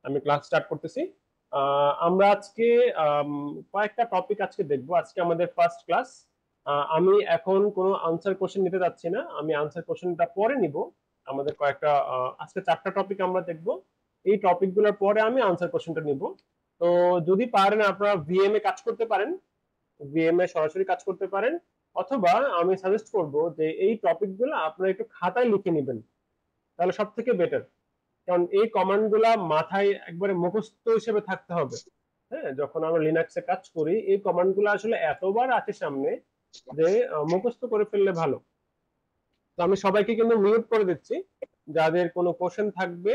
আমি class start করতেছি। আমরা আজকে আম, কয়েকটা টপিক আজকে দেখবো। আজকে আমাদের ফার্স্ট ক্লাস। আমি এখন কোনো আনসার কোশ্চেন নিতে যাচ্ছি না, আমি আনসার কোশ্চেনটা পরে নিব। আমাদের কয়েকটা আজকে 4টা টপিক আমরা দেখবো। এই টপিকগুলোর পরে আমি আনসার কোশ্চেনটা নিব। তো যদি পারেন আপনারা ভিএম এ কাজ করতে পারেন, ভিএম এ সরাসরি কাজ করতে পারেন, অথবা আমি সাজেস্ট করব যে এই টপিকগুলো আপনারা একটু খাতায় লিখে নেবেন, তাহলে সব থেকে বেটার। কারণ এই কমান্ড গুলা মাথায় একবারে মুখস্থ হিসেবে থাকতে হবে। হ্যাঁ, যখন আমরা লিনাক্সে কাজ করি এই কমান্ড গুলো আসলে এতবার আছে সামনে যে মুখস্থ করে ফেললে ভালো। তো আমি সবাইকে কিন্তু মিউট করে দিচ্ছি। যাদের কোনো কোশ্চেন থাকবে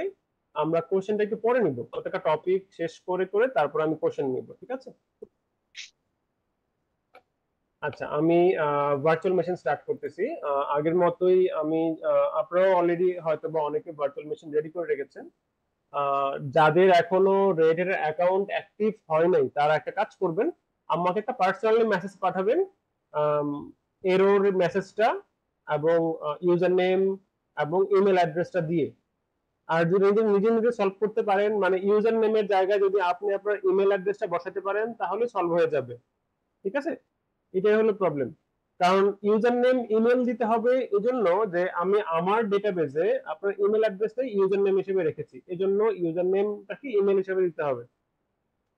আমরা কোশ্চেনটা একটু পরে নিব, প্রত্যেকটা টপিক শেষ করে করে তারপর আমি কোশ্চেন নিব, ঠিক আছে? আচ্ছা, আমি ভার্চুয়াল মেশিন স্টার্ট করতেছি। আগের মতোই আমি আপনারাও অলরেডি হয়তো বা অনেকে ভার্চুয়াল মেশিন রেডি করে রেখেছেন। যাদের এখনো রেড এর অ্যাকাউন্ট অ্যাক্টিভ হয় নাই তারা একটা কাজ করবেন, আমাকে একটা পার্সোনালি মেসেজ পাঠাবেন এরর মেসেজটা এবং ইউজার নেম এবং ইমেল অ্যাড্রেসটা দিয়ে। আর যদি নিজে নিজে নিজে সলভ করতে পারেন, মানে ইউজার নেমের জায়গায় যদি আপনি আপনার ইমেল অ্যাড্রেসটা বসাতে পারেন তাহলে সলভ হয়ে যাবে, ঠিক আছে? এটাই হলো প্রবলেম। কারণ ইউজার নেম ইমেল দিতে হবে এজন্য যে আমি আমার ডেটাবেজে আপনার ইমেল অ্যাড্রেসটাই ইউজার নেম হিসেবে রেখেছি, এজন্য ইউজার নেমটাকে ইমেল হিসেবে দিতে হবে,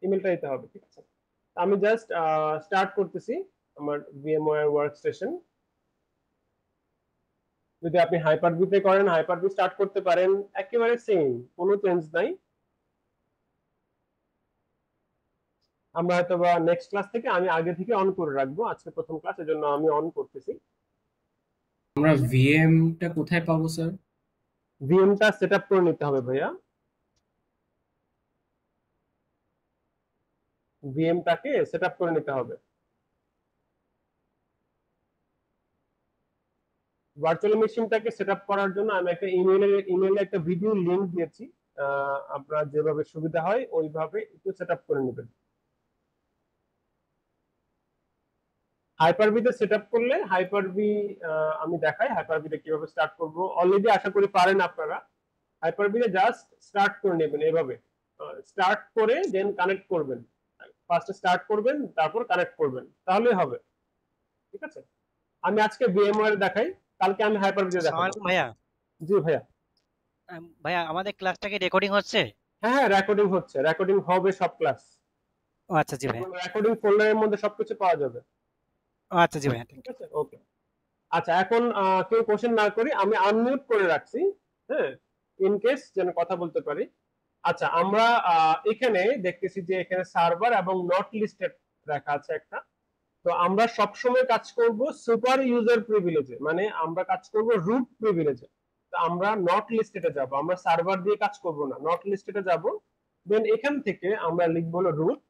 ইমেলটা দিতে হবে, ঠিক আছে? আমি জাস্ট স্টার্ট করতেছি আমার ভিএমওয়্যার ওয়ার্কস্টেশন। যদি আপনি হাইপার-ভি তে করেন হাইপার-ভি স্টার্ট করতে পারেন, একেবারে সেম, কোনো চেঞ্জ নাই। আমরা হয়তো বা নেক্সট ক্লাস থেকে আমি আগে থেকে অন করে রাখবো, আজকে প্রথম ক্লাস এজন্য আমি অন করতেছি। আমরা ভিএমটা কোথায় পাবো স্যার? ভিএমটা সেট আপ করে নিতে হবে ভাইয়া, ভিএমটাকে সেট আপ করে নিতে হবে। ভার্চুয়াল মেশিনটাকে সেট আপ করার জন্য আমি একটা ইমেইলে একটা ভিডিও লিংক দিয়েছি। আপনার যেভাবে সুবিধা হয় ওইভাবে একটু সেট আপ করে নেবেন। হাইপার-ভি তে সেট আপ করলে হাইপার-ভি আমি দেখাই হাইপার-ভি তে কিভাবে স্টার্ট করব, অলরেডি আশা করি পারেন আপনারা। হাইপার-ভি তে জাস্ট স্টার্ট করে নেবেন এভাবে, স্টার্ট করে দেন কানেক্ট করবেন। ফার্স্টে স্টার্ট করবেন তারপর কানেক্ট করবেন, তাহলেই হবে, ঠিক আছে? আমি আজকে ভিএমওয়্যার দেখাই, কালকে আমি হাইপার-ভি তে আসসালামু দেখাবো। আলাইকুম ভাইয়া। জি ভাইয়া। ভাইয়া আমাদের ক্লাসটা কি রেকর্ডিং হচ্ছে? হ্যাঁ হ্যাঁ, রেকর্ডিং হচ্ছে, রেকর্ডিং হবে সব ক্লাস। ও আচ্ছা জি ভাইয়া। রেকর্ডিং ফোল্ডারের মধ্যে সবকিছু পাওয়া যাবে, ও আচ্ছা জি ভাইয়া, থ্যাংক ঠিক আছে? ওকে। আচ্ছা, এখন কেউ কোশ্চেন না করি, আমি আনমিউট করে রাখছি। হ্যাঁ, ইন কেস যেন কথা বলতে পারি। আচ্ছা, আমরা এখানে দেখতেছি যে এখানে সার্ভার এবং নট লিস্টেড রাখা আছে একটা। তো আমরা সব সময় কাজ করব সুপার ইউজার প্রিভিলেজে, মানে আমরা কাজ করব রুট প্রিভিলেজে। তো আমরা নট লিস্টেডে যাব, আমরা সার্ভার দিয়ে কাজ করব না, নট লিস্টেডে যাব। দেন এখান থেকে আমরা লিখবো হলো রুট,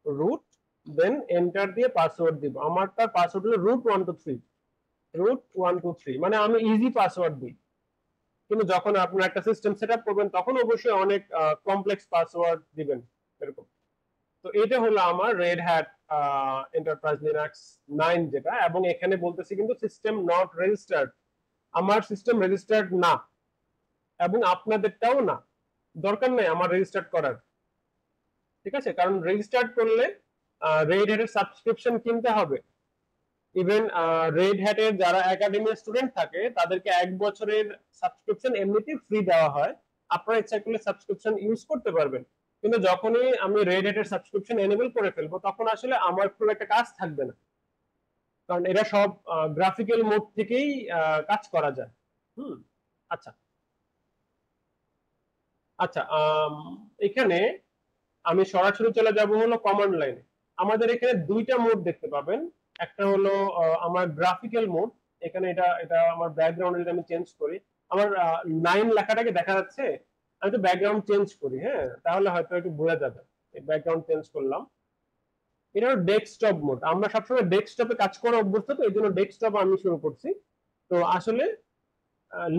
রুট, দেন এন্টার দিয়ে পাসওয়ার্ড দিব। আমার তার পাসওয়ার্ড হলো root123, root123, মানে আমি ইজি পাসওয়ার্ড দিই। কিন্তু যখন আপনার একটা সিস্টেম সেট আপ করবেন তখন অবশ্যই অনেক কমপ্লেক্স পাসওয়ার্ড দিবেন, এরকম। তো এটা হলো আমার রেড হ্যাট এন্টারপ্রাইজ লিনাক্স 9 যেটা, এবং এখানে বলতেছি কিন্তু সিস্টেম নট রেজিস্টার্ড। আমার সিস্টেম রেজিস্টার্ড না, এবং আপনাদেরটাও না, দরকার নেই আমার রেজিস্টার্ড করার, ঠিক আছে? কারণ রেজিস্টার্ড করলে রেড হ্যাটের সাবস্ক্রিপশন কিনতে হবে। ইভেন রেড হ্যাটের যারা একাডেমি স্টুডেন্ট থাকে তাদেরকে 1 বছরের সাবস্ক্রিপশন এমনিতেই ফ্রি দেওয়া হয়, আপনারা ইচ্ছা করলে সাবস্ক্রিপশন ইউজ করতে পারবেন। কিন্তু যখনই আমি রেড হ্যাটের সাবস্ক্রিপশন এনেবল করে ফেলবো তখন আসলে আমার খুব একটা কাজ থাকবে না, কারণ এটা সব গ্রাফিক্যাল মোড থেকেই কাজ করা যায়। হুম। আচ্ছা আচ্ছা, এখানে আমি সরাসরি চলে যাব হলো কমান্ড লাইনে। আমাদের এখানে দুইটা মোড দেখতে পাবেন, একটা হলো আমার গ্রাফিক্যাল মোড। এখানে এটা এটা আমার ব্যাকগ্রাউন্ড যদি আমি চেঞ্জ করি, আমার 9 লেখাটাকে দেখা যাচ্ছে। আমি তো ব্যাকগ্রাউন্ড চেঞ্জ করি, হ্যাঁ, তাহলে হয়তো একটু বোঝা যাবে। ব্যাকগ্রাউন্ড চেঞ্জ করলাম। এটা হলো ডেস্কটপ মোড, আমরা সবসময় ডেস্কটপে কাজ করা অভ্যস্ত, তো এই জন্য ডেস্কটপ আমি শুরু করছি। তো আসলে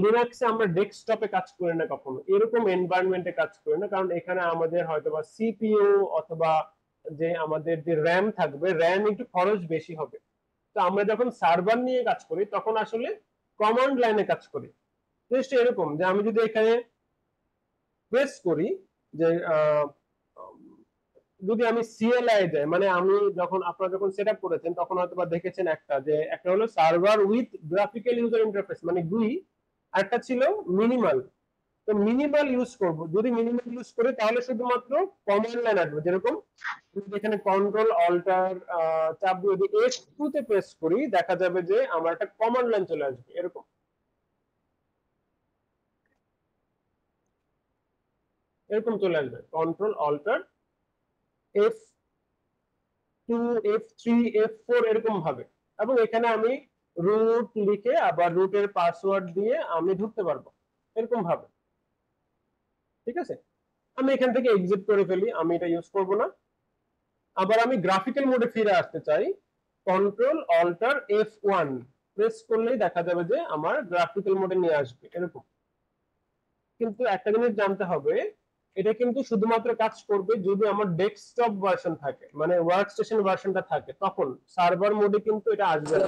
লিনাক্সে আমরা ডেস্কটপে কাজ করি না, কখনো এরকম এনভায়রনমেন্টে কাজ করি না, কারণ এখানে আমাদের হয়তো বা সিপিইউ অথবা যে আমাদের যে র্যাম থাকবে, র্যাম একটু খরচ বেশি হবে। তো আমরা যখন সার্ভার নিয়ে কাজ করি তখন আসলে কমান্ড লাইনে কাজ করি। জাস্ট এরকম যে আমি যদি এখানে প্রেস করি, যে যদি আমি সিএলআই যাই, মানে আমি যখন আপনারা যখন সেট আপ করেছেন তখন হয়তো বা দেখেছেন একটা হলো server with graphical user interface মানে GUI, আর একটা ছিল মিনিমাল। তো মিনিমাল ইউজ করব, যদি মিনিমাল ইউজ করি তাহলে শুধুমাত্র কমান্ড লাইন আসবে, যেরকম যদি এখানে কন্ট্রোল অল্টার চাপ দিয়ে যদি F2 তে প্রেস করি দেখা যাবে যে আমার একটা কমান্ড লাইন চলে আসবে এরকম। এরকম চলে আসবে control alter F2 F3 F4 এরকম ভাবে, এবং এখানে আমি রুট লিখে আবার রুটের পাসওয়ার্ড দিয়ে আমি ঢুকতে পারবো এরকম ভাবে। ঠিক আছে, আমি এখান থেকে এক্সিট করে ফেলি, আমি এটা ইউজ করব না। আবার আমি গ্রাফিক্যাল মোডে ফিরে আসতে চাই, কন্ট্রোল অল্টার F1 প্রেস করলেই দেখা যাবে যে আমার গ্রাফিক্যাল মোডে নিয়ে আসবে এরকম। কিন্তু একটা জিনিস জানতে হবে, এটা কিন্তু শুধুমাত্র কাজ করবে যদি আমার ডেস্কটপ ভার্সন থাকে, মানে ওয়ার্ক স্টেশন ভার্সনটা থাকে, তখন সার্ভার মোডে কিন্তু এটা আসবে না।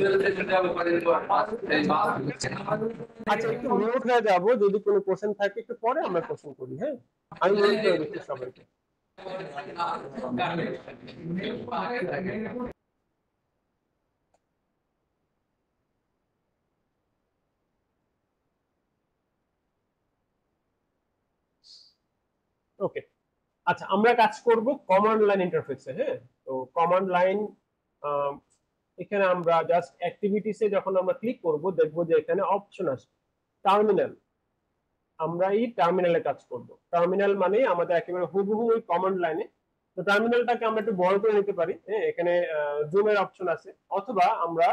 আচ্ছা, একটু মিউট হয়ে যাব, যদি কোনো কোশ্চেন থাকে একটু পরে আমরা কোশ্চেন করি। হ্যাঁ, আমি মিউট করে দিচ্ছি সবাইকে। ওকে, আচ্ছা আমরা কাজ করব কমান্ড লাইন ইন্টারফেসে। হ্যাঁ, তো কমান্ড লাইন এখানে আমরা জাস্ট অ্যাক্টিভিটিসে যখন আমরা ক্লিক করব দেখব যে এখানে অপশন আসবে টার্মিনাল। আমরা এই টার্মিনালে কাজ করব। টার্মিনাল মানে আমাদের একেবারে হুবহু ওই কমান্ড লাইনে। তো টার্মিনালটাকে আমরা একটু বড় করে নিতে পারি। হ্যাঁ, এখানে জুমের অপশন আছে, অথবা আমরা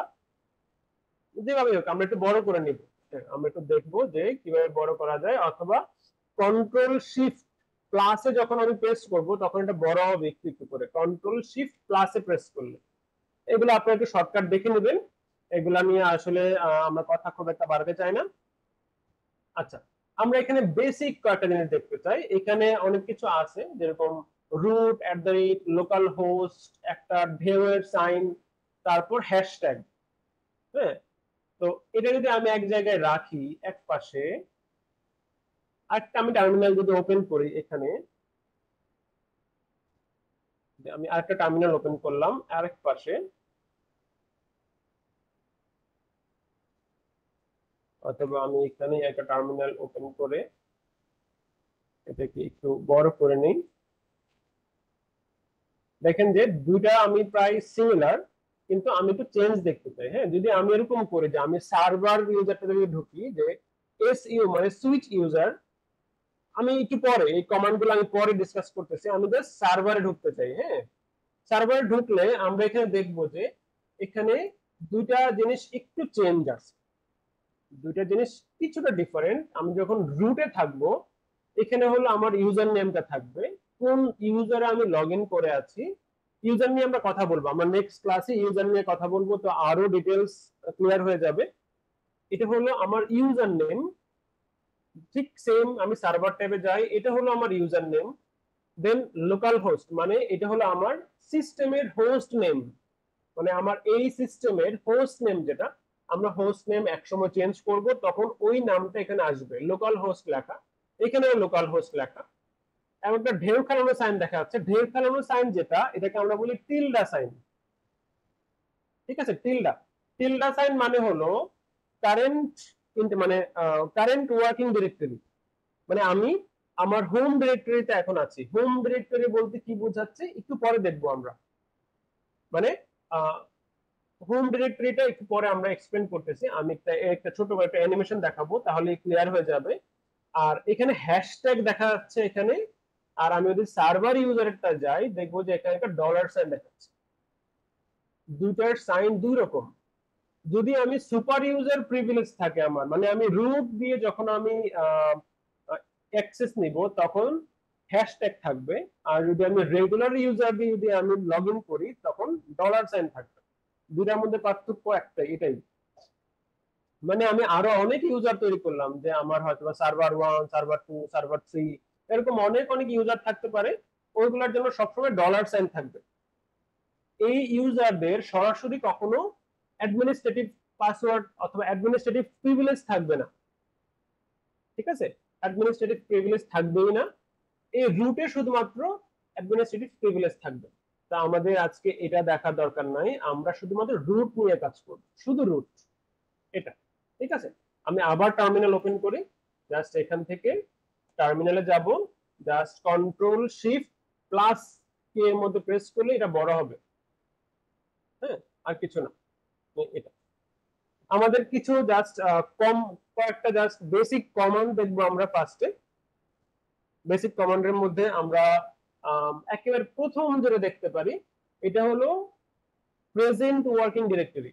যেভাবে হোক আমরা একটু বড় করে নিব। হ্যাঁ, আমরা একটু দেখবো যে কিভাবে বড় করা যায়, অথবা কন্ট্রোল শিফট প্লাসে যখন আমি প্রেস করব তখন এটা বড় হবে একটু একটু করে, কন্ট্রোল শিফট প্লাসে প্রেস করলে। এগুলো আপনারা একটু শর্টকাট দেখে নেবেন, এগুলা নিয়ে আসলে আমরা কথা খুব একটা বাড়াতে চাই না। আচ্ছা, আমরা এখানে বেসিক কয়েকটা জিনিস দেখতে চাই। এখানে অনেক কিছু আছে, যেরকম রুট লোকাল হোস্ট, একটা ঢেউয়ের সাইন, তারপর হ্যাশট্যাগ। হ্যাঁ, তো এটা যদি আমি এক জায়গায় রাখি এক পাশে, একটা আমি টার্মিনাল যদি ওপেন করি এখানে, আমি আরেকটা টার্মিনাল ওপেন করলাম আরেক পাশে, অথবা আমি এখানে একটা টার্মিনাল ওপেন করে এটাকে একটু বড় করে নেই। দেখেন যে দুইটা আমি প্রায় সিমিলার, কিন্তু আমি একটু চেঞ্জ দেখতে চাই। হ্যাঁ, যদি আমি এরকম করি যে আমি সার্ভার ইউজারটা যদি ঢুকি, যে SU মানে সুইচ ইউজার, আমি একটু পরে এই কমান্ডগুলো আমি পরে ডিসকাস করতেছি, আমি জাস্ট সার্ভারে ঢুকতে চাই। হ্যাঁ, সার্ভারে ঢুকলে আমরা এখানে দেখবো যে এখানে দুইটা জিনিস একটু চেঞ্জ আছে, দুইটা জিনিস কিছুটা ডিফারেন্ট। আমি যখন রুটে থাকবো এখানে হলো আমার ইউজার নেমটা থাকবে, কোন ইউজারে আমি লগ ইন করে আছি। ইউজার নিয়ে আমরা কথা বলবো, আমরা নেক্সট ক্লাসে ইউজার নিয়ে কথা বলবো, তো আরো ডিটেলস ক্লিয়ার হয়ে যাবে। এটা হলো আমার ইউজার নেম। ঠিক সেম আমি সার্ভার ট্যাবে যাই, এটা হলো আমার ইউজার নেম। দেন লোকাল হোস্ট মানে এটা হলো আমার সিস্টেমের হোস্ট নেম, মানে আমার এই সিস্টেমের হোস্ট নেম, যেটা আমরা হোস্ট নেম একসময় চেঞ্জ করব তখন ওই নামটা এখানে আসবে, লোকাল হোস্ট লেখা, এখানেও লোকাল হোস্ট লেখা। এবং একটা ঢেউ খেলানো সাইন দেখা যাচ্ছে, ঢেউ খেলানো সাইন যেটা, এটাকে আমরা বলি টিল্ডা সাইন। ঠিক আছে, টিল্ডা টিল্ডা সাইন মানে হলো কারেন্ট, মানে কারেন্ট ওয়ার্কিং ডিরেক্টরি, মানে আমি আমার হোম ডিরেক্টরিতে এখন আছি। হোম ডিরেক্টরি বলতে কি বোঝাচ্ছে একটু পরে দেখবো আমরা, মানে হোম ডিরেক্টরিটা একটু পরে আমরা এক্সপ্লেন করতেছি। আমি একটা ছোট একটা অ্যানিমেশন দেখাবো, তাহলে ক্লিয়ার হয়ে যাবে। আর এখানে হ্যাশট্যাগ দেখা যাচ্ছে এখানে, আর আমি যদি সার্ভার ইউজারটা যাই দেখবো যে এখানে একটা ডলার সাইন দেখাচ্ছে। দুইটার সাইন দুই রকম। যদি আমি সুপার ইউজার প্রিভিলেজ থাকে আমার, মানে আমি রুট দিয়ে যখন আমি অ্যাক্সেস নিব তখন হ্যাশট্যাগ থাকবে, আর যদি আমি রেগুলার ইউজার দিয়ে যদি আমি লগ ইন করি তখন ডলার সাইন থাকবে। দুটার মধ্যে পার্থক্য একটাই, এটাই। মানে আমি আরো অনেক ইউজার তৈরি করলাম, যে আমার হয়তো সার্ভার 1, সার্ভার 2, সার্ভার 3, এরকম অনেক অনেক ইউজার থাকতে পারে, ওইগুলোর জন্য সবসময় ডলার সাইন থাকবে। এই ইউজারদের সরাসরি কখনো অ্যাডমিনিস্ট্রেটিভ পাসওয়ার্ড অথবা অ্যাডমিনিস্ট্রেটিভ প্রিভিলেজ থাকবে না। ঠিক আছে, অ্যাডমিনিস্ট্রেটিভ প্রিভিলেজ থাকবেই না। এই রুটে শুধুমাত্র অ্যাডমিনিস্ট্রেটিভ প্রিভিলেজ থাকবে। তা আমাদের আজকে এটা দেখার দরকার নাই, আমরা শুধুমাত্র রুট নিয়ে কাজ করব, শুধু রুট এটা। ঠিক আছে, আমি আবার টার্মিনাল ওপেন করি, জাস্ট এখান থেকে টার্মিনালে যাব, জাস্ট কন্ট্রোল শিফট প্লাস কে এর মধ্যে প্রেস করলে এটা বড় হবে। হ্যাঁ, আর কিছু না। এটা আমাদের কিছু জাস্ট কয়েকটা জাস্ট বেসিক কমান্ড দেখবো আমরা ফার্স্টে। বেসিক কমান্ডের মধ্যে আমরা একেবারে প্রথম যেটা দেখতে পারি এটা হলো present working directory,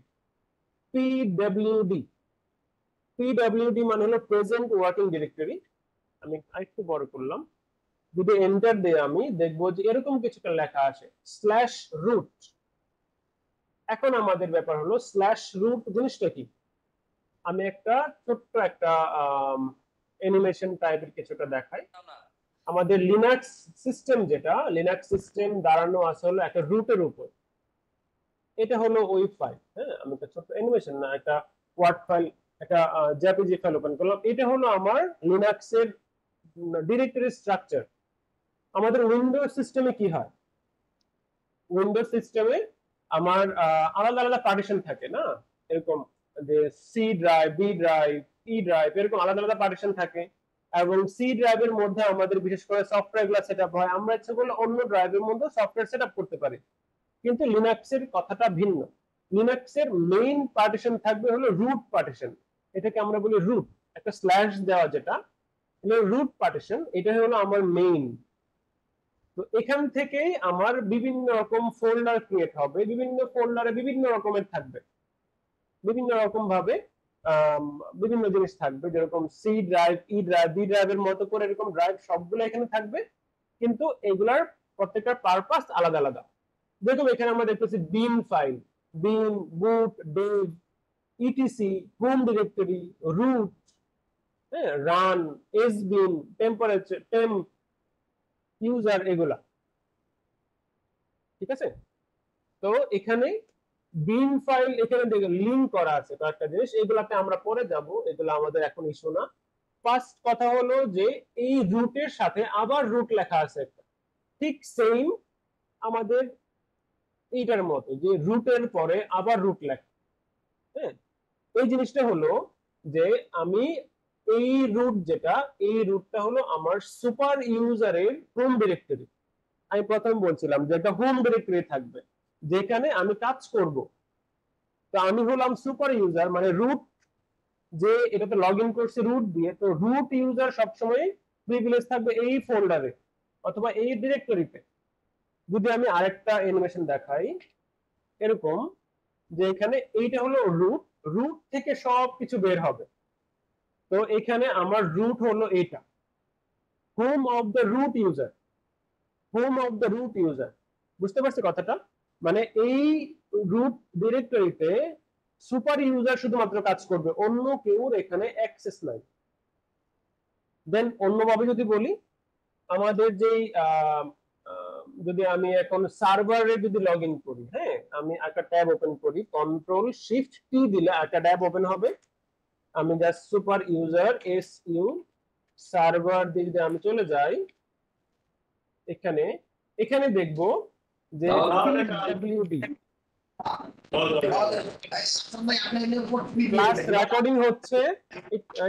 PWD. PWD মানে হলো প্রেজেন্ট ওয়ার্কিং ডিরেক্টরি। আমি আরেকটু বড় করলাম, যদি এন্টার দেই আমি দেখবো যে এরকম কিছুটা লেখা আসে স্ল্যাশ রুট। এখন আমাদের ব্যাপার হলো স্ল্যাশ রুট জিনিসটা কি। আমি একটা ছোট্ট একটা অ্যানিমেশন টাইপের কিছুটা দেখাই। আমাদের লিনাক্স সিস্টেম, যেটা লিনাক্স সিস্টেম দাঁড়ানো আছে হলো একটা রুটের উপর। এটা হলো ওই ফাইল। হ্যাঁ, আমি একটা ছোট্ট অ্যানিমেশন না, একটা ওয়ার্ড ফাইল, একটা জেপিজি ফাইল ওপেন করলাম। এটা হলো আমার লিনাক্সের ডিরেক্টরি স্ট্রাকচার। আমাদের উইন্ডোজ সিস্টেমে কি হয়, উইন্ডোজ সিস্টেমে আমার আলাদা আলাদা পার্টিশন থাকে না, এরকম যে C drive, B drive, E drive, এরকম আলাদা আলাদা পার্টিশন থাকে। এবং সি ড্রাইভের মধ্যে আমাদের বিশেষ করে সফটওয়্যার গুলো সেটআপ হয়, আমরা ইচ্ছে করলে অন্য ড্রাইভের মধ্যে সফটওয়্যার সেটআপ করতে পারি। কিন্তু লিনাক্সের কথাটা ভিন্ন। লিনাক্সের মেইন পার্টিশন থাকবে হলো রুট পার্টিশন, এটাকে আমরা বলি রুট, একটা স্ল্যাশ দেওয়া, যেটা রুট পার্টিশন, এটা হলো আমার মেইন। তো এখান থেকেই আমার বিভিন্ন রকম ফোল্ডার ক্রিয়েট হবে, বিভিন্ন ফোল্ডারে বিভিন্ন রকমের থাকবে, বিভিন্ন রকম ভাবে বিভিন্ন জিনিস থাকবে, যেরকম C drive, E drive, B ড্রাইভের মতো করে এরকম ড্রাইভ সবগুলো এখানে থাকবে, কিন্তু এগুলার প্রত্যেকটার পারপাস আলাদা আলাদা। যেরকম এখানে আমরা দেখতেছি bin file, bin, boot, dev, ETC, home directory, root, run, sbin, temperature, temp, user, এগুলা। ঠিক আছে, তো এখানে বিন ফাইল এখানে লিঙ্ক করা আছে কয়েকটা জিনিস, এগুলাতে আমরা পরে যাব, এগুলো আমাদের এখন ইস্যু না। ফার্স্ট কথা হলো যে এই রুটের সাথে আবার রুট লেখা আছে একটা, ঠিক সেম আমাদের এইটার মতো, যে রুটের পরে আবার রুট লেখা। হ্যাঁ, এই জিনিসটা হলো যে আমি এই রুট, যেটা এই রুটটা হলো আমার সুপার ইউজারের হোম ডিরেক্টরি। আমি প্রথম বলছিলাম যে একটা হোম ডিরেক্টরি থাকবে যেখানে আমি কাজ করব। তো আমি হলাম সুপার ইউজার, মানে রুট, যে এটাতে লগ ইন করছে রুট দিয়ে, তো রুট ইউজার সবসময় প্রিভিলেজ থাকবে এই ফোল্ডারে অথবা এই ডিরেক্টরিতে। যদি আমি আরেকটা অ্যানিমেশন দেখাই, এরকম যে এখানে এইটা হলো রুট, রুট থেকে সবকিছু বের হবে। তো এখানে আমার রুট হলো এইটা, home of the root user, home of the root user. বুঝতে পারছি কথাটা? মানে এই রুট ডিরেক্টরিতে সুপার ইউজার শুধুমাত্র কাজ করবে, অন্য কেউ এখানে অ্যাক্সেস নাই। দেন অন্যভাবে যদি বলি, আমাদের যেই যদি আমি এখন সার্ভারে যদি লগ ইন করি, হ্যাঁ, আমি একটা ট্যাব ওপেন করি, কন্ট্রোল শিফট টি দিলে একটা ট্যাব ওপেন হবে। আমি just super user S U server দিয়ে যদি আমি চলে যাই, এখানে এখানে দেখব যে পিডব্লিউডি ক্লাস রেকর্ডিং হচ্ছে,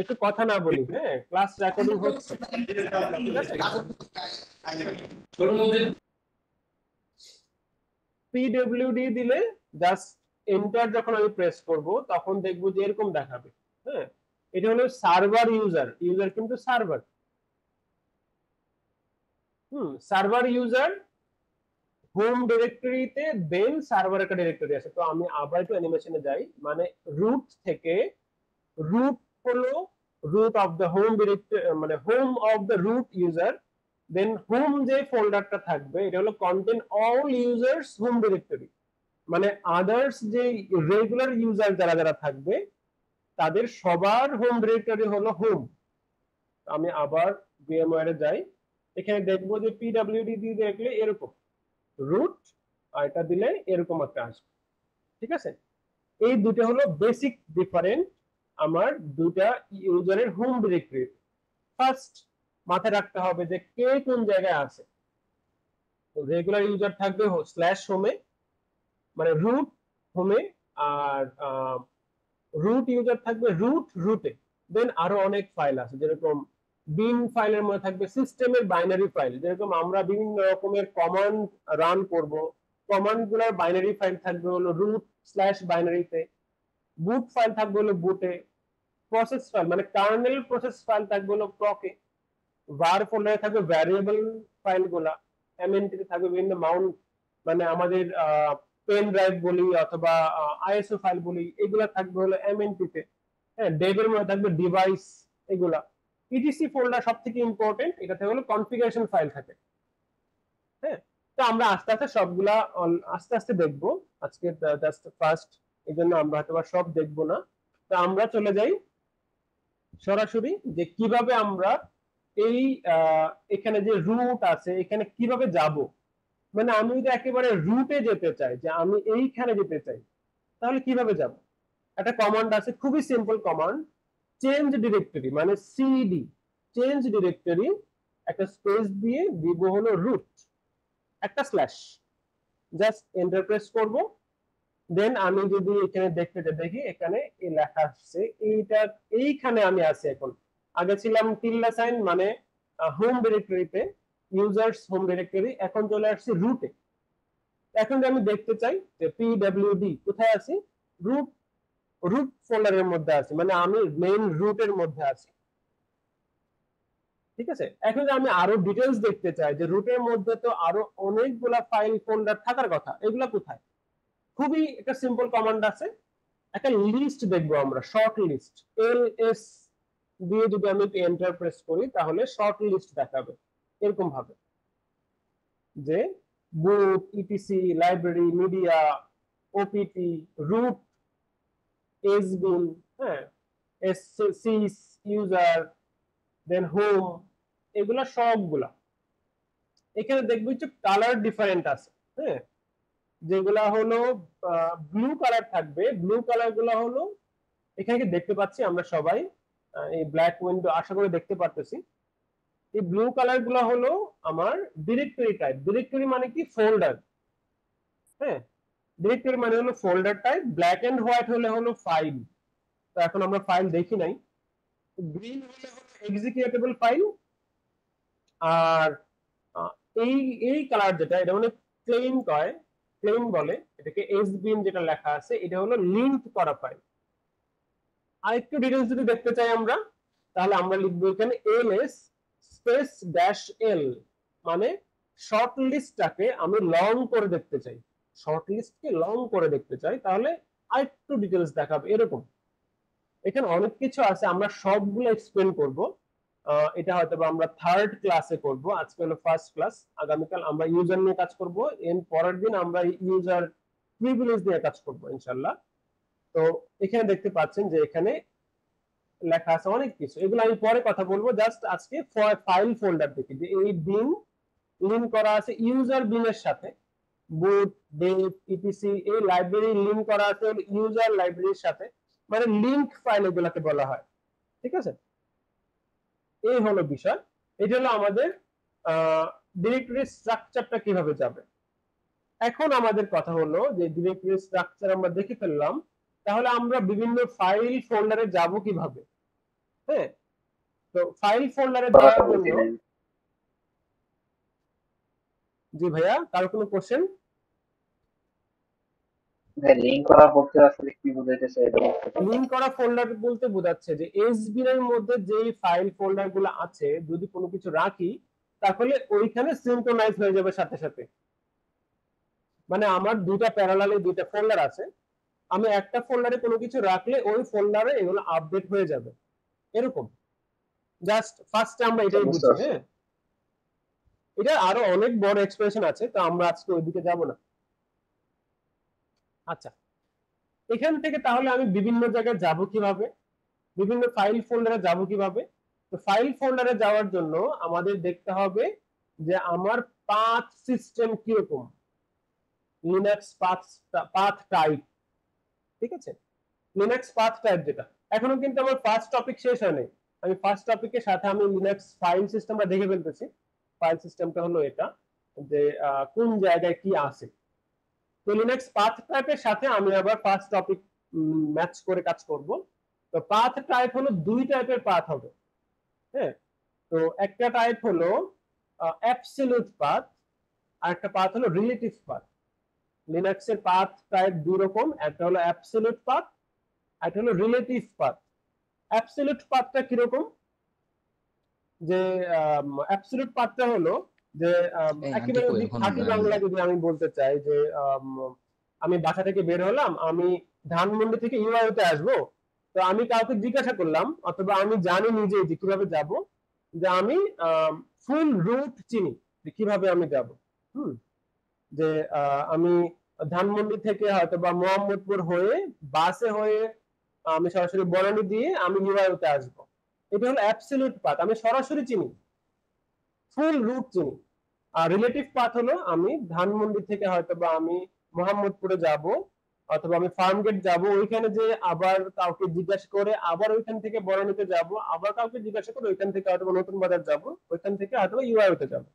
একটু কথা না বলি, হ্যাঁ, ক্লাস রেকর্ডিং হচ্ছে। পিডব্লিউডি দিলে জাস্ট এন্টার যখন আমি প্রেস করব তখন দেখবো যে এরকম দেখাবে। হ্যাঁ, এটা হলো সার্ভার ইউজার, ইউজার কিন্তু সার্ভার। সার্ভার ইউজার হোম ডিরেক্টরিতে, দেন সার্ভার একটা ডিরেক্টরি আছে। তো আমি আবার একটু অ্যানিমেশনে যাই, মানে রুট থেকে, রুট হলো root of the home directory, মানে home of the root user, then home যে ফোল্ডারটা থাকবে এটা হলো contain all users home directory, মানে আদার্স যে রেগুলার ইউজার যারা যারা থাকবে তাদের সবার হোম ডিরেক্টরি হলো হোম। আমি আবার ভিএমওয়্যারে যাই, এখানে দেখবো যে পিডব্লিউডি দিয়ে দেখলে এরকম রুট, আর এটা দিলে এরকম একটা আসবে। ঠিক আছে, এই দুটো হলো বেসিক ডিফারেন্ট আমার দুটা ইউজারের হোম ডিরেক্টরি। ফার্স্ট মাথায় রাখতে হবে যে কে কোন জায়গায় আছে। রেগুলার ইউজার থাকবে স্ল্যাশ হোমে, মানে রুট হোমে, আর রুট ইউজার থাকবে রুটে। দেন আরো অনেক ফাইল আছে, যেরকম বিন ফাইলের মধ্যে থাকবে সিস্টেমের বাইনারি ফাইল, যেরকম আমরা বিভিন্ন রকমের কমান্ড রান করব, কমান্ড গুলার বাইনারি ফাইল থাকবে হলো রুট স্ল্যাশ বাইনারিতে, বুট ফাইল থাকবে হলো বুটে, প্রসেস ফাইল মানে কার্নেল প্রসেস ফাইল থাকবে হলো প্রকে, var ফোল্ডারে থাকবে ভ্যারিয়েবল ফাইল গুলা, এমএনটি তে থাকবে বিভিন্ন মাউন্ট মানে আমাদের পেন ড্রাইভ বলি অথবা আইএসও ফাইল বলি, এগুলা থাকবে হলো এমএনটি তে। হ্যাঁ, ডেভের মধ্যে থাকবে ডিভাইস এগুলা। ইটিসি ফোল্ডার সবথেকে ইম্পর্টেন্ট, এটাতে হলো কনফিগারেশন ফাইল থাকে। হ্যাঁ, তো আমরা আস্তে আস্তে সবগুলা আস্তে আস্তে দেখবো, আজকে জাস্ট ফার্স্ট, এই জন্য আমরা হয়তো সব দেখবো না। তো আমরা চলে যাই সরাসরি যে কিভাবে আমরা এই এখানে যে রুট আছে এখানে কিভাবে যাব। মানে আমি যদি একেবারে রুটে যেতে চাই, যে আমি এইখানে যেতে চাই, তাহলে কিভাবে যাব? একটা কমান্ড আছে, খুবই সিম্পল কমান্ড, চেঞ্জ ডিরেক্টরি মানে সিডি, চেঞ্জ ডিরেক্টরি একটা স্পেস দিয়ে দিব হলো রুট, একটা স্ল্যাশ, জাস্ট এন্টার প্রেস করব। দেন আমি যদি এখানে দেখতে দেখি এখানে এই লেখা আসছে, এইটা এইখানে আমি আছি এখন। আগে ছিলাম টিল্ডা সাইন মানে হোম ডিরেক্টরিতে, ইউজার্স হোম ডিরেক্টরি, এখন চলে আসছি রুটে। এখন যদি আমি দেখতে চাই যে পিডব্লিউডি কোথায় আছি, রুট, রুট ফোল্ডারের মধ্যে আছি, মানে আমি মেইন রুটের মধ্যে আছি। ঠিক আছে, এখন যদি আমি আরো ডিটেলস দেখতে চাই যে রুটের মধ্যে তো আরো অনেকগুলা ফাইল ফোল্ডার থাকার কথা, এগুলা কোথায়? খুবই একটা সিম্পল কমান্ড আছে, একটা লিস্ট দেখবো আমরা, শর্ট লিস্ট, এলএস দিয়ে যদি আমি এন্টার প্রেস করি তাহলে শর্ট লিস্ট দেখাবে এরকম ভাবে, যে boot, ETC, library, media, OPT, root, sbin, হ্যাঁ, সিস, ইউজার, দেন হোম, এগুলা সবগুলা। এখানে দেখবো একটু কালার ডিফারেন্ট আছে। হ্যাঁ, যেগুলা হলো ব্লু কালার থাকবে, ব্লু কালার গুলা হলো এখানে দেখতে পাচ্ছি আমরা সবাই, এই ব্ল্যাক উইন্ডো আশা করি দেখতে পারতেছি। এই ব্লু কালার গুলা হলো আমার ডিরেক্টরি টাইপ, ডিরেক্টরি মানে কি ফোল্ডার। হ্যাঁ, ডিরেক্টরি মানে হলো folder type, black and white হলে হলো ফাইল। তো এখন আমরা ফাইল দেখি নাই। গ্রিন হলে হলো এক্সিকিউটেবল ফাইল, আর এই এই কালার যেটা, এটা মানে প্লেন কয়, প্লেন বলে এটাকে, এসবিএন যেটা লেখা আছে এটা হলো লিংক করা ফাইল। আরেকটু ডিটেইলস যদি দেখতে চাই আমরা, তাহলে আমরা লিখবো এখানে এলএস স্পেস ড্যাশ এল, মানে শর্ট লিস্টটাকে আমি লং করে দেখতে চাই, শর্ট লিস্টকে লং করে দেখতে চাই, তাহলে আরেকটু ডিটেইলস দেখাবে এরকম। এখানে অনেক কিছু আছে, আমরা সবগুলো এক্সপ্লেন করব। এটা হয়তো আমরা থার্ড ক্লাসে করব, আজকে হলো ফার্স্ট ক্লাস, আগামীকাল আমরা ইউজার নিয়ে কাজ করব, এর পরের দিন আমরা ইউজার প্রিভিলেজ নিয়ে কাজ করব ইনশাআল্লাহ। তো এখানে দেখতে পাচ্ছেন যে এখানে লেখা আছে অনেক কিছু, এগুলো আমি পরে কথা বলবো, জাস্ট আজকে ফাইল ফোল্ডার দেখি যে এই বিন লিংক করা আছে ইউজার বিনের সাথে, বুট, ডেভ, ইটিসি, এই লাইব্রেরি লিংক করা আছে ইউজার লাইব্রেরির সাথে, মানে লিংক ফাইল এগুলাকে বলা হয়। ঠিক আছে, এই হলো বিষয়। এটা হলো আমাদের ডিরেক্টরি স্ট্রাকচারটা কিভাবে যাবে। এখন আমাদের কথা হলো যে ডিরেক্টরি স্ট্রাকচার আমরা দেখে ফেললাম, তাহলে আমরা বিভিন্ন ফাইল ফোল্ডারে যাব কিভাবে। হ্যাঁ, তো ফাইল ফোল্ডারে যাওয়ার জন্য, জি ভাইয়া কারো কোনো কোশ্চেন? লিংক করা বলতে আসলে কি বোঝাইতেছে এটা বলতে পারবেন? লিংক করা ফোল্ডার বলতে বোঝাচ্ছে যে এসবিএন এর মধ্যে যেই ফাইল ফোল্ডার গুলো আছে যদি কোনো কিছু রাখি তাহলে ওইখানে সিনক্রোনাইজ হয়ে যাবে সাথে সাথে। মানে আমার দুটা প্যারালালে দুটা ফোল্ডার আছে, আমি একটা ফোল্ডারে কোনো কিছু রাখলে ওই ফোল্ডারে এগুলো আপডেট হয়ে যাবে এরকম। জাস্ট ফার্স্টে আমরা এটাই বুঝি। হ্যাঁ, এটা আরো অনেক বড় এক্সপ্রেশন আছে, তো আমরা আজকে ওইদিকে যাব না। আচ্ছা, এখান থেকে তাহলে আমি বিভিন্ন জায়গায় যাব কিভাবে, বিভিন্ন ফাইল ফোল্ডারে যাব কিভাবে? তো ফাইল ফোল্ডারে যাওয়ার জন্য আমাদের দেখতে হবে যে আমার পাথ সিস্টেম কিরকম, লিনাক্স পাথ টাইপ। ঠিক আছে, লিনাক্স পাথ টাইপ যেটা, এখনো কিন্তু আমার ফার্স্ট টপিক শেষ হয়নি, আমি ফার্স্ট টপিকের সাথে আমি লিনাক্স ফাইল সিস্টেমটা দেখে ফেলতেছি। ফাইল সিস্টেমটা হলো এটা, যে কোন জায়গায় কি আছে। তো লিনাক্স পাথ টাইপের সাথে আমি আবার ফার্স্ট টপিক ম্যাচ করে কাজ করব। তো পাথ টাইপ হলো দুই টাইপের পাথ হবে। হ্যাঁ, তো একটা টাইপ হলো অ্যাবসলিউট পাথ, আর একটা পাথ হলো রিলেটিভ পাথ। লিনাক্সের পাথ টাইপ দুই রকম, একটা হলো অ্যাবসলিউট পাথ, একটা হলো রিলেটিভ পাথ। অ্যাবসলিউট পাথটা কিরকম, যে অ্যাবসলিউট পাথটা হলো যে একেবারে যদি খাঁটি বাংলা যদি আমি বলতে চাই যে আমি বাসা থেকে বের হলাম, আমি ধানমন্ডি থেকে ইউআইতে আসবো, তো আমি কাউকে জিজ্ঞাসা করলাম অথবা আমি জানি নিজে যে কিভাবে যাব, যে আমি ফুল রুট চিনি যে কিভাবে আমি যাব। যে আমি ধানমন্ডি থেকে হয়তো বা মোহাম্মদপুর হয়ে বাসে হয়ে আমি সরাসরি বনানী দিয়ে আমি ইউআইতে আসবো, এটা হলো অ্যাবসলিউট পাথ, আমি সরাসরি চিনি, ফুল রুট চিনি। আর রিলেটিভ পাথ হলো আমি ধানমন্ডি থেকে হয়তো বা আমি মোহাম্মদপুরে যাব অথবা আমি ফার্মগেট যাব, ওইখানে যে আবার কাউকে জিজ্ঞাসা করে আবার ওইখান থেকে বনানীতে যাব, আবার কাউকে জিজ্ঞাসা করে ওইখান থেকে হয়তো নতুন বাজার যাব, ওইখান থেকে হয়তো ইউআইতে যাব,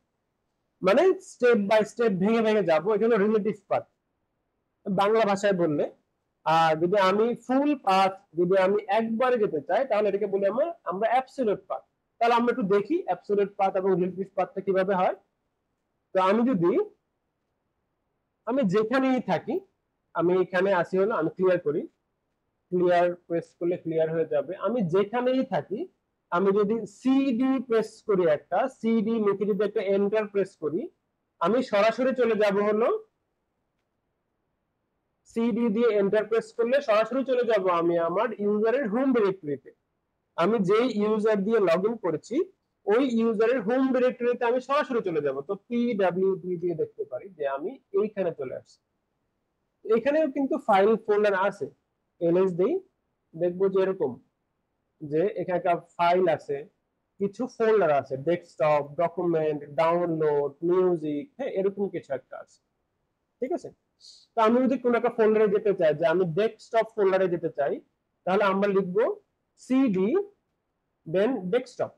মানে স্টেপ বাই স্টেপ ভেঙে ভেঙে যাব, এটা হলো রিলেটিভ পাথ বাংলা ভাষায় বললে। আর যদি আমি ফুল পাথ যদি আমি একবারে যেতে চাই তাহলে এটাকে বলি আমরা অ্যাবসলিউট পাথ। তাহলে আমরা একটু দেখি অ্যাবসলিউট পাথ এবং রিলেটিভ পাথটা কিভাবে হয়। তো আমি যেখানেই থাকি, আমি এখানে আসি হলো আমি ক্লিয়ার করি, ক্লিয়ার প্রেস করলে ক্লিয়ার হয়ে যাবে। আমি যেখানেই থাকি আমি যদি সিডি প্রেস করি, একটা সিডি লিখে যদি একটা এন্টার প্রেস করি, আমি সরাসরি চলে যাব হলো সিডি দিয়ে এন্টার প্রেস করলে সরাসরি চলে যাব আমি আমার ইউজারের হোম ডিরেক্টরিতে। আমি যেই ইউজার দিয়ে লগইন করেছি ওই ইউজারের হোম ডিরেক্টরিতে আমি সরাসরি চলে যাব। তো pwd দিয়ে দেখতে পারি যে আমি এইখানে চলে আসছি। এখানেও কিন্তু ফাইল ফোল্ডার আছে, এলএস দেই, দেখবো যে এরকম যে এখানে একটা ফাইল আছে, কিছু ফোল্ডার আছে, ডেস্কটপ, ডকুমেন্ট, ডাউনলোড, মিউজিক, হ্যাঁ এরকম কিছু একটা আছে। ঠিক আছে, তো আমি যদি কোনো একটা ফোল্ডারে যেতে চাই, যে আমি ডেস্কটপ ফোল্ডারে যেতে চাই, তাহলে আমরা লিখবো সিডি দেন ডেস্কটপ,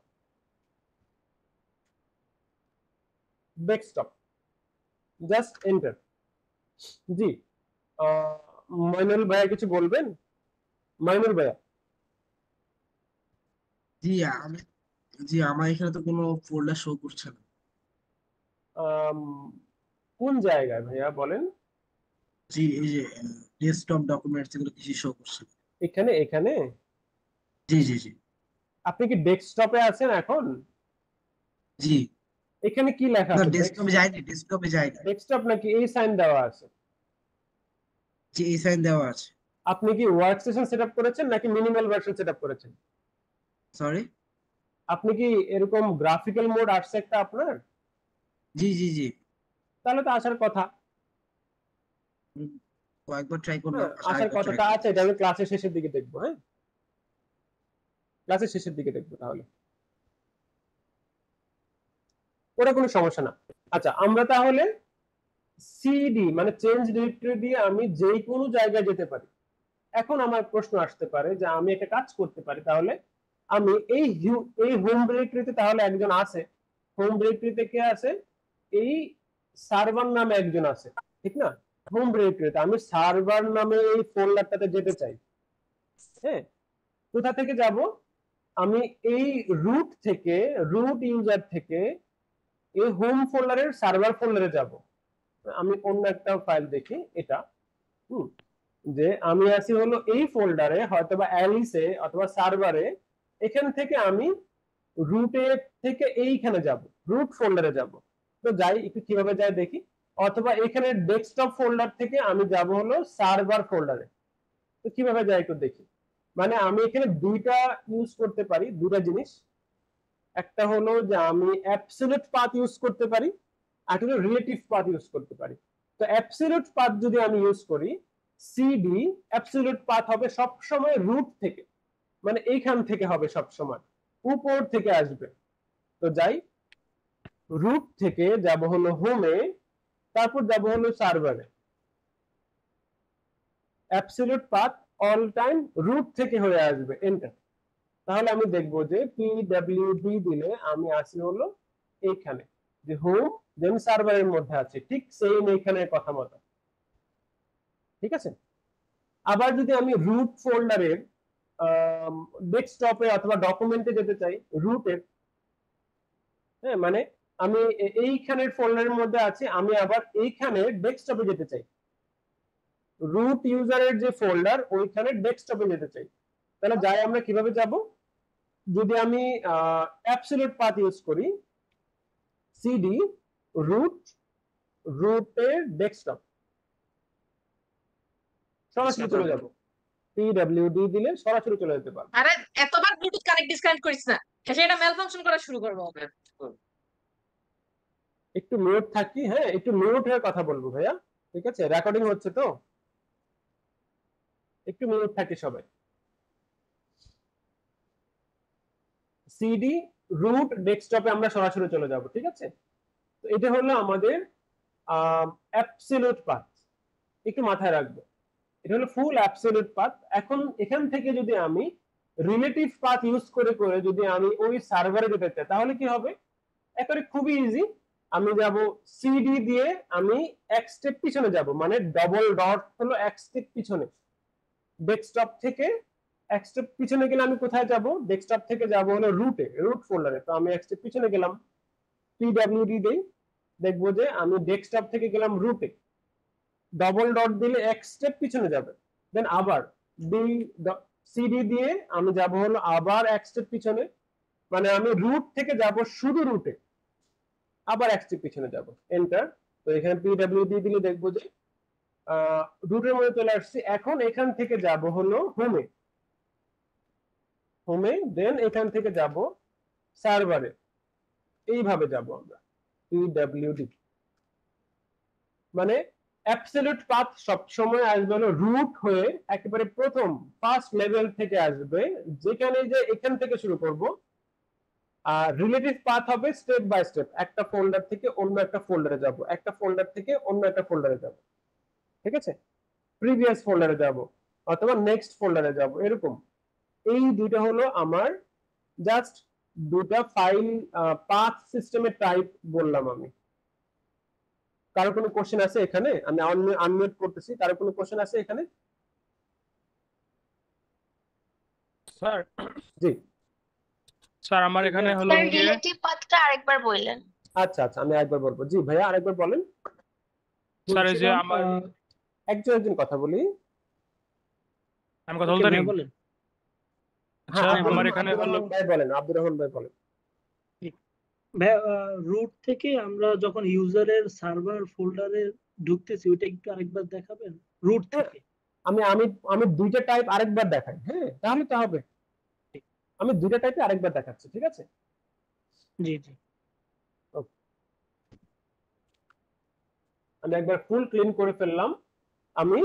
ডেস্কটপ, জাস্ট এন্টার। জি, মাইনুল ভাইয়া কিছু বলবেন? মাইনুল ভাইয়া। জি আমি জি আমার এখানে তো কোনো ফোল্ডার শো করছে না। কোন জায়গায় ভাইয়া বলেন? জি এই যে ডেস্কটপ ডকুমেন্টস এগুলো কিছু শো করছে না। এখানে এখানে জি জি জি আপনি কি ডেস্কটপে আছেন এখন? জি এখানে কি লেখা না আছে? ডেস্কটপে যায়নি। ডেস্কটপ নাকি এই সাইন দেওয়া আছে? জি এই সাইন দেওয়া আছে। আপনি কি ওয়ার্কস্টেশন সেটআপ করেছেন নাকি মিনিমাল ভার্সন সেটআপ করেছেন? সরি, আপনি কি এরকম গ্রাফিক্যাল মোড আসছে একটা আপনার? জি জি জি তাহলে তো আসার কথা। কয়েকবার ট্রাই করলাম, আসার কথাটা আছে, এটা আমি ক্লাসের শেষের দিকে দেখবো। হ্যাঁ, ক্লাসের শেষের দিকে দেখবো, তাহলে ওটা কোনো সমস্যা না। আচ্ছা, আমরা তাহলে সিডি মানে চেঞ্জ ডিরেক্টরি দিয়ে আমি যে কোনো জায়গায় যেতে পারি। এখন আমার প্রশ্ন আসতে পারে যে আমি একটা কাজ করতে পারি, তাহলে আমি এই হোম ডিরেক্টরিতে তাহলে একজন আছে, হোম ডিরেক্টরিতে কে আছে? এই সার্ভার নামে একজন আছে, ঠিক না? হোম ডিরেক্টরিতে আমি সার্ভার নামে এই ফোল্ডারটাতে যেতে চাই। হ্যাঁ, কোথা থেকে যাব? আমি এই রুট ইউজার থেকে এই হোম ফোল্ডারের সার্ভার ফোল্ডারে যাব। আমি অন্য একটা ফাইল দেখি, এটা যে আমি আছি হলো এই ফোল্ডারে, হয়তোবা অ্যালিসে অথবা সার্ভারে, এখান থেকে আমি রুটে থেকে এইখানে যাব, রুট ফোল্ডারে যাব। তো যাই, একটু কিভাবে যাই দেখি। অথবা এখানে ডেস্কটপ ফোল্ডার থেকে আমি যাব হলো সার্ভার ফোল্ডারে। তো কিভাবে যাই একটু দেখি। মানে আমি এখানে দুইটা ইউজ করতে পারি, দুইটা জিনিস। একটা হলো যে আমি অ্যাবসলিউট পাথ ইউজ করতে পারি, আর একটা রিলেটিভ পাথ ইউজ করতে পারি। তো অ্যাবসলিউট পাথ যদি আমি ইউজ করি, সিডি অ্যাবসলিউট পাথ হবে সব সময় রুট থেকে, মানে এইখান থেকে হবে সব সময়, উপর থেকে আসবে। তো যাই, রুট থেকে যাব হলো হোমে, তারপর যাব হলো সার্ভারে। Absolute path all time root থেকে হয়ে আসবে, এন্টার। তাহলে আমি দেখবো যে পিডব্লিউডি দিলে আমি আসি হলো এইখানে, যে হোম দেন সার্ভারের মধ্যে আছে, ঠিক সেম এইখানের কথা মতো। ঠিক আছে, আবার যদি আমি রুট ফোল্ডারের ডেস্কটপে অথবা ডকুমেন্টে যেতে চাই, রুটের, হ্যাঁ মানে আমি এইখানের ফোল্ডারের মধ্যে আছি, আমি আবার এইখানে ডেস্কটপে যেতে চাই, রুট ইউজারের যে ফোল্ডার ওইখানে ডেস্কটপে যেতে চাই, তাহলে যাই আমরা কিভাবে যাব? যদি আমি অ্যাবসলিউট পাথ ইউজ করি, সিডি রুটের ডেস্কটপ, সরাসরি চলে যাব, পিডব্লিউডি দিলে সরাসরি চলে যেতে পারবো। আরে এতবার ব্লুটুথ কানেক্ট ডিসকানেক্ট করিস না, সেটা মেল ফাংশন করা শুরু করবো। একটু মিউট থাকি, হ্যাঁ একটু মিউট হয়ে কথা বলবো ভাইয়া, ঠিক আছে, রেকর্ডিং হচ্ছে তো, একটু মিউট থাকি সবাই। সিডি রুট ডেস্কটপে আমরা সরাসরি চলে যাব, ঠিক আছে। তো এটা হলো আমাদের অ্যাবসলিউট পাথ, একটু মাথায় রাখবো, এটা হলো ফুল অ্যাবসলিউট পাথ। এখন এখান থেকে যদি আমি রিলেটিভ পাথ ইউজ করে করে যদি আমি ওই সার্ভারে যেতে চাই, তাহলে কি হবে? একেবারে খুবই ইজি, আমি যাব সিডি দিয়ে, আমি এক স্টেপ পিছনে যাব, মানে ডবল ডট হলো এক স্টেপ পিছনে, ডেস্কটপ থেকে এক স্টেপ পিছনে গেলে আমি কোথায় যাব? ডেস্কটপ থেকে যাব হলো রুটে, রুট ফোল্ডারে। তো আমি এক স্টেপ পিছনে গেলাম, পিডব্লিউডি দেই, দেখবো যে আমি ডেস্কটপ থেকে গেলাম রুটে, ডবল ডট দিলে এক স্টেপ পিছনে যাবে, দেন আবার সিডি দিয়ে আমি যাব হলো আবার এক স্টেপ পিছনে, মানে আমি রুট থেকে যাব শুধু রুটে, আবার এক স্টেপ পিছনে যাব, এন্টার। তো এখানে পিডব্লিউডি দিলে দেখবো যে রুটের মধ্যে চলে আসছি। এখন এখান থেকে যাব হলো হোমে, দেন এখান থেকে যাব সার্ভারে, এইভাবে যাব আমরা পিডব্লিউডি। মানে অ্যাবসলিউট পাথ সব সময় আসবে হলো রুট হয়ে, একেবারে প্রথম ফার্স্ট লেভেল থেকে আসবে, যেখানে যে এখান থেকে শুরু করব। আর রিলেটিভ পাথ হবে স্টেপ বাই স্টেপ, একটা ফোল্ডার থেকে অন্য একটা ফোল্ডারে যাব, একটা ফোল্ডার থেকে অন্য একটা ফোল্ডারে যাব, ঠিক আছে, প্রিভিয়াস ফোল্ডারে যাব অথবা নেক্সট ফোল্ডারে যাব, এরকম। এই দুইটা হলো আমার জাস্ট দুটা ফাইল পাথ সিস্টেমের টাইপ বললাম আমি। কারো কোনো কোশ্চেন আছে এখানে? আমি আনমিউট করতেছি, কারো কোনো কোশ্চেন আছে এখানে? স্যার জি স্যার আমার এখানে হলো স্যার গিয়ে রিলেটিভ পাথটা আরেকবার বললেন। আচ্ছা আচ্ছা, আমি একবার বলবো। জি ভাইয়া আরেকবার বলেন। স্যার এই যে বলছিলাম, আমার একজন কথা বলি। আমি কথা বলতে পারি? বলেন। আচ্ছা হ্যাঁ, আমার এখানে আব্দুর হলো রহমান ভাই বলেন, আব্দুর রহমান ভাই বলেন। রুট থেকে আমরা যখন ইউজারের সার্ভার ফোল্ডারে ঢুকতেছি, ওইটা একটু আরেকবার দেখাবেন রুট থেকে। আমি আমি আমি দুইটা টাইপ আরেকবার দেখাই, হ্যাঁ তাহলে তো হবে। আমি দুইটা টাইপে আরেকবার দেখাচ্ছি, ঠিক আছে। জি জি। আমি একবার ফুল ক্লিন করে ফেললাম। আমি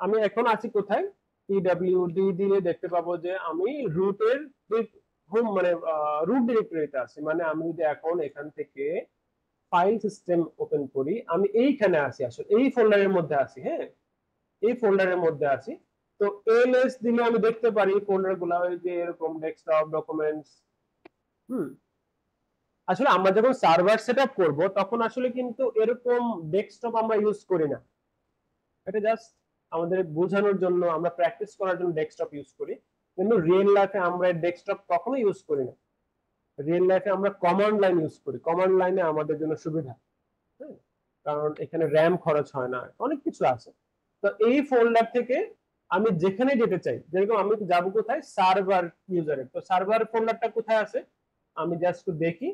আমি এখন আছি কোথায়? পিডব্লিউডি দিলে দেখতে পাবো যে আমি রুটের হোম মানে রুট ডিরেক্টরিতে আছি। মানে আমি যদি এখন এখান থেকে ফাইল সিস্টেম ওপেন করি, আমি এইখানে আছি, আসলে এই ফোল্ডারের মধ্যে আছি, হ্যাঁ এই ফোল্ডারের মধ্যে আছি। তো এলএস দিলে আমি দেখতে পারি ফোল্ডার গুলা, ওই যে এরকম ডেস্কটপ, ডকুমেন্টস। আসলে আমরা যখন সার্ভার সেটআপ করব তখন আসলে কিন্তু এরকম ডেস্কটপ আমরা ইউজ করি না, এটা জাস্ট আমাদের বোঝানোর জন্য, আমরা প্র্যাকটিস করার জন্য ডেস্কটপ ইউজ করি। কিন্তু রিয়েল লাইফে আমরা ডেস্কটপ কখনো ইউজ করি না, রিয়েল লাইফে আমরা কমান্ড লাইন ইউজ করি। কমান্ড লাইনে আমাদের জন্য সুবিধা, কারণ এখানে র্যাম খরচ হয় না, অনেক কিছু আছে। তো এই ফোল্ডার থেকে আমি যেখানে যেতে চাই, যেরকম আমি যাব কোথায়? সার্ভার ইউজারে। তো সার্ভার ফোল্ডারটা কোথায় আছে আমি জাস্ট দেখি।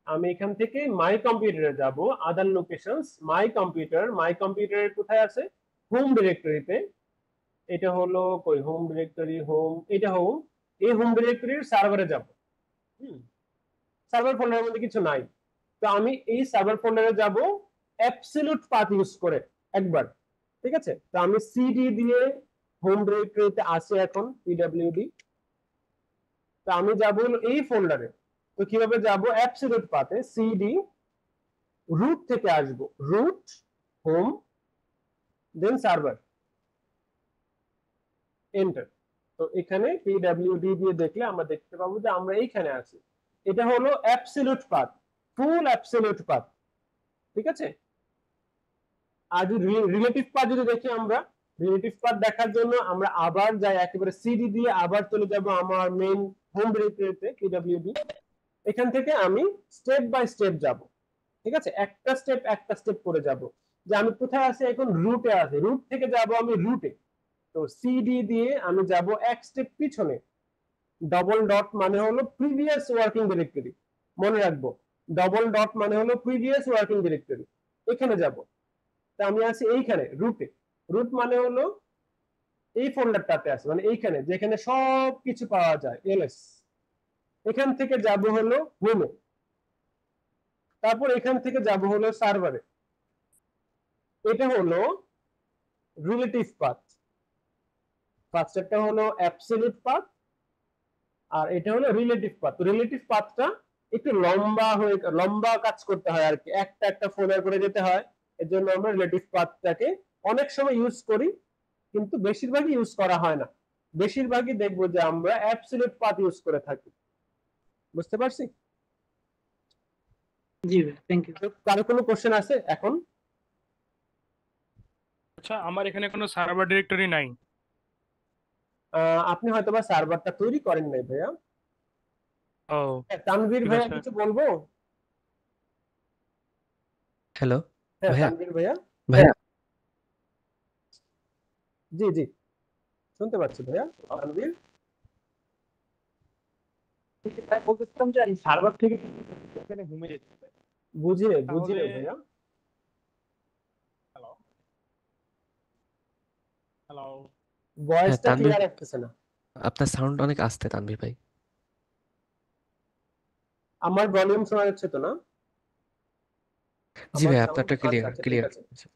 আমি এখান থেকে মাই কম্পিউটারে যাব, আদার লোকেশনস, মাই কম্পিউটারের কোথায় আছে? হোম ডিরেক্টরিতে। এটা হলো কই হোম ডিরেক্টরি, হোম, এটা হোম। এই হোম ডিরেক্টরির সার্ভারে যাব। সার্ভার ফোল্ডারের মধ্যে কিছু নাই, তো আমি এই সার্ভার ফোল্ডারে যাব অ্যাবসলিউট পাথ ইউজ করে একবার, ঠিক আছে। তো আমি সিডি দিয়ে হোম ডিরেক্টরিতে আসি এখন, পিডব্লিউডি। তো আমি যাব এই ফোল্ডারে। তো কিভাবে যাব? অ্যাবসলিউট পাথে সিডি রুট থেকে আসবো, root home then server, enter. তো এখানে পিডব্লিউডি দিয়ে দেখলে আমরা দেখতে পাবো যে আমরা এইখানে আছি। এটা হলো অ্যাবসলিউট পাথ, ফুল অ্যাবসলিউট পাথ, ঠিক আছে। আর যদি রিলেটিভ পাথ যদি দেখি, আমরা রিলেটিভ পাথ দেখার জন্য আমরা আবার যাই, একেবারে সিডি দিয়ে আবার চলে যাব আমার মেইন হোম ডিরেক্টরিতে পিডব্লিউডি। এখান থেকে আমি স্টেপ বাই স্টেপ যাব, ঠিক আছে, একটা স্টেপ করে যাব, যে আমি কোথায় আছি এখন, রুটে আছি, রুট থেকে যাব আমি রুটে। তো সিডি দিয়ে আমি যাব এক স্টেপ পিছনে, ডবল ডট মানে হলো প্রিভিয়াস ওয়ার্কিং ডিরেক্টরি, মনে রাখবো, ডবল ডট মানে হলো প্রিভিয়াস ওয়ার্কিং ডিরেক্টরি, এখানে যাব। তা আমি আছি এইখানে রুটে, রুট মানে হলো এই ফোল্ডারটাতে আছে, মানে এইখানে যেখানে সব কিছু পাওয়া যায়, এলএস। এখান থেকে যাব হলো হোমে, তারপর এখান থেকে যাব হলো সার্ভারে। এটা হলো রিলেটিভ পাথ, ফার্স্ট স্টেপটা হলো অ্যাবসলিউট পাথ, আর এটা হলো রিলেটিভ পাথ। রিলেটিভ পাথটা একটু লম্বা কাজ করতে হয় আর কি, একটা ফোল্ডার করে যেতে হয়, এর জন্য আমরা রিলেটিভ পাথটাকে অনেক সময় ইউজ করি, কিন্তু বেশিরভাগই ইউজ করা হয় না। বেশিরভাগই দেখবো যে আমরা অ্যাবসলিউট পাথ ইউজ করে থাকি। বুঝতে পারছি? জি ভাই, থ্যাংক ইউ। কারো কোনো কোশ্চেন আছে এখন? আচ্ছা, আমার এখানে কোনো সার্ভার ডিরেক্টরি নাই। আপনি হয়তোবা সার্ভারটা তৈরি করেন নাই ভাইয়া। ও, তানভীর ঠিক ভাইয়া আছে। কিছু বলবো? হ্যালো হ্যাঁ, ভাইয়া। তানভীর ভাইয়া। ভাইয়া জি জি, শুনতে পাচ্ছি ভাইয়া। তানভীর বলতেছিলাম যে এই সার্ভার থেকে এখানে হোমে যেতে হবে। বুঝিয়ে তাহলে ভাইয়া। হ্যালো হ্যালো ভয়েসটা তানভীর, ক্লিয়ার আসতেছে না। আপনার সাউন্ড অনেক আস্তে তানভীর ভাই। আমার ভলিউম শোনা যাচ্ছে তো না? জি আমার ভাই, সাউন্ড আপনারটা আচ্ছা ক্লিয়ার আচ্ছা ঠিক ক্লিয়ার। আছে।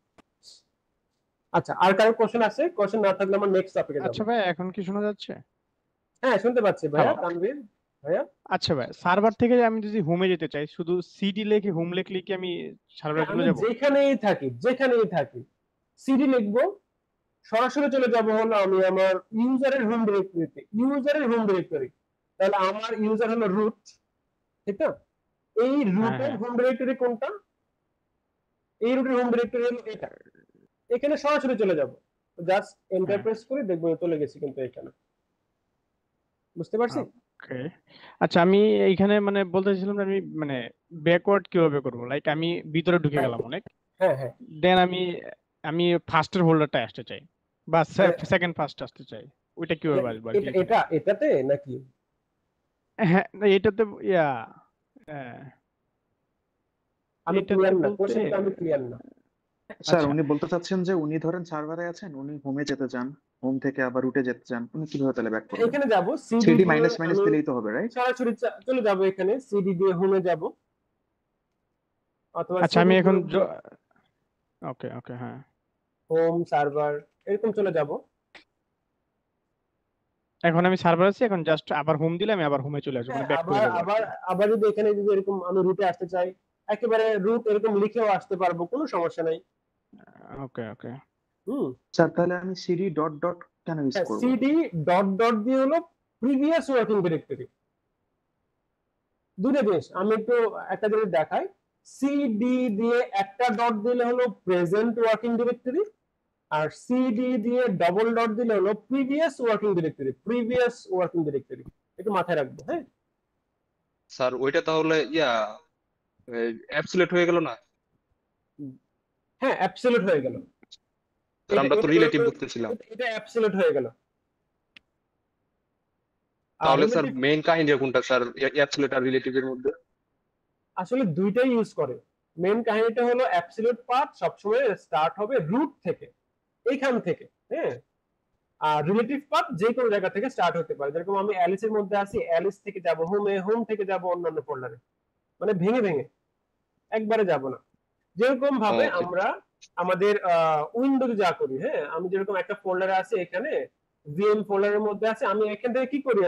আচ্ছা, আর কারো কোশ্চেন আছে? কোশ্চেন না থাকলে আমরা নেক্সট টপিকে যাব। আচ্ছা ভাই, এখন কি শোনা যাচ্ছে? হ্যাঁ, শুনতে পাচ্ছি ভাইয়া। হ্যালো তানভীর ভাইয়া, আচ্ছা ভাই, সার্ভার থেকে আমি যদি হোমে যেতে চাই, শুধু সিডি লিখে হোম লিখলে কি আমি সার্ভারে চলে আমি যাব? যেখানেই থাকি সিডি লিখবো, সরাসরি চলে যাব হলো আমি আমার ইউজারের হোম ডিরেক্টরিতে, ইউজারের হোম ডিরেক্টরি। তাহলে আমার ইউজার হলো রুট, ঠিক না? এই হ্যাঁ রুটের হ্যাঁ হোম ডিরেক্টরি কোনটা? এই রুটের হোম ডিরেক্টরি হলো এটা, এখানে সরাসরি চলে যাব, জাস্ট এন্টার হ্যাঁ প্রেস করে দেখবো চলে গেছি কিন্তু এখানে। বুঝতে পারছি? ওকে। আচ্ছা, আমি এইখানে মানে বলতে চাইছিলাম যে আমি মানে ব্যাকওয়ার্ড কিভাবে করব, লাইক আমি ভিতরে ঢুকে গেলাম অনেক, হ্যাঁ হ্যাঁ, দেন আমি আমি ফার্স্টের হোল্ডারটা আসতে চাই বা সেকেন্ড ফার্স্ট আসতে চাই, ওইটা কিভাবে আসবো আর কি এখানে? এটাতে নাকি? হ্যাঁ না, এটাতে ইয়া হ্যাঁ, আমি এটাতে ক্লিয়ার না, বলতে কোশ্চেনটা আমি ক্লিয়ার না। স্যার আচ্ছা উনি বলতে চাচ্ছেন যে উনি ধরেন সার্ভারে আছেন, উনি হোমে যেতে চান, হোম থেকে আবার রুটে যেতে চান, উনি কিভাবে তাহলে ব্যাক করবেন? এখানে যাব সিডি সিডি দিয়ে, মাইনাস মাইনাস আমি দিলেই তো হবে, রাইট? সরাসরি চলে যাব, এখানে সিডি দিয়ে হোমে যাব, অথবা আচ্ছা, সিডি আমি এখন দিয়ে ওকে ওকে হ্যাঁ, হোম সার্ভার এরকম চলে যাব। এখন আমি সার্ভার আছি, এখন জাস্ট আবার হোম দিলে আমি আবার হোমে চলে আসবো, মানে হ্যাঁ, ব্যাক করে আবার যাবো আর আবার কি। আবার যদি এখানে যদি এরকম আমি রুটে আসতে চাই, একেবারে রুট এরকম লিখেও আসতে পারবো, কোনো সমস্যা নাই। ওকে ওকে হুম, স্যার তাহলে আমি সিডি ডট ডট কেন ইউজ হ্যাঁ, করব? সিডি ডট ডট দিয়ে হলো প্রিভিয়াস ওয়ার্কিং ডিরেক্টরি। দুটো জিনিস আমি একটু একটা জিনিস দেখাই। সিডি দিয়ে একটা ডট দিলে হলো প্রেজেন্ট ওয়ার্কিং ডিরেক্টরি, আর সিডি দিয়ে ডবল ডট দিলে হলো previous working directory, previous working directory. একটু মাথায় রাখবো, হ্যাঁ। স্যার ওইটা তাহলে অ্যাবসলিউট হয়ে গেল না? হ্যাঁ, অ্যাবসলিউট হয়ে গেল। স্যার আমরা তো রিলেটিভ বুঝতেছিলাম। এটা অ্যাবসলিউট হয়ে গেল। আর তাহলে স্যার রিলেটিভ মেইন কাহিনীটা কোনটা স্যার, অ্যাবসলিউট আর রিলেটিভের মধ্যে? আসলে দুইটাই ইউজ করে। মেন কাহিনীটা হলো অ্যাবসলিউট পাথ সবসময় স্টার্ট হবে রুট থেকে, এইখান থেকে, হ্যাঁ। আর রিলেটিভ পাথ যে কোনো জায়গা থেকে স্টার্ট হতে পারে, যেরকম আমি অ্যালিসের মধ্যে আছি, অ্যালিস থেকে যাব হোমে, হোম থেকে যাব অন্যান্য ফোল্ডারে, মানে ভেঙে ভেঙে একবারে যাব না। যেরকম ভাবে ওকে। আমরা আমাদের উইন্ডোতে যা করি, হ্যাঁ, আমি যেরকম একটা ফোল্ডারে আছি, এখানে ভিএম ফোল্ডারের মধ্যে আছে, আমি এখান থেকে কি করি,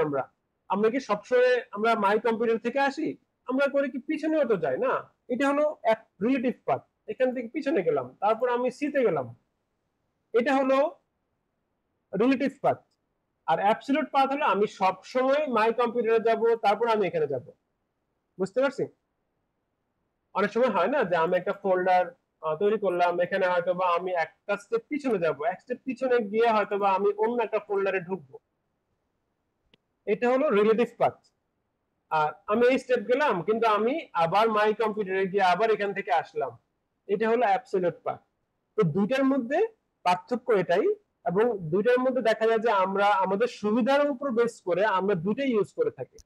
আমরা কি সবসময় আমরা মাই কম্পিউটার থেকে আসি? আমরা করে কি পিছনেও তো যাই না? এটা হলো এক রিলেটিভ পাথ, এখান থেকে পিছনে গেলাম, তারপর আমি সিতে গেলাম, এটা হলো রিলেটিভ পাথ। আর অ্যাবসলিউট পাথ হলো আমি সব সময় মাই কম্পিউটারে যাব, তারপর আমি এখানে যাব। বুঝতে পারছি? অনেক সময় হয় না যে আমি একটা ফোল্ডার তৈরি করলাম, এখানে হয়তো বা আমি একটা স্টেপ পিছনে যাব, এক স্টেপ পিছনে গিয়ে হয়তো বা আমি অন্য একটা ফোল্ডারে ঢুকবো। এটা হলো রিলেটিভ পাথ। আর আমি এই স্টেপ গেলাম, কিন্তু আমি আবার মাই কম্পিউটারে গিয়ে আবার এখান থেকে আসলাম, এটা হলো অ্যাবসলিউট পাথ। তো দুইটার মধ্যে পার্থক্য এটাই, এবং দুইটার মধ্যে দেখা যায় যে আমরা আমাদের সুবিধার উপর বেস করে আমরা দুইটাই ইউজ করে থাকি।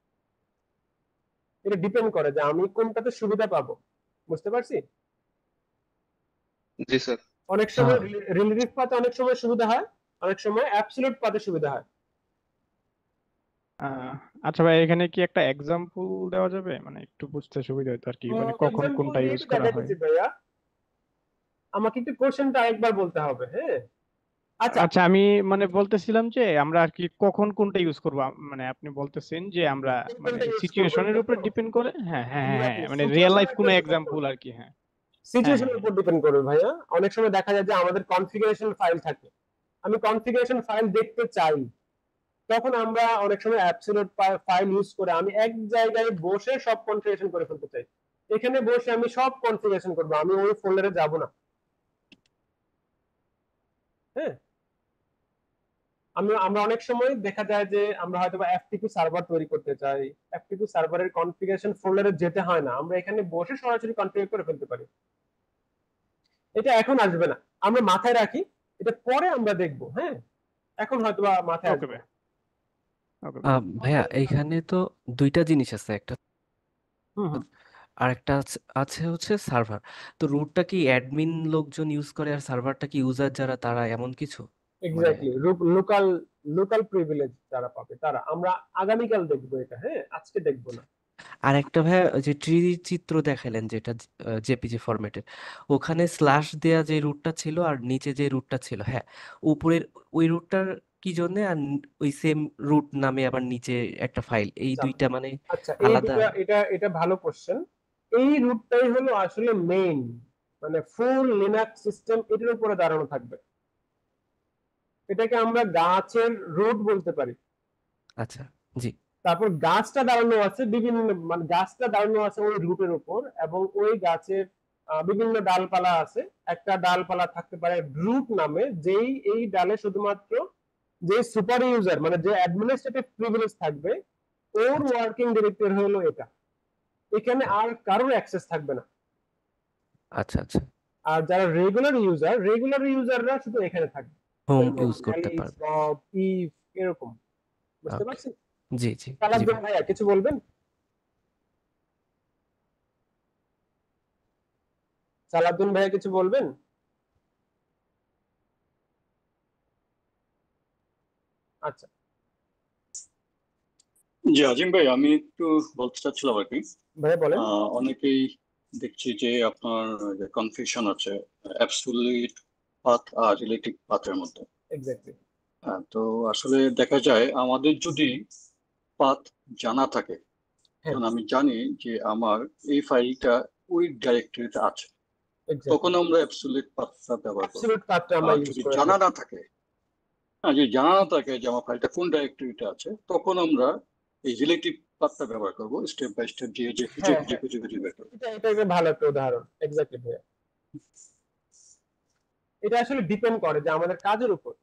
এটা ডিপেন্ড করে যে আমি কোনটাতে সুবিধা পাবো। বুঝতে পারছি? জি স্যার। অনেক সময় রিলেটিভ পাথে অনেক সময় সুবিধা হয়, অনেক সময় অ্যাবসলিউট পাথে সুবিধা হয়। আচ্ছা ভাই, এখানে কি একটা এক্সাম্পল দেওয়া যাবে? মানে একটু বুঝতে সুবিধা হতো আর কি, মানে কখন এক্সাম্পল কোনটা দিয়ে ইউজ তো করা হয়। দেখাইতেছি ভাইয়া, আমাকে একটু কোশ্চেনটা আরেকবার বলতে হবে। হ্যাঁ, আচ্ছা আচ্ছা, আমি মানে বলতেছিলাম যে আমরা আর কি কখন কোনটা ইউজ করব, মানে আপনি বলতেছেন যে আমরা মানে কোনটা ইউজ করব সিচুয়েশনের এটা উপর তো ডিপেন্ড করে। হ্যাঁ হ্যাঁ হ্যাঁ এক্স্যাক্টলি মানে রিয়েল লাইফ সিচুয়েশনের কোনো উপর ডিপেন্ড এক্সাম্পল করবে, আর কি। হ্যাঁ হ্যাঁ সিচুয়েশনের হ্যাঁ উপর ডিপেন্ড করবে ভাইয়া। অনেক সময় দেখা যায় যে আমাদের কনফিগারেশন ফাইল থাকে, আমি কনফিগারেশন ফাইল দেখতে চাই, তখন আমরা অনেক সময় অ্যাবসলিউট ফাইল ইউজ করে আমি এক জায়গায় বসে সব কনফিগারেশন করে ফেলতে চাই। এখানে বসে আমি সব কনফিগারেশন করব, আমি ওই ফোল্ডারে যাব না। হ্যাঁ, আমরা অনেক সময় দেখা যায় যে আমরা হয়তো বা এফটিপি সার্ভার তৈরি করতে চাই, এফটিপি সার্ভারের কনফিগারেশন ফোল্ডারে যেতে হয় না, আমরা এখানে বসে সরাসরি কনফিগার করে ফেলতে পারি। এটা এখন আসবে না, আমরা মাথায় রাখি, এটা পরে আমরা দেখব। হ্যাঁ, এখন হয়তো বা মাথায় ওকে আসবে। ভাই, ওকে। ভাইয়া এইখানে তো দুইটা জিনিস আছে, একটা হুম হুম, আর একটা আছে হচ্ছে সার্ভার। তো রুটটা কি অ্যাডমিন লোকজন ইউজ করে আর সার্ভারটা কি ইউজার যারা তারা, এমন কিছু? মানে এক্স্যাক্টলি, লোকাল লোকাল প্রিভিলেজ যারা পাবে তারা। আমরা আগামীকাল দেখবো এটা, হ্যাঁ, আজকে দেখবো না। আর একটা ভাইয়া, ওই যে ট্রি চিত্র দেখালেন যেটা জেপিজি ফরম্যাটের, ওখানে স্ল্যাশ দেয়া যে রুটটা ছিল আর নিচে যে রুটটা ছিল, হ্যাঁ, উপরের ওই রুটটার কি জন্য, আর ওই সেম রুট নামে আবার নিচে একটা ফাইল, এই আচ্ছা দুইটা মানে আচ্ছা, এই আলাদা? দুটো, এটা ভালো কোশ্চেন। এই রুটটাই হলো আসলে মেইন, মানে ফুল লিনাক্স সিস্টেম এটার উপরে দাঁড়ানো থাকবে। এটাকে আমরা গাছের রুট বলতে পারি। আচ্ছা, জি। তারপর গাছটা দাঁড়ানো আছে বিভিন্ন, মানে গাছটা দাঁড়ানো আছে ওই রুটের উপর, এবং ওই গাছের বিভিন্ন ডালপালা আছে। একটা ডালপালা থাকতে পারে রুট নামে, যেই এই ডালে শুধুমাত্র যে সুপার ইউজার মানে যে অ্যাডমিনিস্ট্রেটিভ প্রিভিলেজ থাকবে, ওর ওয়ার্কিং ডিরেক্টরি হলো এটা। এখানে আর কারোর অ্যাক্সেস থাকবে না। আচ্ছা আচ্ছা, আর যারা রেগুলার ইউজাররা শুধু এখানে থাকবে, হোম যেমন ইউজ করতে অ্যালিস, পারবে। বব, ইভ, এরকম। বুঝতে ওকে, পারছি? জি জি জি সালাউদ্দিন ভাই। ভাইয়া কিছু বলবেন? সালাউদ্দিন ভাইয়া কিছু বলবেন? আচ্ছা, জি আজিম ভাই, আমি একটু বলতে চাচ্ছিলাম আর কি। ভাইয়া বলেন। অনেকেই দেখছি যে আপনার যে কনফিউশন আছে অ্যাবসলিউট পাথ আর রিলেটিভ পাথের মধ্যে। এক্স্যাক্টলি, তো আসলে দেখা যায় আমাদের যদি পাথ জানা থাকে, হ্যাঁ, কারণ আমি জানি যে আমার এই ফাইলটা ওই ডাইরেক্টরিতে আছে, এক্স্যাক্টলি, তখন আমরা অ্যাবসলিউট পাথটা ব্যবহার করব। অ্যাবসলিউট পাথটা আমরা আর ইউজ যদি করে জানা থাকি। না থাকে, যদি জানা না থাকে যে আমার ফাইলটা কোন ডাইরেক্টরিতে আছে, তখন আমরা এই রিলেটিভ পাথটা ব্যবহার করব, স্টেপ বাই স্টেপ যে যে খুঁজে হ্যাঁ খুঁজে হ্যাঁ, খুঁজে খুঁজে বের করবো। এটা একটা ভালো একটা উদাহরণ। এক্স্যাক্টলি ভাইয়া, এটা আসলে ডিপেন্ড করে যে আমাদের কাজের উপর।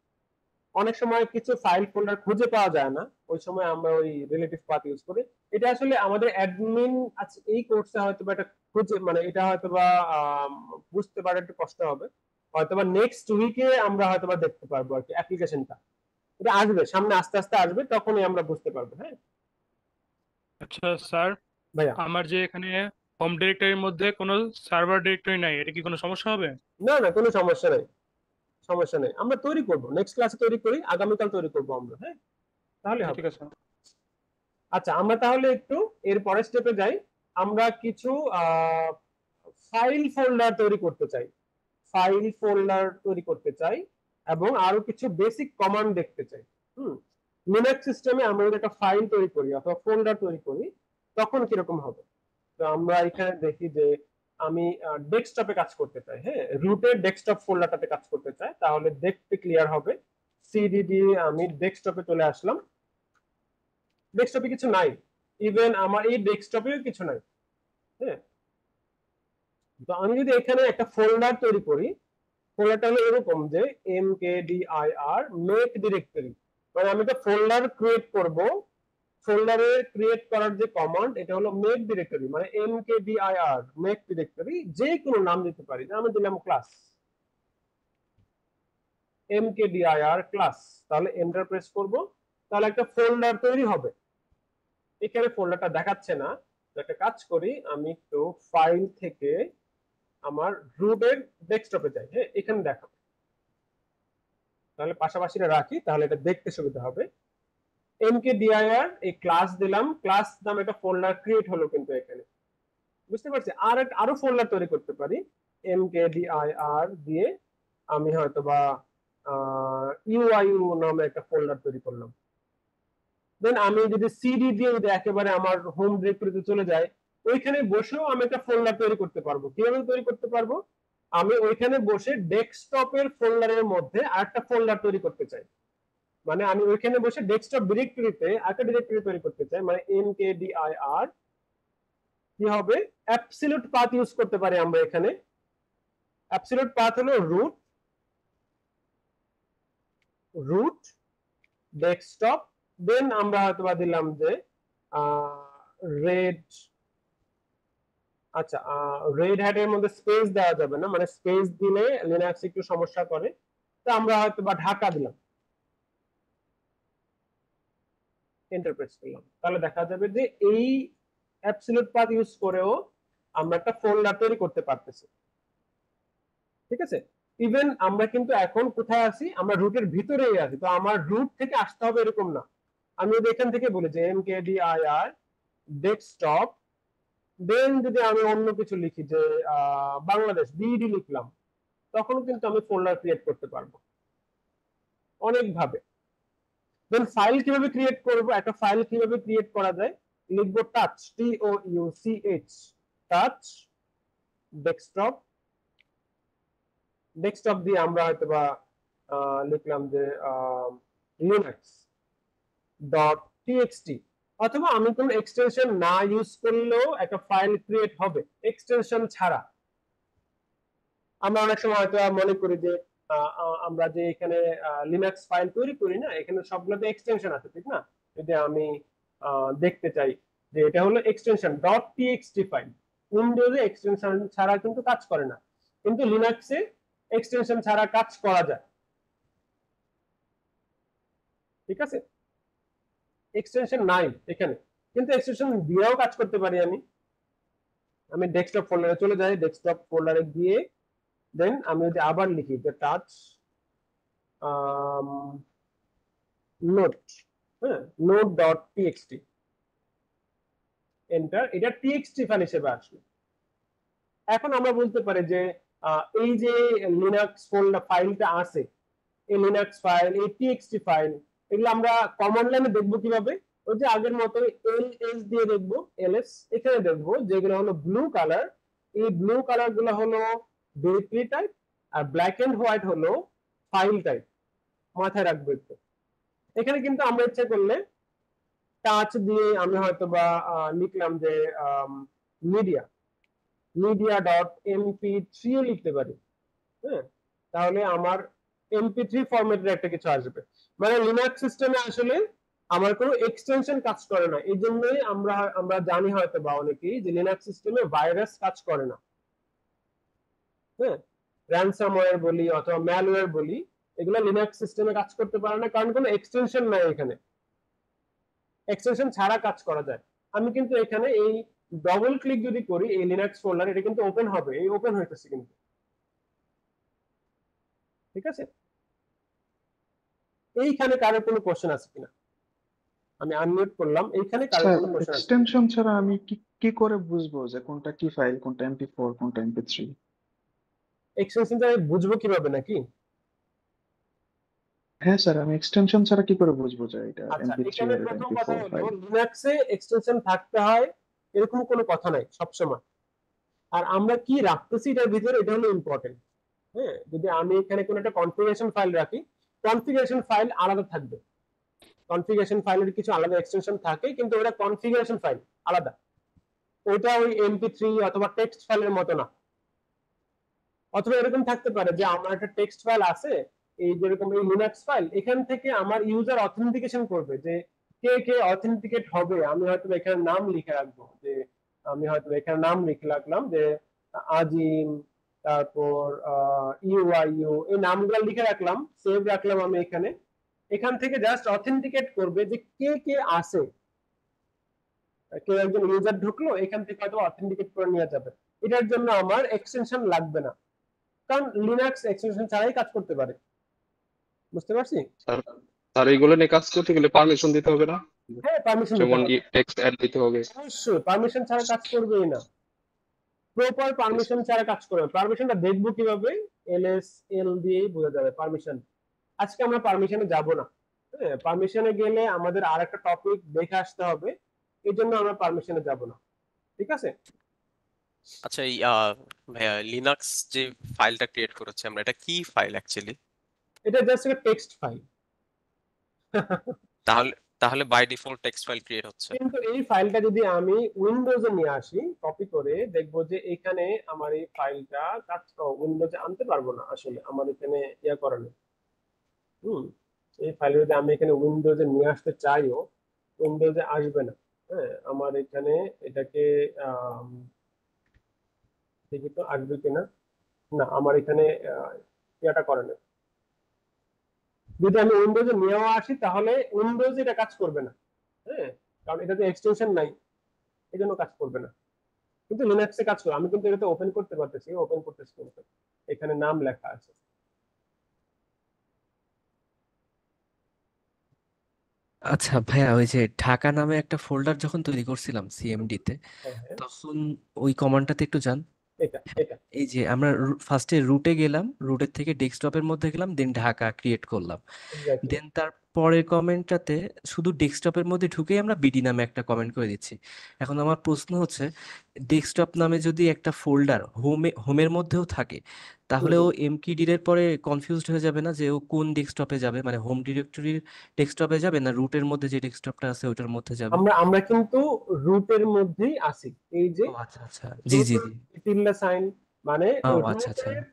অনেক সময় কিছু ফাইল ফোল্ডার খুঁজে পাওয়া যায় না, ওই সময় আমরা ওই রিলেটিভ পাথ ইউজ করি। এটা আসলে আমাদের অ্যাডমিন আছে এই কোর্সে হয়তো বা এটা খুঁজে, মানে এটা হয়তো বা বুঝতে পারা একটু কষ্ট হবে। হয়তো বা নেক্সট উইকে আমরা হয়তো বা দেখতে পারবো আর কি অ্যাপ্লিকেশনটা। এটা আসবে সামনে, আস্তে আস্তে আসবে, তখনই আমরা বুঝতে পারবো। হ্যাঁ আচ্ছা স্যার, ভাইয়া, আমার যে এখানে হোম ডিরেক্টরির মধ্যে কোনো সার্ভার ডিরেক্টরি নাই, এটা কি কোনো সমস্যা হবে? না না, কোনো সমস্যা নেই, সমস্যা নেই। আমরা তৈরি করবো, নেক্সট ক্লাসে তৈরি করি, আগামীকাল তৈরি করবো আমরা। হ্যাঁ, তাহলে হবে। ঠিক আছে। আচ্ছা, আমরা তাহলে একটু এর পরের স্টেপে যাই। আমরা কিছু ফাইল ফোল্ডার তৈরি করতে চাই, এবং আরো কিছু বেসিক কমান্ড দেখতে চাই। লিনাক্স সিস্টেমে আমরা যদি একটা ফাইল তৈরি করি অথবা ফোল্ডার তৈরি করি, তখন কিরকম হবে? তো আমরা এখানে দেখি যে আমি ডেস্কটপে কাজ করতে চাই, হ্যাঁ, রুটের ডেস্কটপ ফোল্ডারটাতে কাজ করতে চাই, তাহলে দেখতে ক্লিয়ার হবে। সিডি দিয়ে আমি ডেস্কটপে চলে আসলাম। ডেস্কটপে কিছু নাই, ইভেন আমার এই ডেস্কটপেও কিছু নাই। হ্যাঁ, তো আমি যদি এখানে একটা ফোল্ডার তৈরি করি, ফোল্ডারটা হলো এরকম যে mkdir মেক ডিরেক্টরি, মানে আমি একটা ফোল্ডার ক্রিয়েট করব। ফোল্ডারে ক্রিয়েট করার যে কমান্ড এটা হলো মেক ডিরেক্টরি, মানে mkdir মেক ডিরেক্টরি, যে কোনো নাম দিতে পারি। আমি দিলাম ক্লাস, mkdir ক্লাস, তাহলে এন্টার প্রেস করব, তাহলে একটা ফোল্ডার তৈরি হবে। এখানে ফোল্ডারটা দেখাচ্ছে না, তো একটা কাজ করি, আমি একটু ফাইল থেকে আমার রুটের ডেস্কটপে যাই। হ্যাঁ, এখানে দেখাবো, তাহলে পাশাপাশি রাখি, তাহলে এটা দেখতে সুবিধা হবে। mkdir এই ক্লাস দিলাম, ক্লাস নামে একটা ফোল্ডার ক্রিয়েট হলো কিন্তু এখানে, বুঝতে পারছি। আরো ফোল্ডার তৈরি করতে পারি mkdir দিয়ে, আমি হয়তোবা uiu নামে একটা ফোল্ডার তৈরি করলাম। দেন আমি যদি সিডি দিয়ে যদি একেবারে আমার হোম ডিরেক্টরিতে চলে যায়, ওইখানে বসেও আমি একটা ফোল্ডার তৈরি করতে পারবো। কিভাবে তৈরি করতে পারবো? আমি ওইখানে বসে ডেস্কটপের ফোল্ডারের মধ্যে আরেকটা ফোল্ডার তৈরি করতে চাই, মানে আমি ওইখানে বসে ডেস্কটপ ডিরেক্টরিতে একটা ডিরেক্টরি তৈরি করতে চাই, মানে mkdir কি হবে, অ্যাবসলিউট পাথ ইউজ করতে পারি আমরা এখানে। অ্যাবসলিউট পাথ হলো রুট ডেস্কটপ, দেন আমরা হয়তো দিলাম যে রেড, আচ্ছা রেড হ্যাটের মধ্যে স্পেস দেওয়া যাবে না, মানে স্পেস দিলে লিনাক্স একটু সমস্যা করে, তো আমরা হয়তো ঢাকা দিলাম, এন্টার প্রেস করলাম, তাহলে দেখা যাবে যে এই অ্যাবসলিউট পাথ ইউজ করেও আমরা একটা ফোল্ডার তৈরি করতে পারতেছি। ঠিক আছে, ইভেন আমরা কিন্তু এখন কোথায় আছি, আমরা রুটের ভিতরেই আছি, তো আমার রুট থেকে আসতে হবে এরকম না। আমি যদি এখান থেকে বলি যে mkdir ডেস্কটপ, দেন যদি আমি অন্য কিছু লিখি যে বাংলাদেশ বিডি লিখলাম, তখন কিন্তু আমি ফোল্ডার ক্রিয়েট করতে পারবো অনেক ভাবে। দেন ফাইল কিভাবে ক্রিয়েট করব, একটা ফাইল কিভাবে ক্রিয়েট করা যায়, লিখবো touch, touch touch desktop, desktop দিয়ে আমরা হয়তোবা লিখলাম যে linux.txt, অথবা আমি কোন এক্সটেনশন না ইউজ করলেও একটা ফাইল ক্রিয়েট হবে এক্সটেনশন ছাড়া। আমরা অনেক সময় হয়তো মনে করি যে আমরা যে এখানে লিনাক্স ফাইল তৈরি করি না, এখানে সবগুলোতে এক্সটেনশন আছে, ঠিক না? যদি আমি দেখতে চাই যে এটা হলো এক্সটেনশন .txt ফাইল, উইন্ডোজে এক্সটেনশন ছাড়া কিন্তু কাজ করে না, কিন্তু লিনাক্সে এক্সটেনশন ছাড়া কাজ করা যায়। ঠিক আছে, এক্সটেনশন নাই এখানে, কিন্তু এক্সটেনশন দিয়েও কাজ করতে পারি। আমি ডেস্কটপ ফোল্ডারে চলে যাই, ডেস্কটপ ফোল্ডারে গিয়ে দেন আমি যদি আবার লিখি যে টাচ নোট, হ্যাঁ নোট.txt, এন্টার, এটা txt ফাইল হিসেবে আসলো। এখন আমরা বলতে পারি যে এই যে লিনাক্স ফোল্ডার ফাইলটা আছে, এই লিনাক্স ফাইল, এই txt ফাইল, এগুলো আমরা কমান্ড লাইনে দেখবো কিভাবে, ওই যে আগের মতো ls দিয়ে দেখবো, ls এখানে দেখবো যেগুলো হলো ব্লু কালার, এই ব্লু কালার গুলো হলো ডিরেক্টরি টাইপ, আর ব্ল্যাক এন্ড হোয়াইট হলো ফাইল টাইপ। মাথায় রাখবো একটু। এখানে কিন্তু আমরা ইচ্ছা করলে টাচ দিয়ে আমি হয়তোবা লিখলাম যে media.mp3 লিখতে পারি। হ্যাঁ, তাহলে আমার mp3 ফরম্যাটের একটা কিছু আসবে। মানে লিনাক্স সিস্টেমে আসলে আমার কোনো এক্সটেনশন কাজ করে না, এই জন্যই আমরা জানি হয়তো বা অনেকেই যে লিনাক্স সিস্টেমে ভাইরাস কাজ করে না। হ্যাঁ, র্যানসামওয়্যার বলি অথবা ম্যালওয়্যার বলি, এগুলো লিনাক্স সিস্টেমে কাজ করতে পারে না, কারণ কোনো এক্সটেনশন নাই এখানে, এক্সটেনশন ছাড়া কাজ করা যায়। আমি কিন্তু এখানে এই ডবল ক্লিক যদি করি এই লিনাক্স ফোল্ডার, এটা কিন্তু ওপেন হবে, এই ওপেন হইতেছে কিন্তু। ঠিক আছে, এইখানে কারো কোনো কোশ্চেন আছে কিনা? আমি আনমিউট করলাম, এইখানে কারো কোনো কোশ্চেন আছে? এক্সটেনশন ছাড়া আমি কি করে বুঝবো যে কোনটা কি ফাইল, কোনটা mp4 কোনটা mp3? এক্সটেনশন ছাড়া বুঝবো কিভাবে নাকি? হ্যাঁ স্যার, আমি এক্সটেনশন ছাড়া কি করে বুঝবো যে এটা আচ্ছা, mp3 এখানে আর প্রথম mp4 কথা হলো ফাইল? লিনাক্সে এক্সটেনশন থাকতে হয় এরকম কোনো কথা নাই সবসময়, আর আমরা কি রাখতেছি এটার ভিতরে, এটা হলো ইম্পর্টেন্ট। হ্যাঁ, যদি আমি এখানে কোনো একটা কনফিগারেশন ফাইল রাখি, কনফিগারেশন ফাইল আলাদা থাকবে। কনফিগারেশন ফাইলের কিছু আলাদা এক্সটেনশন থাকে, কিন্তু ওটা কনফিগারেশন ফাইল আলাদা, ওইটা ওই MP3 অথবা টেক্সট ফাইলের মতো না। অথবা এরকম থাকতে পারে যে আমার একটা টেক্সট ফাইল আছে, এই যেরকম এই লিনাক্স ফাইল, এখান থেকে আমার ইউজার অথেন্টিকেশন করবে যে কে কে অথেন্টিকেট হবে। আমি হয়তো এখানে নাম লিখে রাখবো, যে আমি হয়তো এখানে নাম লিখে রাখলাম যে আজিম, তারপর ইউআইইউ, এই নামগুলো লিখে রাখলাম, সেভ রাখলাম আমি এখানে। এখান থেকে জাস্ট অথেন্টিকেট করবে যে কে কে আছে। কেউ একজন ইউজার ঢুকলো, এখান থেকে হয়তো অথেন্টিকেট করে নিয়ে যাবে। এটার জন্য আমার এক্সটেনশন লাগবে না, কারণ লিনাক্স এক্সটেনশন ছাড়াই কাজ করতে পারে। বুঝতে পারছি? স্যার স্যার এইগুলো নিয়ে কাজ করতে গেলে পারমিশন দিতে হবে না? হ্যাঁ, পারমিশন দিতে যেমন হবে, টেক্সট অ্যাড দিতে হবে। অবশ্যই পারমিশন ছাড়া কাজ করবেই না। প্রপার পারমিশন ছাড়া কাজ করবে। পারমিশনটা দেখবো কিভাবে? LSL দিয়েই বোঝা যাবে পারমিশন। আজকে আমরা পারমিশনে যাব না। হ্যাঁ, পারমিশনে গেলে আমাদের আরেকটা টপিক দেখে আসতে হবে, এই জন্য আমরা পারমিশনে যাব না। ঠিক আছে? আচ্ছা, এই ভাইয়া লিনাক্স যে ফাইলটা ক্রিয়েট করেছে আমরা, এটা কি ফাইল অ্যাকচুয়ালি? এটা জাস্ট একটা টেক্সট ফাইল। তাহলে তাহলে by default text file create হচ্ছে। কিন্তু এই ফাইলটা যদি আমি উইন্ডোজে নিয়ে আসি, কপি করে, দেখবো যে এখানে আমার এই ফাইলটা উইন্ডোজে আনতে পারবো না। আসলে আমার এখানে ইয়া করা নেই। এই ফাইল যদি আমি এখানে উইন্ডোজে নিয়ে আসতে চাইও, উইন্ডোজে আসবে না। হ্যাঁ, আমার এখানে এটাকে দেখি তো আসবে কিনা। না, আমার এখানে ইয়াটা করে না। যদি আমি উইন্ডোজে নিয়েও আসি, তাহলে উইন্ডোজে এটা কাজ করবে না। হ্যাঁ, কারণ এটাতে এক্সটেনশন নাই, এই জন্য কাজ করবে না। কিন্তু লিনাক্সে কাজ করে। আমি কিন্তু এটাতে ওপেন করতে পারতেছি, ওপেন করতেছি, কিন্তু এখানে নাম লেখা আছে। আচ্ছা ভাইয়া, ওই যে ঢাকা নামে একটা ফোল্ডার যখন তৈরি করছিলাম সিএমডি তে, হ্যাঁ হ্যাঁ, তখন ওই কমান্ডটাতে একটু যান। এটা এটা এই যে আমরা ফার্স্টে রুটে গেলাম, রুটের থেকে ডেস্কটপের মধ্যে গেলাম, দেন ঢাকা ক্রিয়েট করলাম। এক্স্যাক্টলি। দেন তার পরের কমেন্টটাতে শুধু ডেস্কটপের মধ্যে ঢুকেই আমরা বিডি নামে একটা কমেন্ট করে দিচ্ছি। এখন আমার প্রশ্ন হচ্ছে, ডেস্কটপ নামে যদি একটা ফোল্ডার হোমের মধ্যেও থাকে, তাহলে ও এমকিডির এর পরে কনফিউজড হয়ে যাবে না যে ও কোন ডেস্কটপে যাবে? মানে হোম ডিরেক্টরির ডেস্কটপে যাবে না রুটের মধ্যে যে ডেস্কটপটা আছে ওটার মধ্যে যাবে? আমরা কিন্তু রুটের মধ্যেই আছি। এই যে ও আচ্ছা আচ্ছা, জি জি জি। টিল্ডা সাইন, মানে ও আচ্ছা আচ্ছা, রুটের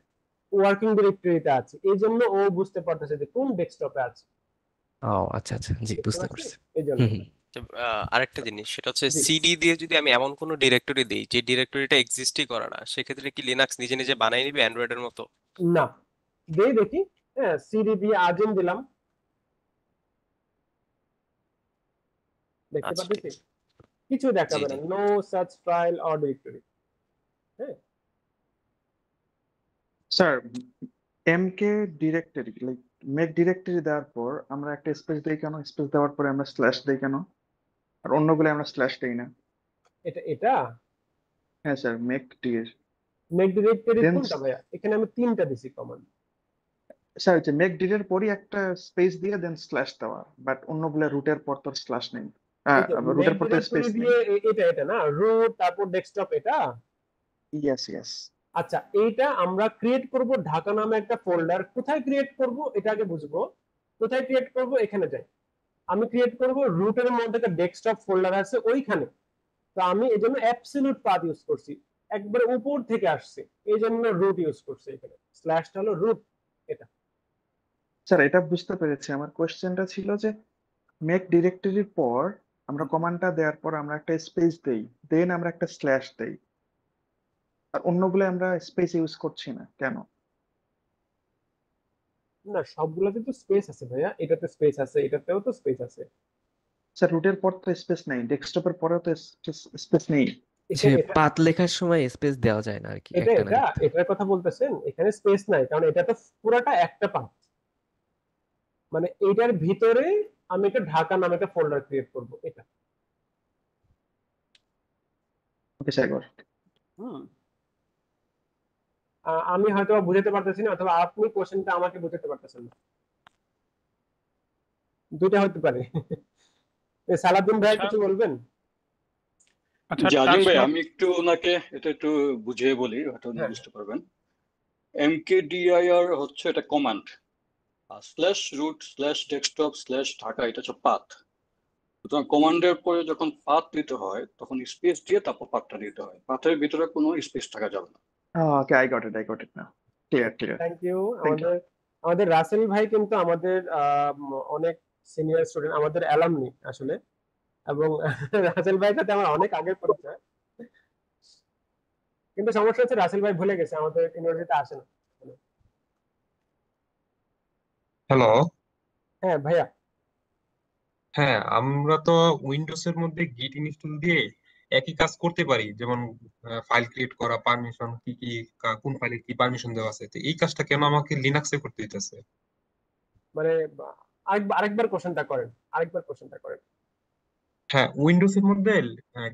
ওয়ার্কিং ডিরেক্টরিতে আছে, এই জন্য ও বুঝতে পারতেছে যে কোন ডেস্কটপে আছে। ও আচ্ছা আচ্ছা, জি বুঝতে বুঝতে পারছি? পারছি। এই জন্য। হুম হুম। আরেকটা জিনিস, সেটা হচ্ছে জি। সিডি দিয়ে যদি আমি এমন কোনো ডিরেক্টরি দিই যে ডিরেক্টরিটা এক্সিস্টই করে না, সেক্ষেত্রে কি লিনাক্স নিজে নিজে বানিয়ে নিবে অ্যান্ড্রয়েডের মতো? না, দেখি। হ্যাঁ, সিডি দিয়ে আজিম দিলাম, দেখতে আচ্ছা, ঠিক পাচ্ছি আছে। কিছু জি দেখাবে না, জি। No such file or directory. হ্যাঁ, sir MK directory like make directory দেওয়ার পর আমরা একটা স্পেস দেই কেন? স্পেস দেওয়ার পরে আমরা স্ল্যাশ দেই কেন? আর অন্যগুলো আমরা স্ল্যাশ দেই না? এটা হ্যাঁ স্যার, মেক ডিরেক্টরি দেন কোনটা ভাইয়া? এখানে আমি 3টা দিছি কমান্ড। স্যার হচ্ছে মেক ডিরের পরই একটা স্পেস দিয়ে দেন স্ল্যাশ দেওয়া, বাট অন্যগুলো রুটের পর তো স্ল্যাশ নেই, মেক রুটের পর তো ডিরেক্টরি স্পেস নেই। দিয়ে এটা না, রুট তারপর ডেস্কটপ, এটা। Yes yes. আচ্ছা, এইটা আমরা ক্রিয়েট করব ঢাকা নামে একটা ফোল্ডার। কোথায় ক্রিয়েট করব এটা আগে বুঝবো। কোথায় ক্রিয়েট করব? এখানে যাই। আমি ক্রিয়েট করব রুটের মধ্যে একটা ডেস্কটপ ফোল্ডার আছে ওইখানে। তো আমি এই জন্য অ্যাবসলিউট পাথ ইউজ করছি, একবারে উপর থেকে আসছে, এই জন্য রুট ইউজ করছি। এখানে স্ল্যাশটা হলো রুট। এটা স্যার এটা বুঝতে পেরেছি, আমার কোশ্চেনটা ছিল যে মেক ডিরেক্টরির পর আমরা কমান্ডটা দেওয়ার পর আমরা একটা স্পেস দেই, দেন আমরা একটা স্ল্যাশ দেই, আর অন্যগুলো আমরা স্পেস ইউজ করছি না কেন? না, সবগুলোতে তো স্পেস আছে ভাইয়া, এটাতে স্পেস আছে, এটাতেও তো স্পেস আছে। স্যার রুটের পর তো স্পেস নেই, ডেস্কটপের পরেও তো স্পেস নেই। যে পাথ লেখার সময় স্পেস দেওয়া যায় না আর কি, এটা একটা না এটা এটার কথা বলতেছেন? এখানে স্পেস নাই, কারণ এটা তো পুরোটা একটা পাথ। মানে এটার ভিতরে আমি একটা ঢাকা নামে একটা ফোল্ডার ক্রিয়েট করব। এটা ওকে স্যার, গট। আমি হয়তো বুঝাতে পারতেছি না, অথবা আপনি কোশ্চেনটা আমাকে বুঝাতে পারতেছেন না, দুইটা হতে পারে। সালাউদ্দিন ভাই কিছু বলবেন? আচ্ছা, জাজিম ভাই, টাস্ক আমি একটু ওনাকে এটা একটু বুঝিয়ে বলি, হয়তো উনি হ্যাঁ। বুঝতে পারবেন। mkdir হচ্ছে এটা কমান্ড, আর slash root slash desktop slash Dhaka এটা হচ্ছে পাথ। সুতরাং কমান্ডের পরে যখন পাথ দিতে হয় তখন স্পেস দিয়ে তারপর পাথটা দিতে হয়, পাথের ভিতরে কোনো স্পেস থাকা যাবে না। Okay, I got it now. Clear. Thank you. Thank you. আমাদের রাসেল ভাই কিন্তু আমাদের অনেক সিনিয়র স্টুডেন্ট, আমাদের অ্যালামনি আসলে, এবং রাসেল ভাইয়ের সাথে আমার অনেক আগের পরিচয়, কিন্তু সমস্যা হচ্ছে রাসেল ভাই ভুলে গেছে, আমাদের ইউনিভার্সিটিতে আসে না। হ্যালো। হ্যাঁ ভাইয়া। হ্যাঁ, আমরা তো উইন্ডোজ এর মধ্যে গিট ইনস্টল দিয়ে একই কাজ করতে পারি, যেমন ফাইল ক্রিয়েট করা, পারমিশন কি কি, কোন ফাইলে কি পারমিশন দেওয়া আছে, তো এই কাজটা কেন আমাকে লিনাক্সে করতে দিতেছে? মানে আরেকবার কোশ্চেনটা করেন। হ্যাঁ, উইন্ডোজ এর মধ্যে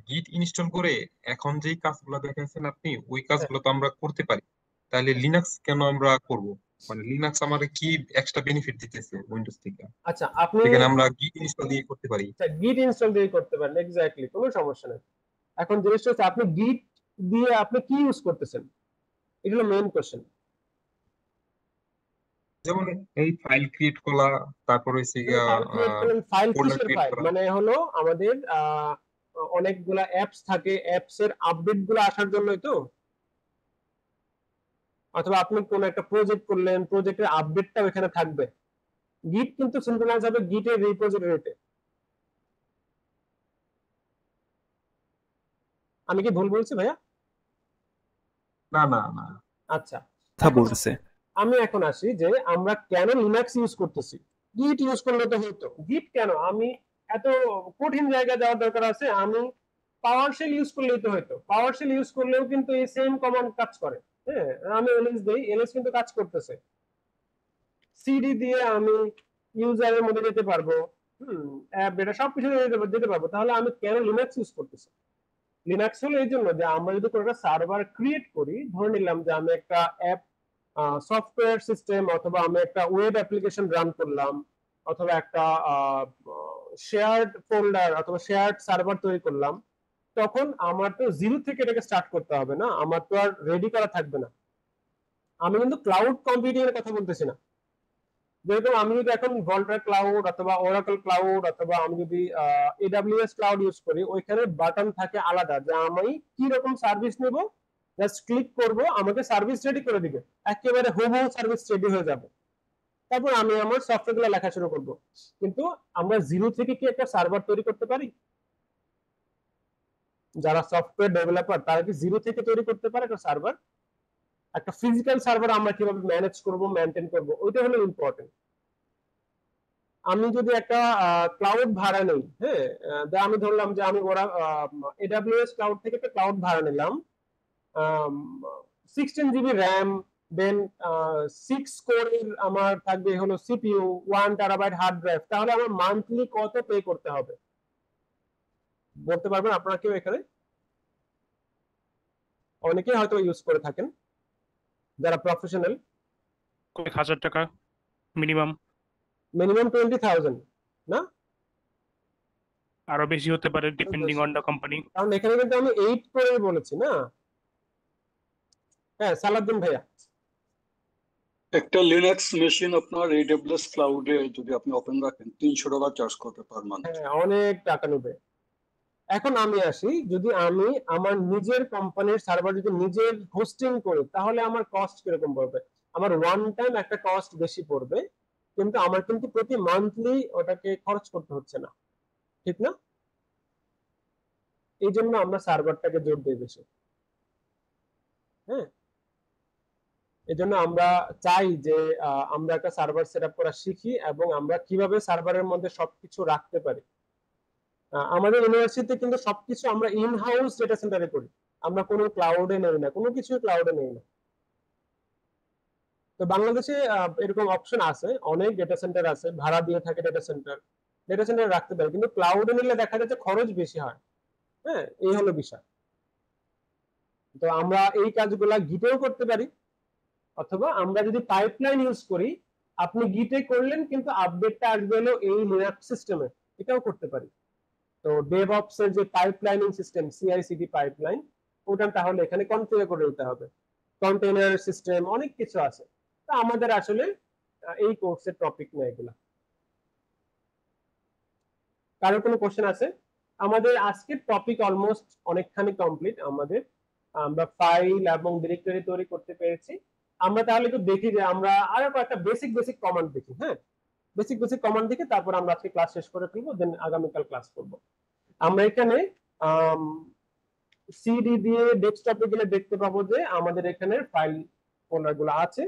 গিট ইনস্টল করে এখন যেই কাজগুলো দেখাচ্ছেন আপনি, ওই কাজগুলো তো আমরা করতে পারি, তাহলে লিনাক্স কেন আমরা করব? মানে লিনাক্স আমাদের কি এক্সট্রা বেনিফিট দিতেছে উইন্ডোজ থেকে, আচ্ছা, আপনি যেখানে আমরা গিট ইনস্টল দিয়ে করতে পারি? গিট ইনস্টল দিয়ে করতে পারেন, এক্স্যাক্টলি, কোনো সমস্যা নেই। এখন জিনিসটা হচ্ছে আপনি গিট দিয়ে আপনি কি ইউজ করতেছেন, এগুলো মেইন কোশ্চেন। যেমন এই ফাইল ক্রিয়েট করা, তারপর হচ্ছে ফাইল ফোল্ডার কিসের ক্রিয়েট ফাইল? করা। মানে হলো আমাদের অনেকগুলা অ্যাপস থাকে, অ্যাপস এর আপডেট গুলো আসার জন্যই তো, অথবা আপনি কোন একটা প্রজেক্ট করলেন, প্রজেক্টের আপডেটটাও এখানে থাকবে। গিট কিন্তু সিনক্রোনাইজ হবে গিটের রিপোজিটরিতে। আমি কি ভুল বলছি ভাইয়া? না। আচ্ছা, আমি এখন আসি যে আমরা কেন লিনাক্স ইউজ করতেছি। গিট ইউজ করলে তো হতো, গিট কেন, আমি এত কঠিন জায়গায় যাওয়ার দরকার আছে? আমি পাওয়ারশেল ইউজ করলেই তো হতো। পাওয়ারশেল ইউজ করলেও কিন্তু এই সেম কমান্ড কাজ করে। হ্যাঁ, আমি এলএস দেই, এলএস কিন্তু কাজ করতেছে। সিডি দিয়ে আমি ইউজারের মধ্যে যেতে পারবো, অ্যাপ ডেটা সবকিছু যেতে পারবো। তাহলে আমি কেন লিনাক্স ইউজ করতেছি? লিনাক্স হলো এই জন্য যে আমরা যদি কোনো একটা সার্ভার ক্রিয়েট করি, ধরে নিলাম যে আমি একটা অ্যাপ সফটওয়্যার সিস্টেম অথবা আমি একটা ওয়েব অ্যাপ্লিকেশন রান করলাম, অথবা একটা শেয়ার্ড ফোল্ডার অথবা শেয়ার্ড সার্ভার তৈরি করলাম, তখন আমার তো জিরো থেকে এটাকে স্টার্ট করতে হবে না, আমার তো আর রেডি করা থাকবে না। আমি কিন্তু ক্লাউড কম্পিউটিং এর কথা বলতেছি না। যেরকম আমি যদি এখন ভল্টা ক্লাউড অথবা ওরাকল ক্লাউড অথবা আমি যদি এডব্লিউএস ক্লাউড ইউজ করি, ওইখানে বাটন থাকে আলাদা যে আমি কি রকম সার্ভিস নেব, জাস্ট ক্লিক করব, আমাকে সার্ভিস রেডি করে দিবে, একেবারে হুবহু সার্ভিস রেডি হয়ে যাবে। তারপর আমি আমার সফটওয়্যারগুলো লেখা শুরু করব। কিন্তু আমরা জিরো থেকে কি একটা সার্ভার তৈরি করতে পারি? যারা সফটওয়্যার ডেভেলপার তারা কি জিরো থেকে তৈরি করতে পারে একটা সার্ভার? একটা ফিজিক্যাল সার্ভার আমরা কিভাবে ম্যানেজ করব, মেইনটেইন করব, ওইটা হলো ইম্পর্টেন্ট। আমি যদি একটা ক্লাউড ভাড়া নেই, হ্যাঁ, আমি ধরলাম যে আমি ওরা এডব্লিউএস ক্লাউড থেকে একটা ক্লাউড ভাড়া নিলাম, 16 জিবি র্যাম, দেন 6 কোরের আমার থাকবে হলো সিপিইউ, 1 টেরাবাইট হার্ড ড্রাইভ, তাহলে আমার মান্থলি কত পে করতে হবে বলতে পারবেন আপনারা কেউ এখানে? অনেকেই হয়তো ইউজ করে থাকেন যারা প্রফেশনাল। কয়েক হাজার টাকা মিনিমাম। মিনিমাম 20,000 না? আরো বেশি হতে পারে ডিপেন্ডিং অন দ্য কোম্পানি। কারণ এখানে কিন্তু আমি 8 করে বলেছি না। হ্যাঁ, সালাউদ্দিন ভাইয়া। একটা লিনাক্স মেশিন আপনার AWS ক্লাউডে যদি আপনি ওপেন রাখেন $300 চার্জ করতে পার মান্থ। হ্যাঁ, অনেক টাকা নেবে। এখন আমি আসি, যদি আমি আমার নিজের কোম্পানির সার্ভার যদি নিজের হোস্টিং করি, তাহলে আমার কস্ট কিরকম পড়বে? আমার ওয়ান টাইম একটা কস্ট বেশি পড়বে, কিন্তু আমার কিন্তু প্রতি মান্থলি ওটাকে খরচ করতে হচ্ছে না, ঠিক না? এই জন্য আমরা সার্ভারটাকে জোর দিই বেশি। হ্যাঁ, এই জন্য আমরা চাই যে আমরা একটা সার্ভার সেট আপ করা শিখি এবং আমরা কিভাবে সার্ভারের মধ্যে সবকিছু রাখতে পারি। আমাদের ইউনিভার্সিটিতে কিন্তু সবকিছু আমরা ইন হাউস ডেটা সেন্টারে করি, আমরা কোনো ক্লাউডে নেই না, কোনো কিছু ক্লাউডে নেই না। তো বাংলাদেশে এরকম অপশন আছে, অনেক ডেটা সেন্টার আছে, ভাড়া দিয়ে থাকে ডেটা সেন্টার রাখতে পারে, কিন্তু ক্লাউডে নিলে দেখা যাচ্ছে খরচ বেশি হয়। হ্যাঁ, এই হলো বিষয়। তো আমরা এই কাজগুলা গিটেও করতে পারি, অথবা আমরা যদি পাইপলাইন ইউজ করি, আপনি গিটে করলেন কিন্তু আপডেটটা আসবে হলো এই লিনাক্স সিস্টেমে, এটাও করতে পারি। তো ডেভঅপস এর যে পাইপলাইনিং সিস্টেম, CI/CD পাইপলাইন, ওটা তাহলে এখানে কনফিগার করে দিতে হবে। কন্টেইনার সিস্টেম, অনেক কিছু আছে। তো আমাদের আসলে এই কোর্সের টপিক না এগুলা। কারো কোনো কোশ্চেন আছে? আমাদের আজকের টপিক অলমোস্ট অনেকখানি কমপ্লিট। আমরা ফাইল এবং ডিরেক্টরি তৈরি করতে পেরেছি। আমরা তাহলে একটু দেখি যে আমরা আরো কয়েকটা বেসিক কমান্ড দেখি। হ্যাঁ, বেসিক কমান্ড দেখে তারপর আমরা আজকে ক্লাস শেষ করে ফেলবো, দেন আগামীকাল ক্লাস করব। আমরা এখানে সিডি দিয়ে ডেস্কটপে গেলে দেখতে পাবো যে আমাদের এখানে ফাইল ফোল্ডার গুলো আছে।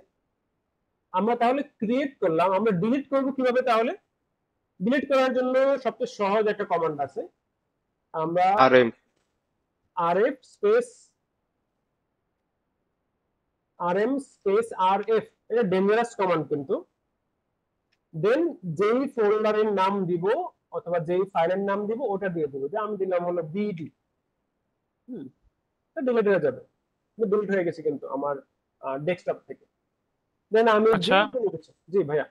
আমরা তাহলে ক্রিয়েট করলাম, আমরা ডিলিট করব কিভাবে? তাহলে ডিলিট করার জন্য সবচেয়ে সহজ একটা কমান্ড আছে। আমরা rf space rm space rf, এটা ডেঞ্জারাস কমান্ড কিন্তু। দেন যেই ফোল্ডারের নাম দিব অথবা যেই ফাইলের নাম দিব ওটা দিয়ে দেবো, যে আমি দিলাম হলো bd। ডিলিট হয়ে যাবে, ডিলিট হয়ে গেছে কিন্তু আমার ডেস্কটপ থেকে। দেন আমি আচ্ছা, জি ভাইয়া,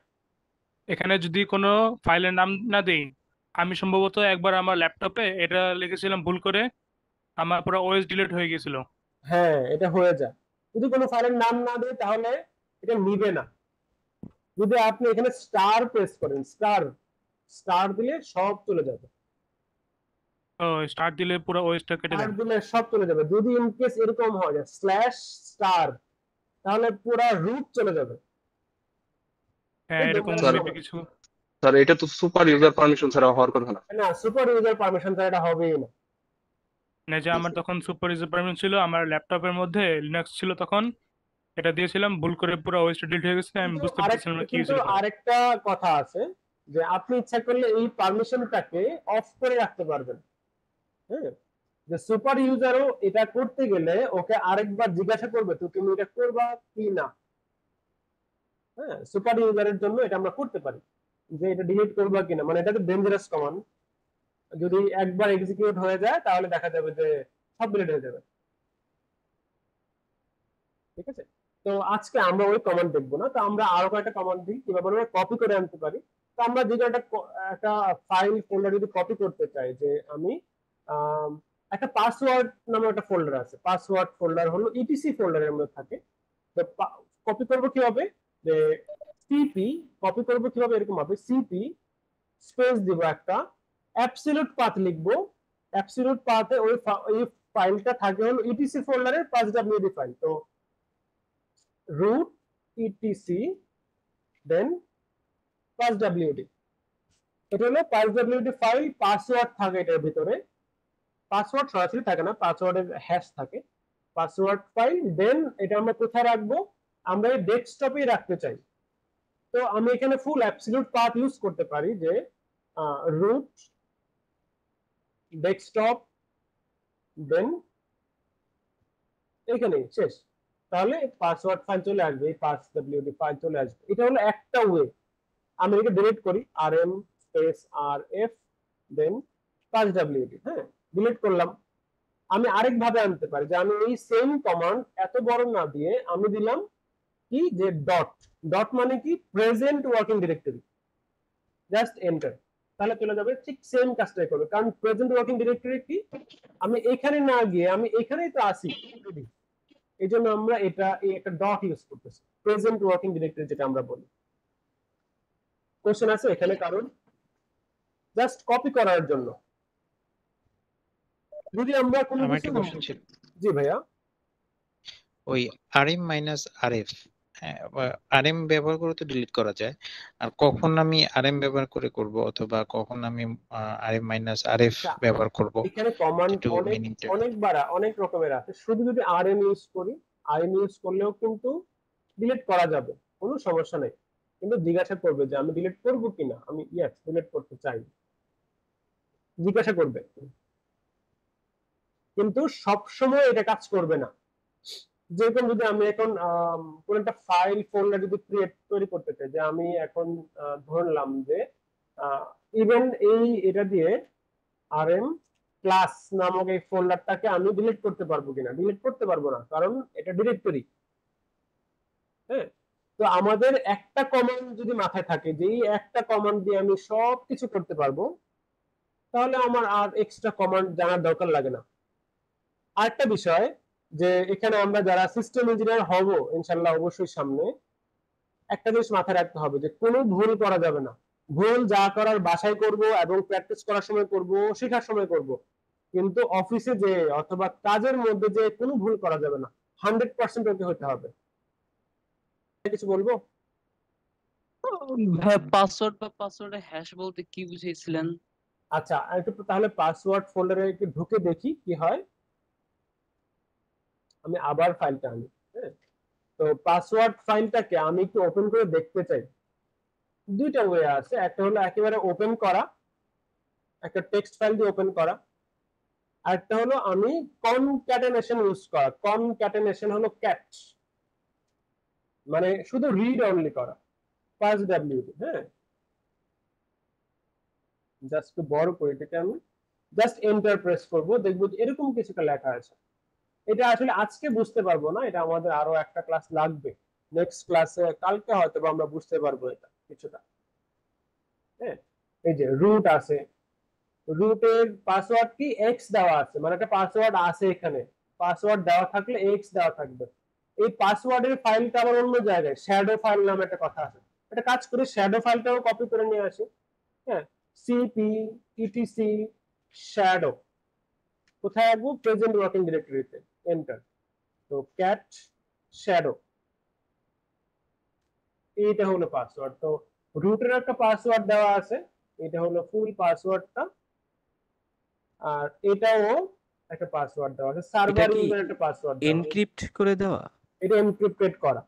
এখানে যদি কোনো ফাইলের নাম না দেই, আমি সম্ভবত একবার আমার ল্যাপটপে এটা লিখেছিলাম ভুল করে, আমার পুরো ওএস ডিলিট হয়ে গেছিল। হ্যাঁ এটা হয়ে যায়। যদি কোনো ফাইলের নাম না দেয় তাহলে এটা নিবে না। যদি আপনি এখানে স্টার প্রেস করেন, স্টার দিলে সব চলে যাবে। ও, স্টার্ট দিলে পুরো ওএসটা কেটে স্টার দেন। দিলে সব চলে যাবে। যদি ইন কেস এরকম হয় যে স্ল্যাশ স্টার, তাহলে পুরো রুট চলে যাবে। হ্যাঁ, এরকম স্যার মেবি কিছু। স্যার এটা তো সুপার ইউজার পারমিশন ছাড়া হওয়ার কথা না। না, সুপার ইউজার পারমিশন ছাড়া এটা হবেই না। না, যে আমার তখন সুপার ইউজার পারমিশন ছিল, আমার ল্যাপটপের মধ্যে লিনাক্স ছিল তখন, এটা দিয়েছিলাম ভুল করে পুরো ওএসটা ডিলিট হয়ে গেছে, আমি বুঝতে পারছিলাম না কি কিন্তু হয়েছিল পরে। আরেকটা কথা আছে যে আপনি ইচ্ছা করলে এই পারমিশনটাকে অফ করে রাখতে পারবেন। হ্যাঁ, যে সুপার ইউজারও এটা করতে গেলে ওকে আরেকবার জিজ্ঞাসা করবে তো তুমি এটা করবা কি না। হ্যাঁ, সুপার ইউজারের জন্য এটা আমরা করতে পারি যে এটা ডিলিট করবা কিনা, মানে এটা তো ডেঞ্জারাস কমান্ড। যদি একবার এক্সিকিউট হয়ে যায় তাহলে দেখা যাবে যে সব ডিলিট হয়ে যাবে। ঠিক আছে, তো আজকে আমরা ওই কমান্ড দেখবো না। তো আমরা আরো কয়েকটা কমান্ড দিই কিভাবে আমরা কপি করে আনতে পারি। তো আমরা যে একটা ফাইল ফোল্ডার যদি কপি করতে চাই, যে আমি একটা পাসওয়ার্ড নামে একটা ফোল্ডার আছে, পাসওয়ার্ড ফোল্ডার হলো ইটিসি ফোল্ডারের মধ্যে থাকে। তো কপি করবো কিভাবে, যে সিপি কপি করবো কিভাবে, এরকম হবে সিপি স্পেস দিব একটা, অ্যাবসলিউট পাথ লিখবো। অ্যাবসলিউট পাথে ওই ফাইলটা থাকে হলো ইটিসি ফোল্ডারের /wd ফাইল। তো root etc then /wd, এটা হলো /wd ফাইল। পাসওয়ার্ড থাকে এটার ভিতরে, পাসওয়ার্ড সরাসরি থাকে না, পাসওয়ার্ডের হ্যাশ থাকে, পাসওয়ার্ড ফাইল। দেন এটা আমরা কোথায় রাখবো, আমরা এই ডেস্কটপেই রাখতে চাই। তো আমি এখানে ফুল অ্যাবসলিউট পাথ ইউজ করতে পারি, যে root ডেস্কটপ দেন এখানে শেষ। তাহলে পাসওয়ার্ড ফাইল চলে আসবে, এই /wd ফাইল চলে আসবে। এটা হলো একটা ওয়ে। আমি এটাকে ডিলিট করি, rm স্পেস rf দেন /wd। হ্যাঁ, ডিলিট করলাম। আমি আরেক ভাবে আনতে পারি, যে আমি এই সেম কমান্ড এত বড় না দিয়ে আমি দিলাম কি, যে ডট মানে কি present working directory, just enter, তাহলে চলে যাবে। ঠিক সেম কাজটাই করবে, কারণ প্রেজেন্ট ওয়ার্কিং ডিরেক্টরি কি, আমি এখানে না গিয়ে আমি এখানেই তো আসি অলরেডি, এই জন্য আমরা একটা ডট ইউজ করতেছি, প্রেজেন্ট ওয়ার্কিং ডিরেক্টরি যেটা আমরা বলি। কোশ্চেন আছে এখানে? কারণ জাস্ট কপি করার জন্য। যদি আমরা কোনো আমার কিছু, একটা কোশ্চেন ছিল, জি ভাইয়া, ওই rm মাইনাস rf, rm ব্যবহার করে তো ডিলিট করা যায়, আর কখন আমি rm ব্যবহার করে করব অথবা কখন আমি rm মাইনাস rf ব্যবহার করব, এখানে কমান্ড একটু অনেক মিনিংটা। অনেক রকমের আছে। শুধু যদি rm ইউজ করি, rm ইউজ করলেও কিন্তু ডিলিট করা যাবে, কোনো সমস্যা নেই। কিন্তু জিজ্ঞাসা করবে যে আমি ডিলিট করব কিনা, আমি ইয়েস ডিলিট করতে চাই, জিজ্ঞাসা করবে। কিন্তু সব সময় এটা কাজ করবে না। যেরকম যদি আমি এখন কোন একটা ফাইল ফোল্ডার যদি তৈরি করতে চাই, যে আমি এখন ধরলাম যে ইভেন এটা দিয়ে rm প্লাস নামক এই ফোল্ডারটাকে আমি ডিলিট করতে পারবো কিনা, ডিলিট করতে পারবো না, কারণ এটা ডিরেক্টরি। হ্যাঁ, তো আমাদের একটা কমান্ড যদি মাথায় থাকে, যে এই একটা কমান্ড দিয়ে আমি সবকিছু করতে পারবো, তাহলে আমার আর এক্সট্রা কমান্ড জানার দরকার লাগে না। আরেকটা বিষয়, যে এখানে আমরা যারা সিস্টেম ইঞ্জিনিয়ার হব ইনশাল্লাহ অবশ্যই সামনে, একটা জিনিস মাথায় রাখতে হবে যে কোনো ভুল করা যাবে না। ভুল যা করার বাসায় করব এবং প্র্যাকটিস করার সময় করব, শেখার সময় করব, কিন্তু অফিসে যে অথবা কাজের মধ্যে যে কোনো ভুল করা যাবে না। 100% ওকে হতে হবে। কিছু বলবো? পাসওয়ার্ড বা পাসওয়ার্ডে হ্যাশ বলতে কি বুঝিয়েছিলেন? আচ্ছা, একটু তাহলে পাসওয়ার্ড ফোল্ডারে একটু ঢুকে দেখি কি হয়। আমি আবার ফাইলটা আনি। হ্যাঁ, তো পাসওয়ার্ড ফাইলটাকে আমি একটু ওপেন করে দেখতে চাই। দুইটা ওয়ে আছে, একটা হলো একেবারে ওপেন করা, একটা টেক্সট ফাইল দিয়ে ওপেন করা, আর একটা হলো আমি কনক্যাটেনেশন ইউজ করা। কনক্যাটেনেশন হলো ক্যাট, মানে শুধু রিড অনলি করা, পাস ডব্লিউডি। হ্যাঁ, জাস্ট একটু বড় করে এটাকে আমি জাস্ট এন্টার প্রেস করব, দেখবো যে এরকম কিছুটা লেখা আছে। এটা আসলে আজকে বুঝতে পারবো না, এটা আমাদের আরো একটা ক্লাস লাগবে। নেক্সট ক্লাসে কালকে হয়তো আমরা বুঝতে পারবো এটা কিছুটা। হ্যাঁ, এই যে রুট আছে, রুটের পাসওয়ার্ড কি এক্স দেওয়া আছে, মানে একটা পাসওয়ার্ড আছে এখানে, পাসওয়ার্ড দেওয়া থাকলে এক্স দেওয়া থাকবে। এই পাসওয়ার্ডের ফাইলটা আবার অন্য জায়গায় শ্যাডো ফাইল নামে একটা কথা আছে। একটা কাজ করে শ্যাডো ফাইলটাও কপি করে নিয়ে আসি। হ্যাঁ, সিপি ইটিসি শ্যাডো কোথায় আসবো? প্রেজেন্ট ওয়ার্কিং ডিরেক্টরিতে। এন্টার। তো ক্যাট শ্যাডো, এইটা হলো পাসওয়ার্ড। তো রুটের একটা পাসওয়ার্ড দেওয়া আছে, এটা হলো ফুল পাসওয়ার্ডটা, আর এটাও একটা পাসওয়ার্ড দেওয়া আছে। এটা সার্ভার কি রুটের একটা পাসওয়ার্ড দেওয়া আছে, এনক্রিপ্ট করে দেওয়া? এটা এনক্রিপ্টেড করা,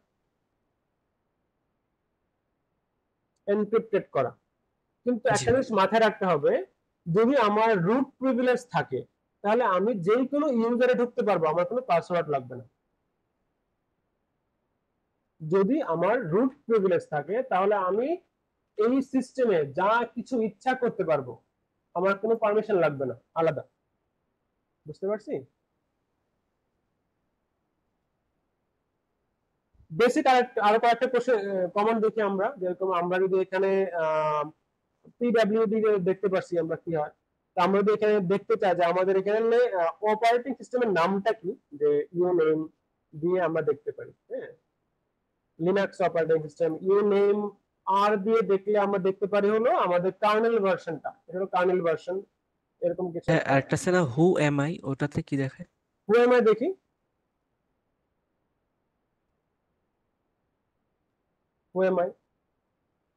এনক্রিপ্টেড করা। কিন্তু জি একটা জিনিস মাথায় রাখতে হবে, যদি আমার রুট প্রিভিলেজ থাকে তাহলে আমি যে কোনো ইউজারে ঢুকতে পারবো, আমার কোনো পাসওয়ার্ড লাগবে না। যদি আমার রুট প্রিভিলেজ থাকে তাহলে আমি এই সিস্টেমে যা কিছু ইচ্ছা করতে পারবো, আমার কোনো পারমিশন লাগবে না আলাদা। বুঝতে পারছি? বেসিক আরো কয়েকটা কমান্ড দেখি আমরা। যেরকম আমরা যদি এখানে পিডব্লিউডি দেখতে পাচ্ছি আমরা কি হয়, তো আমরা যদি এখানে দেখতে চাই যে আমাদের এখানে অপারেটিং সিস্টেমের নামটা কি, যে ইউ নেম দিয়ে আমরা দেখতে পারি। হ্যাঁ, Linux operating system uname আর দিয়ে দেখলে আমরা দেখতে পারি হলো আমাদের কার্নেল ভার্সনটা, এটা হলো কার্নেল ভার্সন, এরকম কিছু হ্যাঁ, একটা। আরেকটা আছে না হু এম আই, ওটাতে কি দেখায়? হু এম আই দেখি। হু এম আই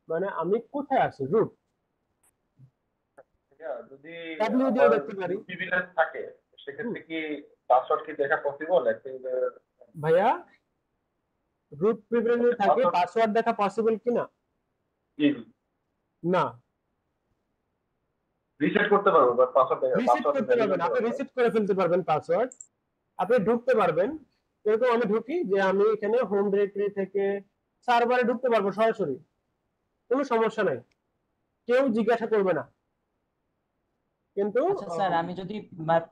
মানে আমি কোথায় আছি, রুট। যদি ডাব্লিউ দিয়েও দেখতে পারি। প্রিভিলেজ থাকে সেক্ষেত্রে কি পাসওয়ার্ড কি দেখা পসিবল? ভাইয়া, রুট প্রিভিলেজ থাকে, পাসওয়ার্ড দেখা পসিবল কিনা? জি, না, রিসেট করতে পারবো বাট পাসওয়ার্ড রিসেট করতে পারবেন, আপনি রিসেট করে ফেলতে পারবেন পাসওয়ার্ড, আপনি ঢুকতে পারবেন। এরকম আমি ঢুকি যে আমি এখানে হোম ডিরেক্টরি থেকে সার্ভারে ঢুকতে পারবো সরাসরি, কোনো সমস্যা নাই, কেউ জিজ্ঞাসা করবে না। কিন্তু আচ্ছা স্যার, আমি যদি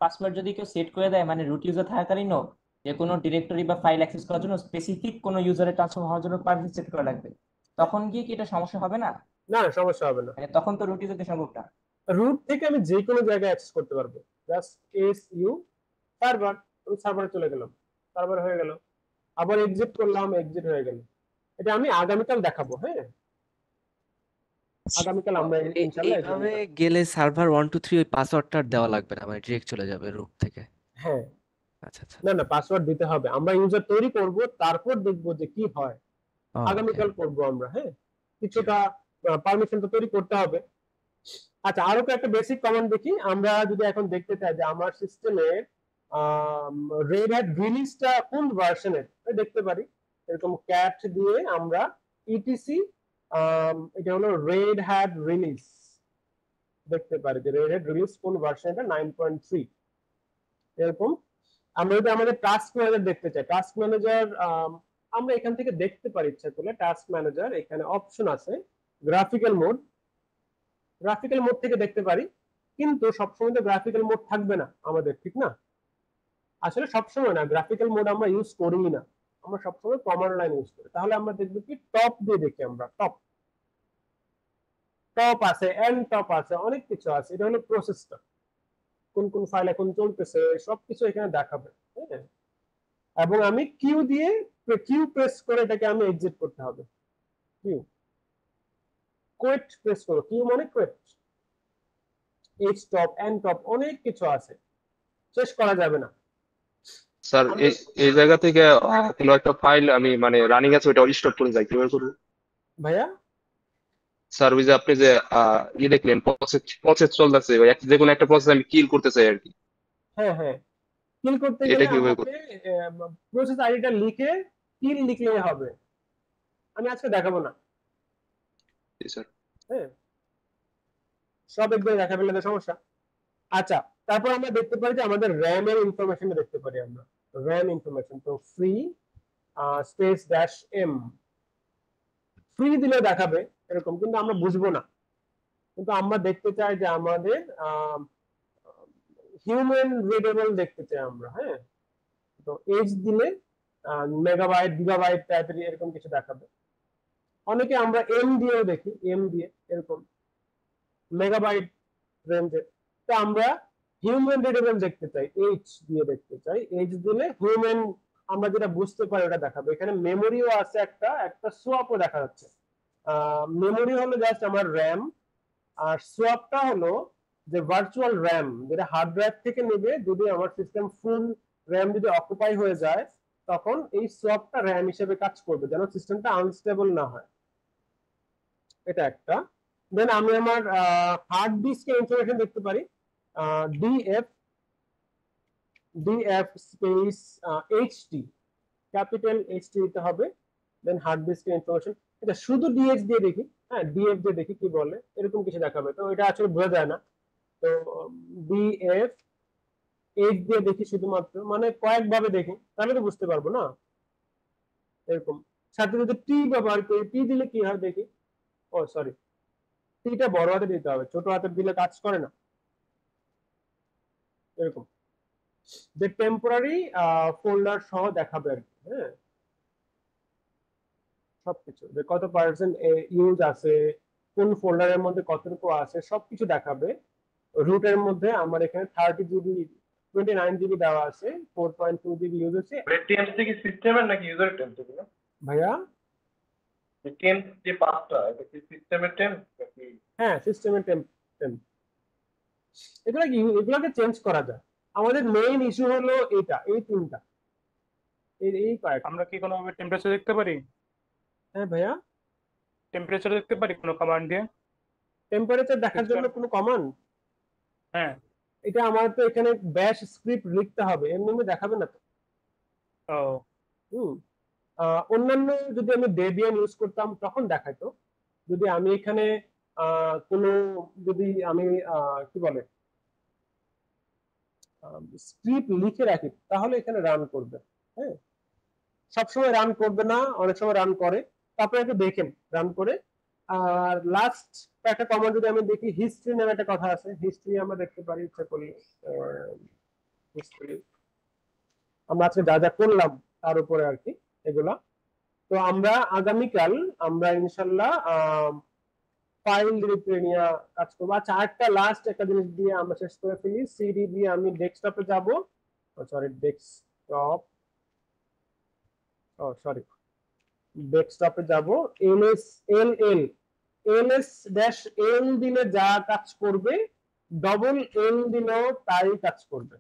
পাসওয়ার্ড যদি কেউ সেট করে দেয়, মানে রুট ইউজার থাকাকালীনও যে কোনো ডিরেক্টরি বা ফাইল অ্যাক্সেস করার জন্য স্পেসিফিক কোনো ইউজারে ট্রান্সফার হওয়ার জন্য পারমিশন সেট করা লাগবে, তখন গিয়ে কি এটা সমস্যা হবে না? না, সমস্যা হবে না, মানে তখন তো রুট ইউজারদের সম্ভব না। রুট থেকে আমি যে কোনো জায়গায় অ্যাক্সেস করতে পারবো। জাস্ট এস ইউ সার্ভার, আমি সার্ভারে চলে গেলাম, সার্ভার হয়ে গেল, আবার এক্সিট করলাম, এক্সিট হয়ে গেল। এটা আমি আগামীকাল দেখাবো। হ্যাঁ, আগামীকাল আমরা ইনশাআল্লাহ এইভাবে গেলে সার্ভার 1 2 3 ওই পাসওয়ার্ডটা দেওয়া লাগবে না, মানে ডিরেক্ট চলে যাবে রুট থেকে। হ্যাঁ, আচ্ছা আচ্ছা, না না, পাসওয়ার্ড দিতে হবে, আমরা ইউজার তৈরি করব, তারপর দেখবো যে কি হয়। আগামীকাল করব আমরা। হ্যাঁ, কিছুটা পারমিশন তো তৈরি করতে হবে। আচ্ছা, আরো একটা বেসিক কমান্ড দেখি আমরা। যদি এখন দেখতে চাই যে আমার সিস্টেমে রেড হ্যাট রিলিজটা কোন ভার্সনের, দেখতে পারি। এরকম ক্যাট দিয়ে আমরা ইটিসি, এটা হলো রেড হ্যাট রিলিজ, দেখতে পারি যে রেড হ্যাট রিলিজ কোন ভার্সন, এটা 9.3 এরকম। আমরা যদি আমাদের টাস্ক ম্যানেজার দেখতে চাই, টাস্ক ম্যানেজার আমরা এখান থেকে দেখতে পারি ইচ্ছা করলে। টাস্ক ম্যানেজার এখানে অপশন আছে গ্রাফিক্যাল মোড, গ্রাফিক্যাল মোড থেকে দেখতে পারি। কিন্তু সবসময় তো গ্রাফিক্যাল মোড থাকবে না আমাদের, ঠিক না? আসলে সবসময় না, গ্রাফিক্যাল মোড আমরা ইউজ করি না, আমরা সবসময় কমান্ড লাইন ইউজ করি। তাহলে আমরা দেখবো কি টপ দিয়ে দেখি আমরা, টপ টপ আছে, এন্ড টপ আছে, অনেক কিছু আছে। এটা হলো প্রসেসটা, কোন কোন ফাইল এখন চলতেছে সবকিছু এখানে দেখাবে। এবং আমি কিউ দিয়ে, কিউ প্রেস করে এটাকে আমি এক্সিট করতে হবে। কিউ কোয়েট প্রেস করো, কিউ মানে quit, H top, N top, অনেক কিছু আছে, শেষ করা যাবে না। স্যার আমি এই এই জায়গা থেকে কোনো একটা ফাইল আমি মানে রানিং আছে ওটা স্টপ করে যাই কিভাবে করবো? ভাইয়া স্যার ওই যে আপনি যে দেখলেন প্রসেস চলতেছে, ওই যে কোনো একটা প্রসেস আমি কিল করতে চাই আর কি, হ্যাঁ হ্যাঁ, কিল করতে এটা গেলে কিভাবে আমাকে প্রসেস আইডিটা লিখে কিল লিখলেই হবে। আমি আজকে দেখাবো না, জি স্যার। হ্যাঁ সব একবার দেখা ফেললে তো সমস্যা। আচ্ছা, তারপর আমরা দেখতে পারি যে আমাদের র্যাম এর ইনফরমেশন দেখতে পারি আমরা, র্যাম ইনফরমেশন। তো free space dash M, free দিলে দেখাবে এরকম, কিন্তু আমরা বুঝবো না, কিন্তু আমরা দেখতে চাই যে আমাদের হিউম্যান রিডেবল দেখতে চাই আমরা। হ্যাঁ, তো এইচ দিলে মেগাবাইট গিগাবাইট টাইপের এরকম কিছু দেখাবে। অনেকে আমরা এম দিয়েও দেখি, এম দিয়ে এরকম মেগাবাইট রেঞ্জে। তো আমরা হিউম্যান রিডেবল দেখতে চাই, এইচ দিয়ে দেখতে চাই, এইচ দিলে হিউম্যান আমরা যেটা বুঝতে পারি ওটা দেখাবে। এখানে মেমোরিও আছে, একটা একটা সোয়াপও দেখা যাচ্ছে। মেমোরি হলো জাস্ট আমার র্যাম, আর সোয়াপটা হলো যে ভার্চুয়াল র্যাম, যেটা হার্ড ড্রাইভ থেকে নেবে। যদি আমার সিস্টেম ফুল র্যাম যদি অকুপাই হয়ে যায়, তখন এই সোয়াপটা র্যাম হিসেবে কাজ করবে, যেন সিস্টেমটা আনস্টেবল না হয়। এটা একটা। দেন আমি আমার হার্ড ডিস্কের ইনফরমেশন দেখতে পারি, DF space HT, capital HT দিতে হবে। দেন হার্ড ডিস্কের ইনফরমেশন, এটা শুধু ডিএক্স দিয়ে দেখি, হ্যাঁ ডিএফ দিয়ে দেখি কি বলে, এরকম কিছু দেখাবে। তো এটা আসলে বোঝা যায় না। তো ডিএফ এইচ দিয়ে দেখি শুধুমাত্র, মানে কয়েকভাবে দেখি, তাহলে তো বুঝতে পারবো না। এরকম সাথে যদি টি ব্যবহার করি, টি দিলে কি হয় দেখি। ও সরি, টিটা বড় হাতে দিতে হবে, ছোট হাতে দিলে কাজ করে না। এরকম যে টেম্পোরারি ফোল্ডার সহ দেখাবে আর কি। হ্যাঁ, সবকিছু যে কত পার্সেন্ট ইউজ আছে, কোন ফোল্ডারের মধ্যে কতটুকু আছে, সবকিছু দেখাবে। রুটের মধ্যে আমার এখানে 30 GB 29 GB দেওয়া আছে, 4.2 GB ইউজ হচ্ছে। টেমস কি সিস্টেমের নাকি ইউজারের টেমস এগুলো? ভাইয়া টেমস যে পাঁচটা, এটা কি সিস্টেমের টেমস নাকি? হ্যাঁ, সিস্টেমের টেম্প। এগুলোকে চেঞ্জ করা যায়। আমাদের মেইন ইস্যু হলো এটা, এই তিনটা, এই কয়েকটা। আমরা কি কোনোভাবে টেম্পারেচার দেখতে পারি? হ্যাঁ ভাইয়া, টেম্পারেচার দেখতে পারি কোনো কমান্ড দিয়ে? টেম্পারেচার দেখার জন্য কোনো কমান্ড? হ্যাঁ, এটা আমার তো এখানে ব্যাশ স্ক্রিপ্ট লিখতে হবে, এমনি দেখাবে না তো। ও অন্যান্য যদি আমি ডেবিয়ান ইউজ করতাম তখন দেখাইতো। যদি আমি এখানে কোনো যদি আমি কি বলে স্ক্রিপ্ট লিখে রাখি, তাহলে এখানে রান করবে। হ্যাঁ, সবসময় রান করবে না, অনেক সময় রান করে। তারপরে একটু দেখেন রান করে। আর লাস্ট একটা কমান্ড যদি আমি দেখি, হিস্ট্রি নামে একটা কথা আছে, হিস্ট্রি আমরা দেখতে পারি ইচ্ছা করলে। হিস্ট্রি আমরা আজকে যা যা করলাম তার উপরে আর কি এগুলা। তো আমরা আগামীকাল আমরা ইনশাল্লাহ ফাইল ডিরেক্টরি নিয়ে কাজ করবো। আচ্ছা, আরেকটা লাস্ট একটা জিনিস দিয়ে আমরা শেষ করে ফেলি। সিডি দিয়ে আমি ডেস্কটপে যাব, ডেস্কটপে যাব। এলএস ড্যাশ এল দিলে যা কাজ করবে, ডবল এল দিলেও তাই কাজ করবে।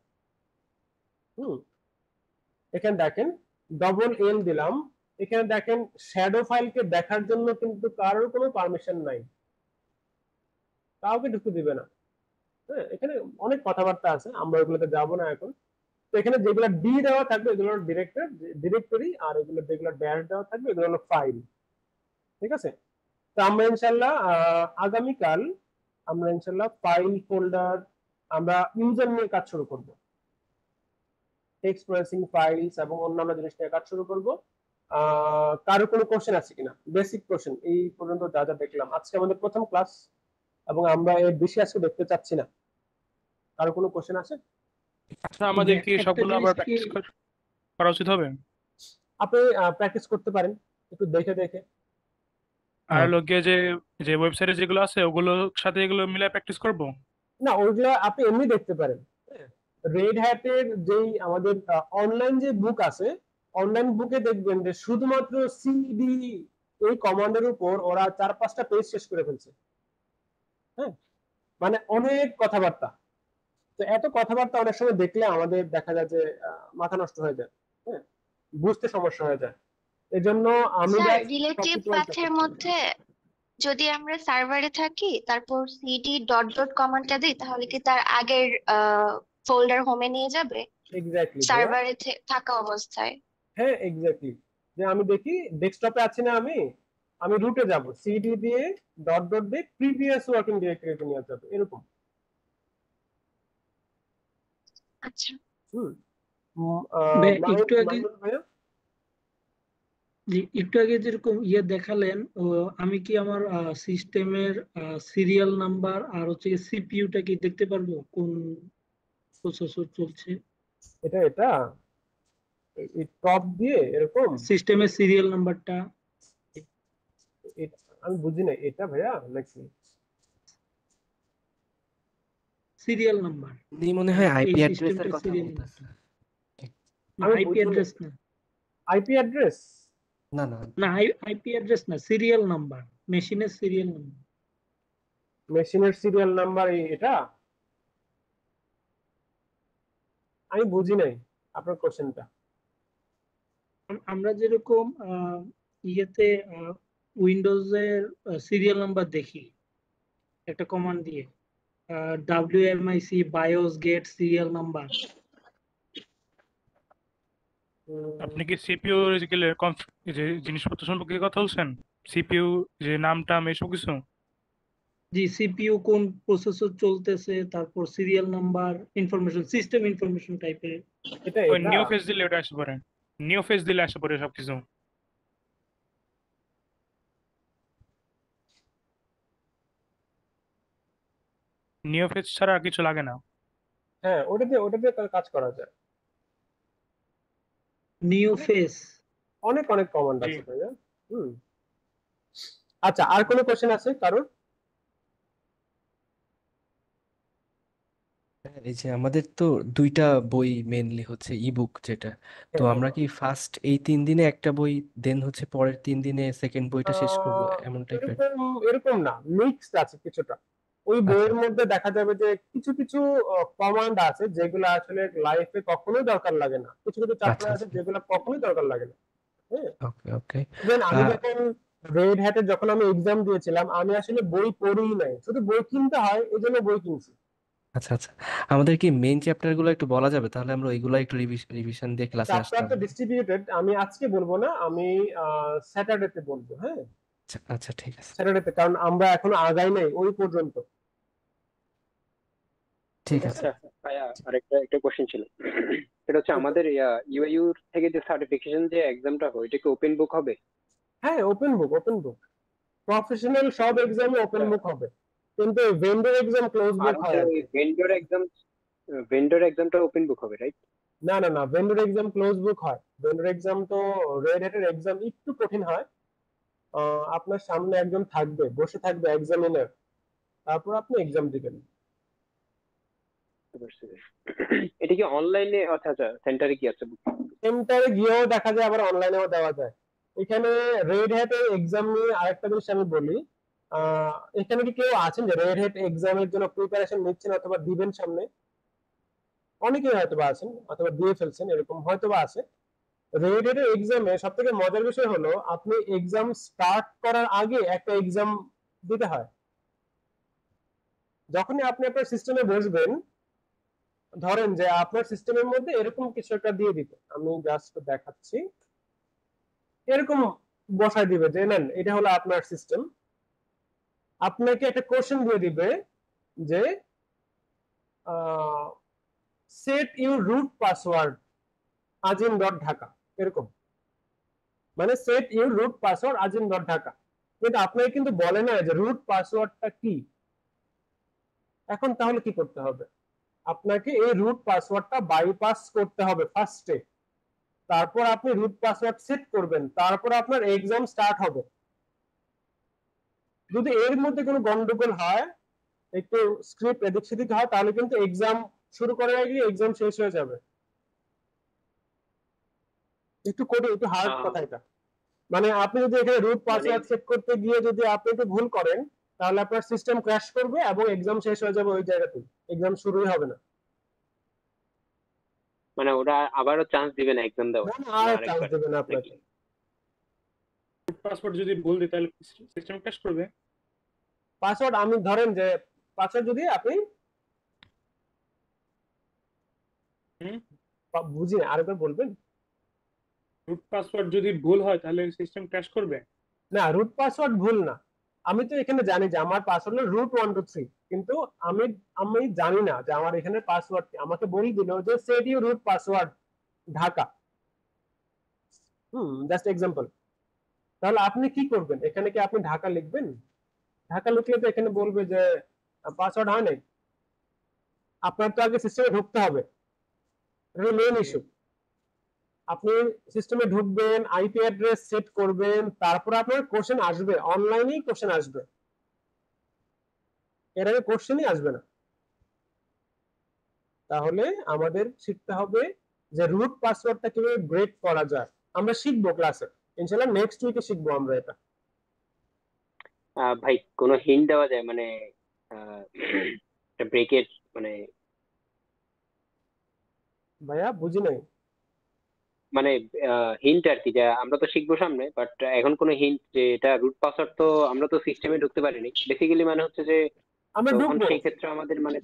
এখানে দেখেন ডবল এল দিলাম, এখানে দেখেন শ্যাডো ফাইলকে দেখার জন্য কিন্তু কারোর কোনো পারমিশন নাই, কাউকে ঢুকতে দিবে না। হ্যাঁ, এখানে অনেক কথাবার্তা আছে, আমরা ওগুলোতে যাব না এখন। তো এখানে যেগুলো ডি দেওয়া থাকবে এগুলো হলো ডিরেক্টরি, আর এগুলো যেগুলো ড্যাশ দেওয়া থাকবে এগুলো হলো ফাইল। ঠিক আছে, তো আমরা ইনশাল্লাহ আগামীকাল আমরা ইনশাল্লাহ ফাইল ফোল্ডার আমরা ইউজার নিয়ে কাজ শুরু করব, টেক্সট প্রসেসিং ফাইলস এবং অন্যান্য জিনিস নিয়ে কাজ শুরু করব। কারো কোনো কোশ্চেন আছে কিনা? বেসিক কোশ্চেন এই পর্যন্ত যা যা দেখলাম, আজকে আমাদের প্রথম ক্লাস এবং আমরা এর বেশি আজকে দেখতে চাচ্ছি না। কারো কোনো কোশ্চেন আছে? আচ্ছা, আমাদের কি সবগুলো আবার প্র্যাকটিস করা উচিত হবে? আপনি প্র্যাকটিস করতে পারেন একটু দেখে দেখে। আর লোকে যে যে ওয়েবসাইটে যেগুলো আছে ওগুলোর সাথে এগুলো মিলাই প্র্যাকটিস করব? না, ওইগুলো আপনি এমনি দেখতে পারেন। রেড হ্যাটের যেই আমাদের অনলাইন যে বুক আছে, অনলাইন বুকে দেখবেন যে শুধুমাত্র সিডি এই কমান্ডের উপর ওরা 4-5টা পেজ শেষ করে ফেলছে। হ্যাঁ, মানে অনেক কথাবার্তা। তো এত কথাবার্তা অনেক সময় দেখলে আমাদের দেখা যায় যে মাথা নষ্ট হয়ে যায়, হ্যাঁ, বুঝতে সমস্যা হয়ে যায়। এজন্য আমি স্যার just রিলেটিভ copy পাথের paste মধ্যে যদি আমরা সার্ভারে থাকি তারপর সিডি ডট ডট কমান্ডটা দিই তাহলে কি তার আগের ফোল্ডার হোমে নিয়ে যাবে এক্স্যাক্টলি ভাইয়া। সার্ভারে থাকা অবস্থায়? হ্যাঁ এক্স্যাক্টলি, যে আমি দেখি ডেস্কটপে আছি না, আমি রুটে যাব, সিডি দিয়ে ডট ডট দিয়ে প্রিভিয়াস ওয়ার্কিং ডিরেক্টরিতে নিয়ে যাবে, এরকম। আচ্ছা হুম একটু আগে ভাইয়া জি একটু আগে যেরকম দেখালেন, আমি কি আমার সিস্টেমের সিরিয়াল নাম্বার আর হচ্ছে সিপিইউটা কি দেখতে পারবো কোন প্রসেসর চলছে? এটা এই টপ দিয়ে এরকম সিস্টেমের সিরিয়াল নাম্বারটা আমি বুঝি না এটা ভাইয়া নাকি সিরিয়াল নাম্বার? এই মনে হয় এই আইপি অ্যাড্রেসের সিস্টেমটা কথা সিরিয়াল বলতেছে। না, আমি আইপি বুঝি না। অ্যাড্রেস না, আইপি অ্যাড্রেস না না না আইপি অ্যাড্রেস না, সিরিয়াল নাম্বার, মেশিনের সিরিয়াল নাম্বার। মেশিনের সিরিয়াল নাম্বার এটা আমি বুঝি নাই আপনার কোশ্চেনটা। আমরা যেরকম ইয়েতে উইন্ডোজের সিরিয়াল নাম্বার দেখি একটা কমান্ড দিয়ে, WMIC BIOS get serial number. আপনি কি সিপিইউ যে জিনিসপত্র সম্পর্কে কথা বলছেন? সিপিইউ যে নামটা এসব কিছু? জি সিপিইউ কোন প্রসেসর চলতেছে, তারপর serial number information, system information টাইপের। এটা ওই নিউ ফেস দিলে ওটা আসে পড়ে, নিউ ফেস দিলে আসে পড়ে সবকিছু। নিউ ফেস ছাড়া আর কিছু লাগে না। হ্যাঁ ওটাতে কাজ করা যায়। নিউ ফেস অনেক কমান্ড আছে ভাইয়া। আচ্ছা, আর কোনো কোশ্চেন আছে কারোর? এই যে আমাদের তো 2টা বই মেইনলি হচ্ছে ইবুক যেটা, তো আমরা কি ফার্স্ট এই 3 দিনে একটা বই, দেন হচ্ছে পরের 3 দিনে সেকেন্ড বইটা শেষ করব, এমন টাইপের? এরকম না, মিক্সড আছে কিছুটা। ওই বইয়ের মধ্যে দেখা যাবে যে কিছু কিছু কমান্ড আছে যেগুলো আসলে লাইফে কখনোই দরকার লাগে না, কিছু কিছু চ্যাপ্টার আছে যেগুলো কখনোই দরকার লাগে না। হ্যাঁ ওকে ওকে ইভেন আমি যখন রেড হ্যাটে যখন আমি এক্সাম দিয়েছিলাম, আমি আসলে বই পড়িই নাই, শুধু বই কিনতে হয় এই জন্য বই কিনছি। আচ্ছা আচ্ছা, আমাদের কি মেইন চ্যাপ্টারগুলো একটু বলা যাবে? তাহলে আমরা ওইগুলো একটু রিভিশন দিয়ে ক্লাসে চ্যাপ্টার আসতাম। তো ডিস্ট্রিবিউটেড, আমি আজকে বলবো না, আমি স্যাটারডেতে বলবো। হ্যাঁ আচ্ছা আচ্ছা ঠিক আছে, স্যাটারডেতে, কারণ আমরা এখনো আগাই নাই ওই পর্যন্ত। ঠিক আছে। আচ্ছা ভাইয়া, আরেকটা কোশ্চেন ছিল। সেটা হচ্ছে আমাদের ইউআইইউ থেকে যে সার্টিফিকেশন যে এক্সামটা হয় এটা কি ওপেন বুক হবে? হ্যাঁ ওপেন বুক প্রফেশনাল সব এক্সামে ওপেন বুক হবে, কিন্তু ভেন্ডর এক্সাম ক্লোজ আর বুক হয় আর কি। ভেন্ডর এক্সামটা ওপেন বুক হবে, রাইট? না ভেন্ডর এক্সাম ক্লোজ বুক হয়। ভেন্ডর এক্সাম তো রেড হ্যাটের এক্সাম একটু কঠিন হয়। আপনার সামনে একজন থাকবে, বসে থাকবে এক্সামিনার, তারপর আপনি এক্সাম দিবেন। এটা কি অনলাইনে? আচ্ছা আচ্ছা, সেন্টারে কি আছে? সেন্টারে গিয়েও দেখা যায়, আবার অনলাইনেও দেওয়া যায়। এখানে রেড হ্যাটের এক্সাম নিয়ে আরেকটা জিনিস আমি বলি, এখানে কি কেউ আছেন যে রেড হ্যাট এক্সামের জন্য প্রিপারেশন নিচ্ছেন অথবা দিবেন সামনে? অনেকেই হয়তো বা আছেন অথবা দিয়ে ফেলছেন, এরকম হয়তো বা আছে। রেড হ্যাটের এক্সামে সব থেকে মজার বিষয় হলো আপনি এক্সাম স্টার্ট করার আগে একটা এক্সাম দিতে হয়। যখনই আপনি আপনার সিস্টেমে বসবেন, ধরেন যে আপনার সিস্টেমের মধ্যে এরকম কিছু একটা দিয়ে দিবে, আমি জাস্ট দেখাচ্ছি, এরকম বসায় দিবে যে নেন এটা হলো আপনার সিস্টেম। আপনাকে একটা কোশ্চেন দিয়ে দিবে যে set your root password azim.dhaka, এরকম, মানে set your root password azim.dhaka, কিন্তু আপনাকে কিন্তু বলে না যে রুট পাসওয়ার্ডটা কি। এখন তাহলে কি করতে হবে? আপনাকে এই রুট পাসওয়ার্ডটা বাইপাস করতে হবে ফার্স্টে, তারপর আপনি রুট পাসওয়ার্ড সেট করবেন, তারপর আপনার এক্সাম স্টার্ট হবে। যদি এর মধ্যে কোনো গন্ডগোল হয়, একটু স্ক্রিপ্ট এদিক সেদিক হয়, তাহলে কিন্তু এক্সাম শুরু করার আগে এক্সাম শেষ হয়ে যাবে। একটু হার্ড কথা এটা। মানে আপনি যদি এখানে রুট মানে পাসওয়ার্ড সেট করতে গিয়ে যদি আপনি একটু ভুল করেন, তাহলে আপনার সিস্টেম ক্র্যাশ করবে এবং এক্সাম শেষ হয়ে যাবে ওই জায়গাতেই, এক্সাম শুরুই হবে না। মানে ওরা আবারও চান্স দিবে না এক্সাম দেওয়ার, না, না আর চান্স আরেকবার দেবে না নাকি? আপনাকে। পাসওয়ার্ড যদি ভুল দিই তাহলে সিস্টেম ক্র্যাশ করবে। পাসওয়ার্ড আমি ধরেন যে পাসওয়ার্ড যদি আপনি বুঝি না, আরেকবার বলবেন। রুট পাসওয়ার্ড যদি ভুল হয় তাহলে সিস্টেম ক্র্যাশ করবে। না, রুট পাসওয়ার্ড ভুল না। আমি তো এখানে জানি যে আমার পাসওয়ার্ড হলো root 1 2 3, কিন্তু আমি আমি জানি না যে আমার এখানে পাসওয়ার্ড কি। আমাকে বলে দিল যে set your root password Dhaka, just example. তাহলে আপনি কি করবেন? এখানে কি আপনি ঢাকা লিখবেন? ঢাকা লিখলে তো এখানে বলবে যে পাসওয়ার্ড হয় নাই। আপনার তো আগে সিস্টেমে ঢুকতে হবে, এটা মেইন ইস্যু। আপনি সিস্টেমে ঢুকবেন, আইপি অ্যাড্রেস সেট করবেন, তারপর আপনার কোশ্চেন আসবে, অনলাইনেই কোশ্চেন আসবে, এর আগে কোশ্চেনই আসবে না। তাহলে আমাদের শিখতে হবে যে রুট পাসওয়ার্ডটা কিভাবে ব্রেক করা যায়। আমরা শিখবো ক্লাসে, ইনশাআল্লাহ নেক্সট উইকে শিখবো আমরা এটা। ভাই কোনো হিন্ট দেওয়া যায় মানে ব্রেকের মানে? ভাইয়া বুঝি নাই। মানে হিন্ট আর কি, যে আমরা তো শিখবো সামনে, বাট এখন কোনো হিন্ট যে এটা রুট পাসওয়ার্ড তো আমরা তো সিস্টেমে ঢুকতে পারিনি বেসিক্যালি, মানে হচ্ছে যে আমরা তখন ঢুকবো, সেই ক্ষেত্রে আমাদের মানে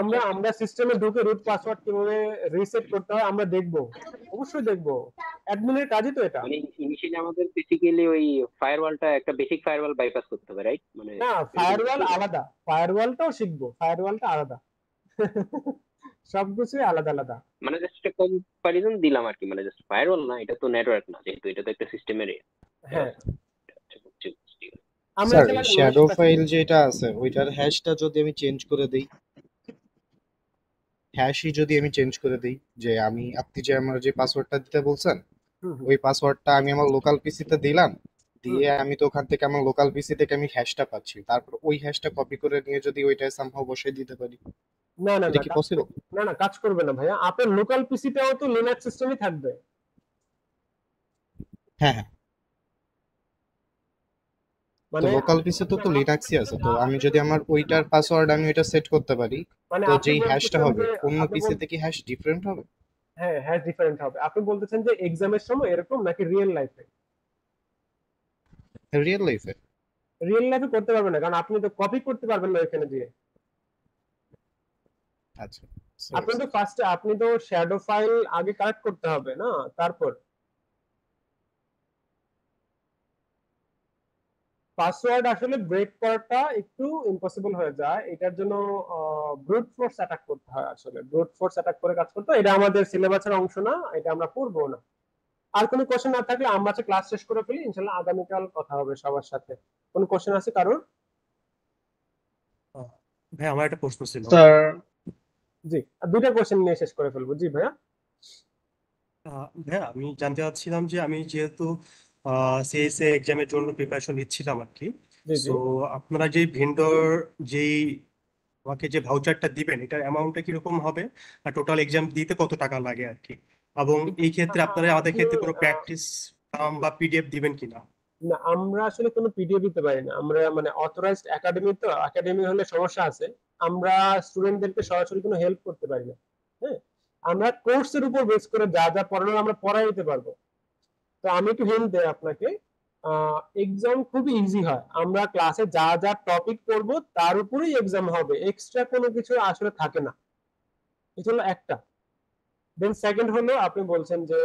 আমরা আমরা সিস্টেমে ঢুকে রুট পাসওয়ার্ড কিভাবে রিসেট করতে হয় আমরা দেখবো, অবশ্যই দেখবো। অ্যাডমিনের কাজই তো এটা। মানে ইনিশিয়ালি আমাদের বেসিক্যালি ওই ফায়ারওয়ালটা, একটা বেসিক ফায়ারওয়াল বাইপাস করতে হবে, রাইট? মানে না, ফায়ারওয়াল আলাদা, ফায়ারওয়ালটাও শিখবো, ফায়ারওয়ালটা আলাদা। সবকিছুই আলাদা আলাদা। মানে জাস্ট একটা কম্পারিজন দিলাম আর কি, মানে জাস্ট ফায়ারওয়াল না, এটা তো নেটওয়ার্ক না, যেহেতু এটা তো একটা সিস্টেমের। হ্যাঁ, স্যার শ্যাডো ফাইল যেটা আছে ওইটার হ্যাশটা যদি আমি চেঞ্জ করে দেই, হ্যাশই যদি আমি চেঞ্জ করে দেই, যে আপনি যে আমার যে পাসওয়ার্ডটা দিতে বলছেন ওই পাসওয়ার্ডটা আমি আমার লোকাল পিসিতে দিলাম, দিয়ে আমি তো ওখান থেকে আমার লোকাল পিসি থেকে আমি হ্যাশটা পাচ্ছি, তারপর ওই হ্যাশটা কপি করে নিয়ে যদি ওইটা সামহাও বসিয়ে দিতে পারি, না না এটা না, কি পসিবল? না না, কাজ করবে না ভাইয়া। আপনার লোকাল পিসিটাও তো লিনাক্স সিস্টেমই থাকবে। হ্যাঁ হ্যাঁ, তো মানে লোকাল পিসি তো লিনাক্সই আছে, তো আমি যদি আমার ওইটার পাসওয়ার্ড আমি ওইটা সেট করতে পারি, মানে তো আপনি যেই হ্যাশটা বলতেছেন হবে যে অন্য আপনি পিসিতে কি হ্যাশ ডিফারেন্ট হবে? হ্যাঁ হ্যাঁ, ডিফারেন্ট হবে। আপনি বলতেছেন যে এক্সামের সময় এরকম নাকি রিয়েল লাইফে? রিয়েল লাইফে? রিয়েল লাইফে করতে পারবেন না, কারণ আপনি তো কপি করতে পারবেন না এখানে দিয়ে। আচ্ছা, আপনি তো ফার্স্টে আপনি তো শ্যাডো ফাইল আগে কালেক্ট করতে হবে না, তারপর পাসওয়ার্ড আসলে ব্রেক করাটা একটু ইম্পসিবল হয়ে যায়। এটার জন্য ব্রুট ফোর্স অ্যাটাক করতে হয়, আসলে ব্রুট ফোর্স অ্যাটাক করে কাজ করতে হয়। এটা আমাদের সিলেবাসের অংশ না, এটা আমরা করবো না। আর কোনো কোশ্চেন না থাকলে আমরা ক্লাস শেষ করে ফেলি, ইনশাআল্লাহ আগামীকাল কথা হবে সবার সাথে। কোনো কোশ্চেন আছে কারোর? ভাই আমার একটা প্রশ্ন ছিল। স্যার জি, দুইটা কোশ্চেন নিয়ে শেষ করে ফেলবো। জি ভাইয়া। ভাইয়া আমি জানতে চাচ্ছিলাম যে আমি যেহেতু সিএসএ এক্সামের জন্য প্রিপারেশন নিচ্ছিলাম আর কি, জি জি। তো আপনারা যে ভেন্ডর যেই আমাকে যে ভাউচারটা দিবেন এটার অ্যামাউন্টটা কিরকম হবে, আর টোটাল এক্সাম দিতে কত টাকা লাগে আর কি, এবং এই ক্ষেত্রে আপনারা আমাদের ক্ষেত্রে কোনো প্র্যাকটিস বা পিডিএফ দিবেন কিনা? না, আমরা আসলে কোনো পিডিএফ দিতে পারি না। আমরা মানে অথরাইজড একাডেমি, তো একাডেমি হলে সমস্যা আছে। আমরা স্টুডেন্টদেরকে সরাসরি কোনো হেল্প করতে পারি না। হ্যাঁ, আমরা কোর্সের উপর বেস করে যা যা পড়ানো আমরা পড়াই দিতে পারবো। তো আমি একটু হিন্ট দেই আপনাকে। এক্সাম খুবই ইজি হয়। আমরা ক্লাসে যা যা টপিক পড়বো তার উপরেই এক্সাম হবে, এক্সট্রা কোনো কিছু আসলে থাকে না। এটা হলো একটা। দেন সেকেন্ড হলো আপনি বলছেন যে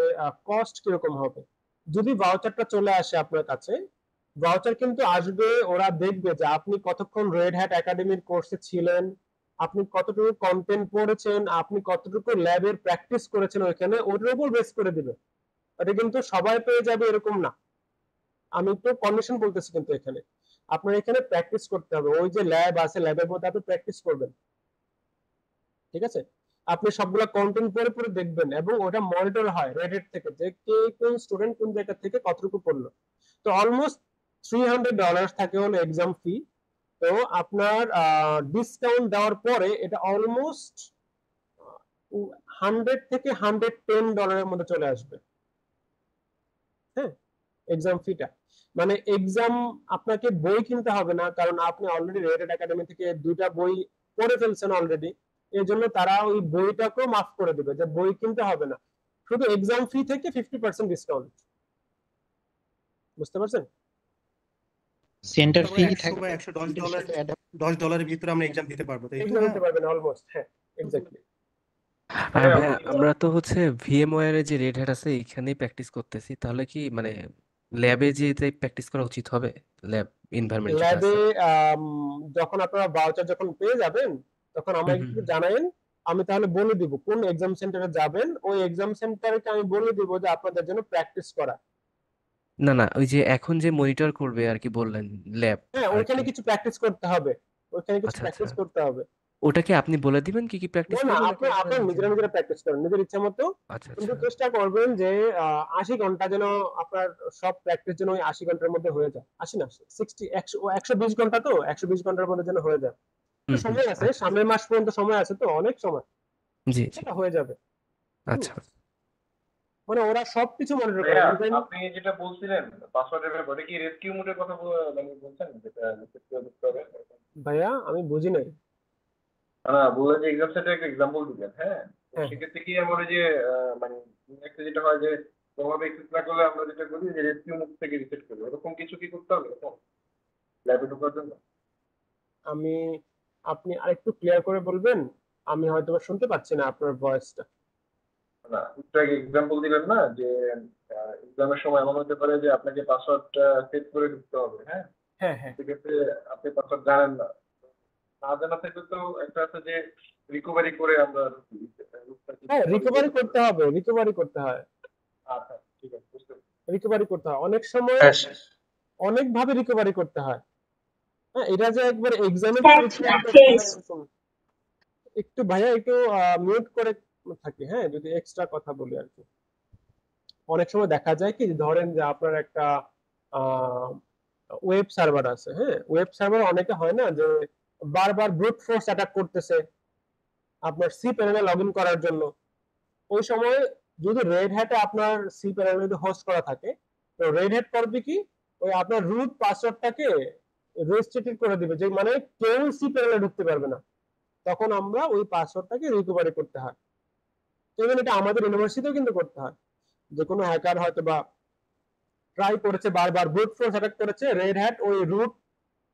কস্ট কিরকম হবে। যদি ভাউচারটা চলে আসে আপনার কাছে, ভাউচার কিন্তু আসবে, ওরা দেখবে যে আপনি কতক্ষণ রেড হ্যাট একাডেমির কোর্সে ছিলেন, আপনি কতটুকু কন্টেন্ট পড়েছেন, আপনি কতটুকু ল্যাবের প্র্যাকটিস করেছেন ওইখানে, ওটার উপর বেস করে দিবে। এটা কিন্তু সবাই পেয়ে যাবে এরকম না। আমি তো কন্ডিশন বলতেছি, কিন্তু এখানে আপনার এখানে প্র্যাকটিস করতে হবে। ওই যে ল্যাব আছে, ল্যাবের মধ্যে আপনি প্র্যাকটিস করবেন, ঠিক আছে? আপনি সবগুলা কন্টেন্ট পড়ে পড়ে দেখবেন, এবং ওটা মনিটর হয় রেডেট থেকে, যে কে কোন স্টুডেন্ট কোন জায়গা থেকে কতটুকু পড়লো। তো অলমোস্ট $300 থাকে হলো এক্সাম ফি। তো আপনার ডিসকাউন্ট দেওয়ার পরে এটা অলমোস্ট 100 থেকে $110 মধ্যে চলে আসবে। হ্যাঁ, এক্সাম ফিটা মানে এক্সাম আপনাকে বই কিনতে হবে না, কারণ আপনি অলরেডি রেড হ্যাট একাডেমি থেকে 2টা বই পড়ে ফেলছেন অলরেডি। এর জন্য তারা ওই বইটাকেও মাফ করে দেবে, যে বই কিনতে হবে না, শুধু এক্সাম ফি থেকে 50% ডিসকাউন্ট। বুঝতে পারছেন? সেন্টার তারপরে ফি 100 থাকবে বা $110 ভিতরে আমরা এক্সাম দিতে পারবো, তাই তো? এক্সাম দিতে পারবেন অলমোস্ট, হ্যাঁ এক্স্যাক্টলি। আর ভাইয়া আমরা তো হচ্ছে ভিএমওয়্যার এর যে রেড হ্যাট আছে এখানেই প্র্যাকটিস করতেছি, তাহলে কি মানে ল্যাবে যে প্র্যাকটিস করা উচিত হবে? ল্যাব এনভায়রনমেন্ট যেটা ল্যাবে আছে। যখন আপনারা ভাউচার যখন পেয়ে যাবেন তখন আমাকে হুম, একটু জানাবেন, আমি তাহলে বলে দিব কোন এক্সাম সেন্টারে যাবেন, ওই এক্সাম সেন্টারকে আমি বলে দিব যে আপনাদের জন্য প্র্যাকটিস করা। না না, ওই যে এখন যে মনিটর করবে আর কি বললেন ল্যাব হ্যাঁ আর ওইখানে কি। কিছু প্র্যাকটিস করতে হবে, ওইখানে কিছু আচ্ছা প্র্যাকটিস আচ্ছা, করতে হবে। ওটা কি আপনি বলে দিবেন কি কি না প্র্যাকটিস না, করবো, নাকি আপনি আমরা আপনার নিজেরা? নিজেরা প্র্যাকটিস করেন নিজের ইচ্ছা মতো, আচ্ছা কিন্তু আচ্ছা, চেষ্টা করবেন যে 80 ঘন্টা যেন আপনার সব প্র্যাকটিস যেন ওই 80 ঘন্টার মধ্যে হয়ে যায়। 80 না 60 120 ঘন্টা, তো 120 ঘন্টার মধ্যে যেন হয়ে যায়। তো সময় আছে, আচ্ছা সামনের মাস পর্যন্ত সময় আছে, তো অনেক সময়, জি জি, সেটা হয়ে যাবে। আচ্ছা। মানে ওরা সবকিছু মনিটর করে ভাইয়া ইভেন। আপনি যেটা বলছিলেন পাসওয়ার্ডের ব্যাপারে, কি রেস্কিউ মোডের কথা মানে বলছেন, যেটা reset করে দিতে হবে? ভাইয়া আমি বুঝি নাই। না বললেন যে এক্সাম সেটের একটা এক্সাম্পল দিবেন, হ্যাঁ তো হ্যাঁ সেক্ষেত্রে কি আমার ওই যে মানে একটা যেটা হয় যে কোনোভাবে এক্সেস না করলে আমরা যেটা করি যে রেস্কিউ মোড থেকে রিসেট করি, ওরকম কিছু কি করতে হবে এরকম ল্যাবে ঢোকার জন্য? আমি, আপনি আরেকটু ক্লিয়ার করে বলবেন, আমি হয়তো বা শুনতে পাচ্ছি না আপনার ভয়েসটা। না একটু আগে এক্সাম্পল দিলেন না যে এক্সামের সময় এমন হতে পারে যে আপনাকে পাসওয়ার্ডটা সেট করে ঢুকতে হবে, হ্যাঁ হ্যাঁ হ্যাঁ সেক্ষেত্রে আপনি পাসওয়ার্ড জানেন না, না জানা থেকে তো একটা আছে যে রিকভারি করে আমরা হ্যাঁ রিকভারি করতে হবে, রিকভারি করতে হয়, আচ্ছা ঠিক আছে বুঝতে পারছি। রিকভারি করতে হয় অনেক সময়, অনেক ভাবে রিকভারি করতে হয়। হ্যাঁ এটা যে একবার এক্সামের একটু ভাইয়া একটু মিউট করে থাকি, হ্যাঁ যদি এক্সট্রা কথা বলি আর কি। অনেক সময় দেখা যায় কি, ধরেন যে আপনার একটা ওয়েব সার্ভার আছে, হ্যাঁ ওয়েব সার্ভার অনেকে হয় না যে বারবার ব্রুট ফোর্স অ্যাটাক করতেছে আপনার সি প্যানেলে লগ ইন করার জন্য। ওই সময় যদি রেড হ্যাটে আপনার সি প্যানেল যদি হোস্ট করা থাকে, তো রেড হ্যাট করবে কি, ওই আপনার রুট পাসওয়ার্ডটাকে রেস্ট্রিক্টেড করে দিবে, যে মানে কেউ সি প্যানেলে ঢুকতে পারবে না। তখন আমরা ওই পাসওয়ার্ডটাকে রিকভারি করতে হয়। ইভেন এটা আমাদের ইউনিভার্সিটিতেও কিন্তু করতে হয়, যে কোনো হ্যাকার হয়তো বা ট্রাই করেছে, বারবার ব্রুট ফোর্স অ্যাটাক করেছে, রেড হ্যাট ওই রুট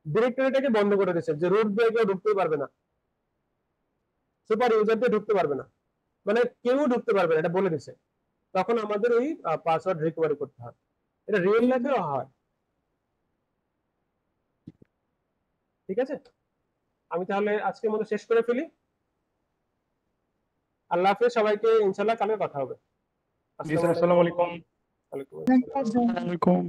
ডিরেক্টরিটাকে বন্ধ করে দিয়েছে, যে রুট দিয়ে কেউ ঢুকতেই পারবে না, সুপার ইউজার দিয়ে ঢুকতে পারবে না, মানে কেউ ঢুকতে পারবে না, এটা বলে দিছে। তখন আমাদের ওই পাসওয়ার্ড রিকভারি করতে হয়, এটা রিয়েল লাইফেও হয়। ঠিক আছে, আমি তাহলে আজকের মতো শেষ করে ফেলি। আল্লাহ হাফেজ সবাইকে, ইনশাল্লাহ কালকে কথা হবে। জি স্যার, আসসালামু আলাইকুম। ওয়ালাইকুম আসসালাম। ওয়ালাইকুম।